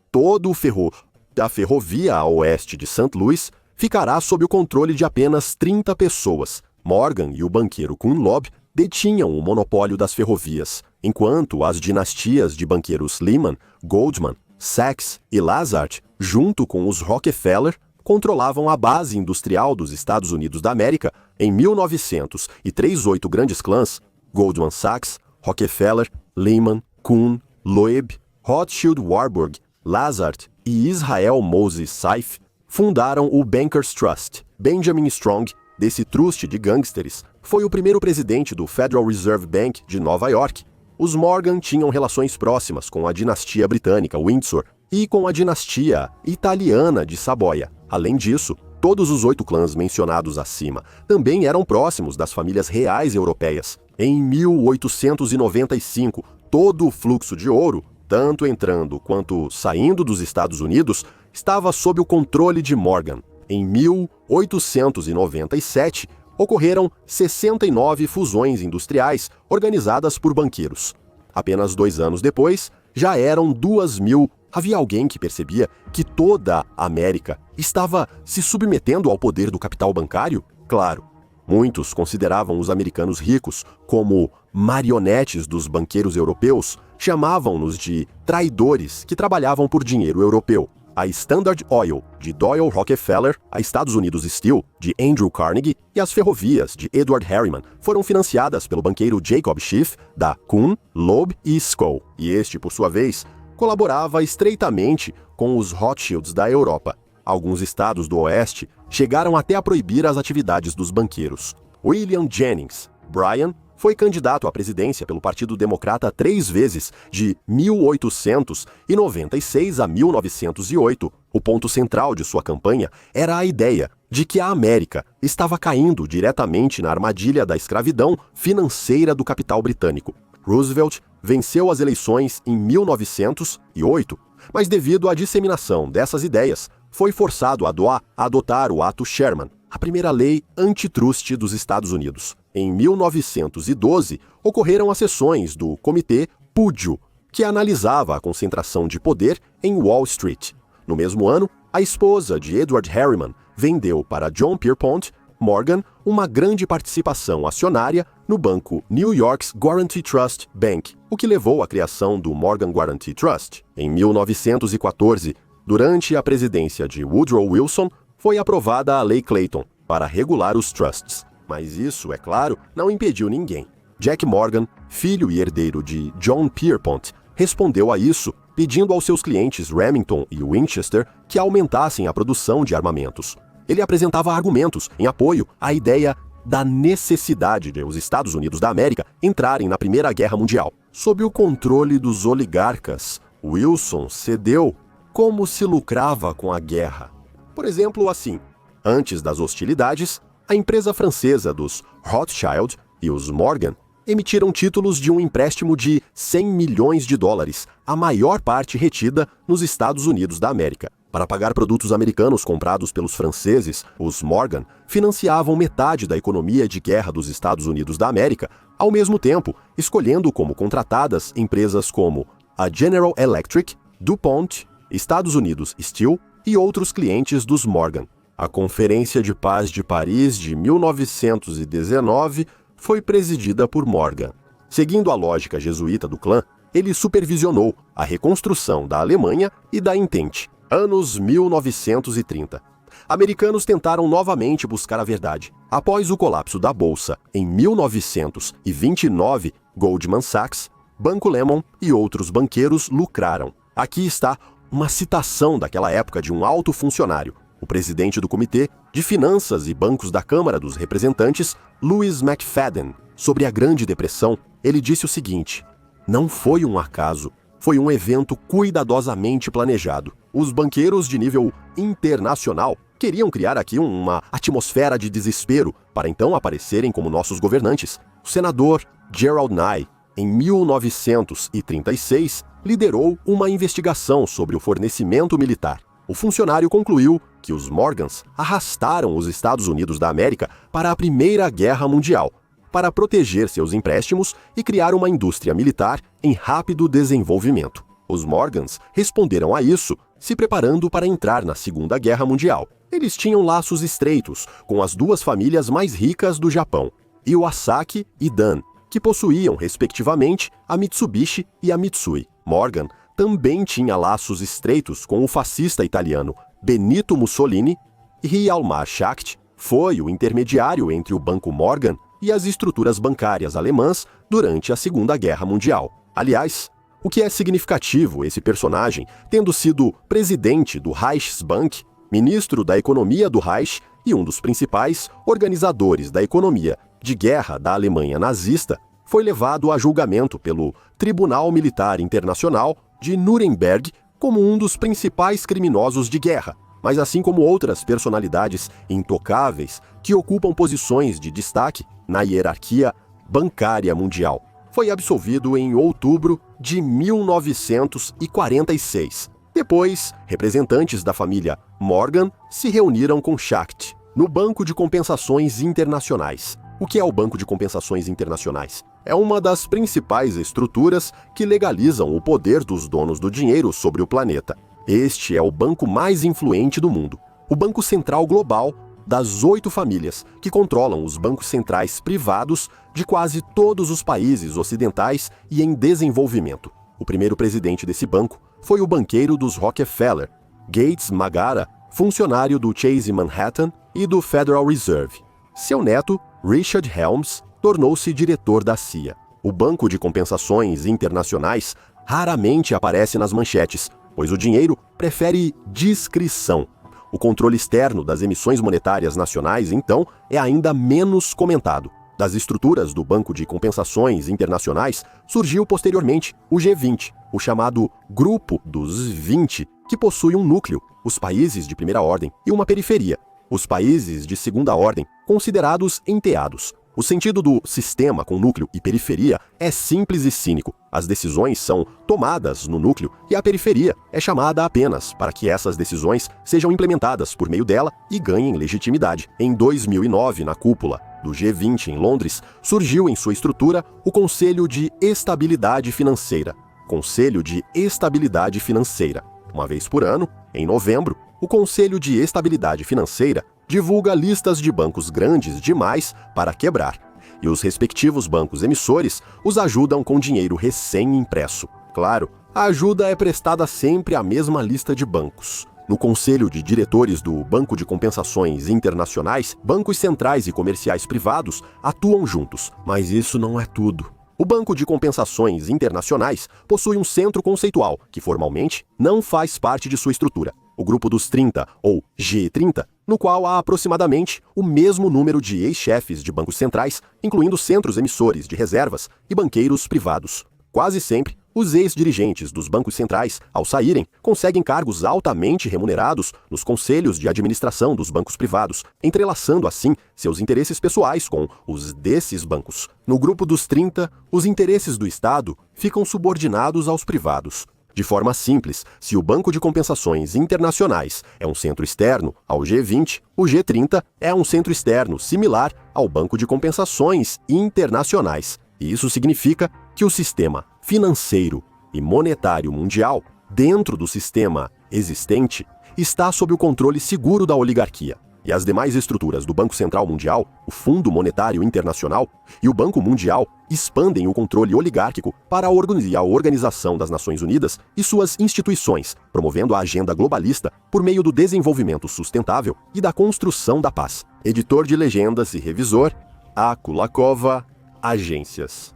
a ferrovia a oeste de St. Louis ficará sob o controle de apenas 30 pessoas. Morgan e o banqueiro Kuhn Loeb detinham o monopólio das ferrovias, enquanto as dinastias de banqueiros Lehman, Goldman, Sachs e Lazard, junto com os Rockefeller, controlavam a base industrial dos Estados Unidos da América. Em 1903, 8 grandes clãs, Goldman Sachs, Rockefeller, Lehman, Kuhn, Loeb, Rothschild Warburg, Lazard e Israel Moses Seife, fundaram o Bankers Trust. Benjamin Strong, desse truste de gangsters, foi o primeiro presidente do Federal Reserve Bank de Nova York. Os Morgan tinham relações próximas com a dinastia britânica Windsor e com a dinastia italiana de Saboia. Além disso, todos os 8 clãs mencionados acima também eram próximos das famílias reais europeias. Em 1895, todo o fluxo de ouro, tanto entrando quanto saindo dos Estados Unidos, estava sob o controle de Morgan. Em 1897, ocorreram 69 fusões industriais organizadas por banqueiros. Apenas 2 anos depois, já eram 2.000. Havia alguém que percebia que toda a América estava se submetendo ao poder do capital bancário? Claro, muitos consideravam os americanos ricos como marionetes dos banqueiros europeus, chamavam-nos de traidores que trabalhavam por dinheiro europeu. A Standard Oil, de Doyle Rockefeller, a Estados Unidos Steel, de Andrew Carnegie, e as ferrovias, de Edward Harriman, foram financiadas pelo banqueiro Jacob Schiff, da Kuhn, Loeb e Skoll. E este, por sua vez, colaborava estreitamente com os Rothschilds da Europa. Alguns estados do Oeste chegaram até a proibir as atividades dos banqueiros. William Jennings Bryan foi candidato à presidência pelo Partido Democrata 3 vezes, de 1896 a 1908. O ponto central de sua campanha era a ideia de que a América estava caindo diretamente na armadilha da escravidão financeira do capital britânico. Roosevelt venceu as eleições em 1908, mas devido à disseminação dessas ideias, foi forçado a adotar o Ato Sherman, a primeira lei antitruste dos Estados Unidos. Em 1912, ocorreram as sessões do Comitê Pugio, que analisava a concentração de poder em Wall Street. No mesmo ano, a esposa de Edward Harriman vendeu para John Pierpont Morgan uma grande participação acionária no banco New York's Guaranty Trust Bank, o que levou à criação do Morgan Guaranty Trust. Em 1914, durante a presidência de Woodrow Wilson, foi aprovada a Lei Clayton para regular os trusts. Mas isso, é claro, não impediu ninguém. Jack Morgan, filho e herdeiro de John Pierpont, respondeu a isso pedindo aos seus clientes Remington e Winchester que aumentassem a produção de armamentos. Ele apresentava argumentos em apoio à ideia da necessidade de os Estados Unidos da América entrarem na Primeira Guerra Mundial. Sob o controle dos oligarcas, Wilson cedeu como se lucrava com a guerra. Por exemplo, assim, antes das hostilidades, a empresa francesa dos Rothschild e os Morgan emitiram títulos de um empréstimo de 100 milhões de dólares, a maior parte retida nos Estados Unidos da América. Para pagar produtos americanos comprados pelos franceses, os Morgan financiavam metade da economia de guerra dos Estados Unidos da América, ao mesmo tempo escolhendo como contratadas empresas como a General Electric, DuPont, Estados Unidos Steel e outros clientes dos Morgan. A Conferência de Paz de Paris de 1919 foi presidida por Morgan. Seguindo a lógica jesuíta do clã, ele supervisionou a reconstrução da Alemanha e da Entente. Anos 1930. Americanos tentaram novamente buscar a verdade. Após o colapso da Bolsa em 1929, Goldman Sachs, Banco Lehman e outros banqueiros lucraram. Aqui está uma citação daquela época de um alto funcionário, o presidente do Comitê de Finanças e Bancos da Câmara dos Representantes, Louis McFadden. Sobre a Grande Depressão, ele disse o seguinte: não foi um acaso, foi um evento cuidadosamente planejado. Os banqueiros de nível internacional queriam criar aqui uma atmosfera de desespero para então aparecerem como nossos governantes. O senador Gerald Nye, em 1936, liderou uma investigação sobre o fornecimento militar. O funcionário concluiu que os Morgans arrastaram os Estados Unidos da América para a Primeira Guerra Mundial. para proteger seus empréstimos e criar uma indústria militar em rápido desenvolvimento. Os Morgans responderam a isso, se preparando para entrar na Segunda Guerra Mundial. Eles tinham laços estreitos com as duas famílias mais ricas do Japão, Iwasaki e Dan, que possuíam, respectivamente, a Mitsubishi e a Mitsui. Morgan também tinha laços estreitos com o fascista italiano Benito Mussolini, e Hjalmar Schacht foi o intermediário entre o Banco Morgan e as estruturas bancárias alemãs durante a Segunda Guerra Mundial. Aliás, o que é significativo esse personagem tendo sido presidente do Reichsbank, ministro da Economia do Reich e um dos principais organizadores da economia de guerra da Alemanha nazista, foi levado a julgamento pelo Tribunal Militar Internacional de Nuremberg como um dos principais criminosos de guerra, mas assim como outras personalidades intocáveis que ocupam posições de destaque na hierarquia bancária mundial. Foi absolvido em outubro de 1946. Depois, representantes da família Morgan se reuniram com Schacht no Banco de Compensações Internacionais. O que é o Banco de Compensações Internacionais? É uma das principais estruturas que legalizam o poder dos donos do dinheiro sobre o planeta. Este é o banco mais influente do mundo, o Banco Central Global das 8 famílias que controlam os bancos centrais privados de quase todos os países ocidentais e em desenvolvimento. O primeiro presidente desse banco foi o banqueiro dos Rockefeller, Gates Magara, funcionário do Chase Manhattan e do Federal Reserve. Seu neto, Richard Helms, tornou-se diretor da CIA. O Banco de Compensações Internacionais raramente aparece nas manchetes, pois o dinheiro prefere discrição. O controle externo das emissões monetárias nacionais, então, é ainda menos comentado. Das estruturas do Banco de Compensações Internacionais, surgiu posteriormente o G20, o chamado Grupo dos 20, que possui um núcleo, os países de primeira ordem, e uma periferia, os países de segunda ordem, considerados enteados. O sentido do sistema com núcleo e periferia é simples e cínico. As decisões são tomadas no núcleo e a periferia é chamada apenas para que essas decisões sejam implementadas por meio dela e ganhem legitimidade. Em 2009, na cúpula do G20 em Londres, surgiu em sua estrutura o Conselho de Estabilidade Financeira. Conselho de Estabilidade Financeira. Uma vez por ano, em novembro, o Conselho de Estabilidade Financeira divulga listas de bancos grandes demais para quebrar, e os respectivos bancos emissores os ajudam com dinheiro recém-impresso. Claro, a ajuda é prestada sempre à mesma lista de bancos. No Conselho de Diretores do Banco de Compensações Internacionais, bancos centrais e comerciais privados atuam juntos, mas isso não é tudo. O Banco de Compensações Internacionais possui um centro conceitual, que formalmente não faz parte de sua estrutura, o Grupo dos 30, ou G30, no qual há aproximadamente o mesmo número de ex-chefes de bancos centrais, incluindo centros emissores de reservas e banqueiros privados. Quase sempre, os ex-dirigentes dos bancos centrais, ao saírem, conseguem cargos altamente remunerados nos conselhos de administração dos bancos privados, entrelaçando assim seus interesses pessoais com os desses bancos. No Grupo dos 30, os interesses do Estado ficam subordinados aos privados. De forma simples, se o Banco de Compensações Internacionais é um centro externo ao G20, o G30 é um centro externo similar ao Banco de Compensações Internacionais. E isso significa que o sistema financeiro e monetário mundial, dentro do sistema existente, está sob o controle seguro da oligarquia. E as demais estruturas do Banco Central Mundial, o Fundo Monetário Internacional e o Banco Mundial expandem o controle oligárquico para a Organização das Nações Unidas e suas instituições, promovendo a agenda globalista por meio do desenvolvimento sustentável e da construção da paz. Editor de legendas e revisor, A. Kulakova, Agências.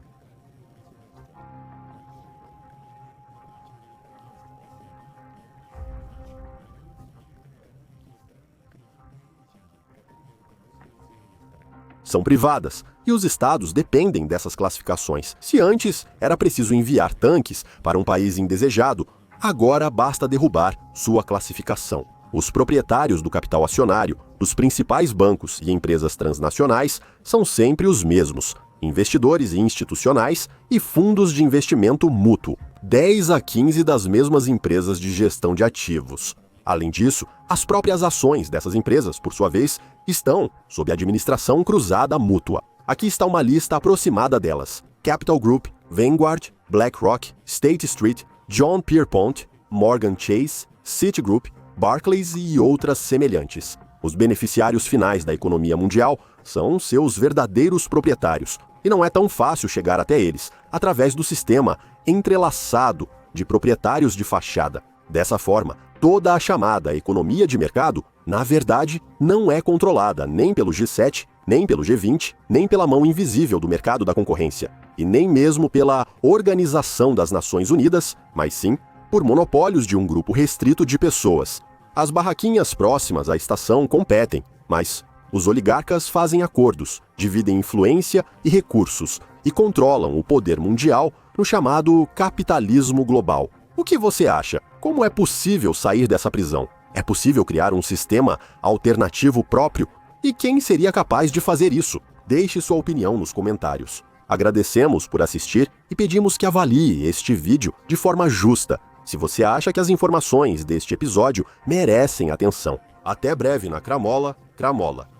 São privadas, e os estados dependem dessas classificações. Se antes era preciso enviar tanques para um país indesejado, agora basta derrubar sua classificação. Os proprietários do capital acionário dos principais bancos e empresas transnacionais são sempre os mesmos: investidores institucionais e fundos de investimento mútuo, 10 a 15 das mesmas empresas de gestão de ativos. Além disso, as próprias ações dessas empresas, por sua vez, estão sob administração cruzada mútua. Aqui está uma lista aproximada delas: Capital Group, Vanguard, BlackRock, State Street, John Pierpont, Morgan Chase, Citigroup, Barclays e outras semelhantes. Os beneficiários finais da economia mundial são seus verdadeiros proprietários, e não é tão fácil chegar até eles através do sistema entrelaçado de proprietários de fachada. Dessa forma, toda a chamada economia de mercado, na verdade, não é controlada nem pelo G7, nem pelo G20, nem pela mão invisível do mercado da concorrência, e nem mesmo pela Organização das Nações Unidas, mas sim por monopólios de um grupo restrito de pessoas. As barraquinhas próximas à estação competem, mas os oligarcas fazem acordos, dividem influência e recursos e controlam o poder mundial no chamado capitalismo global. O que você acha? Como é possível sair dessa prisão? É possível criar um sistema alternativo próprio? E quem seria capaz de fazer isso? Deixe sua opinião nos comentários. Agradecemos por assistir e pedimos que avalie este vídeo de forma justa, se você acha que as informações deste episódio merecem atenção. Até breve na Cramola.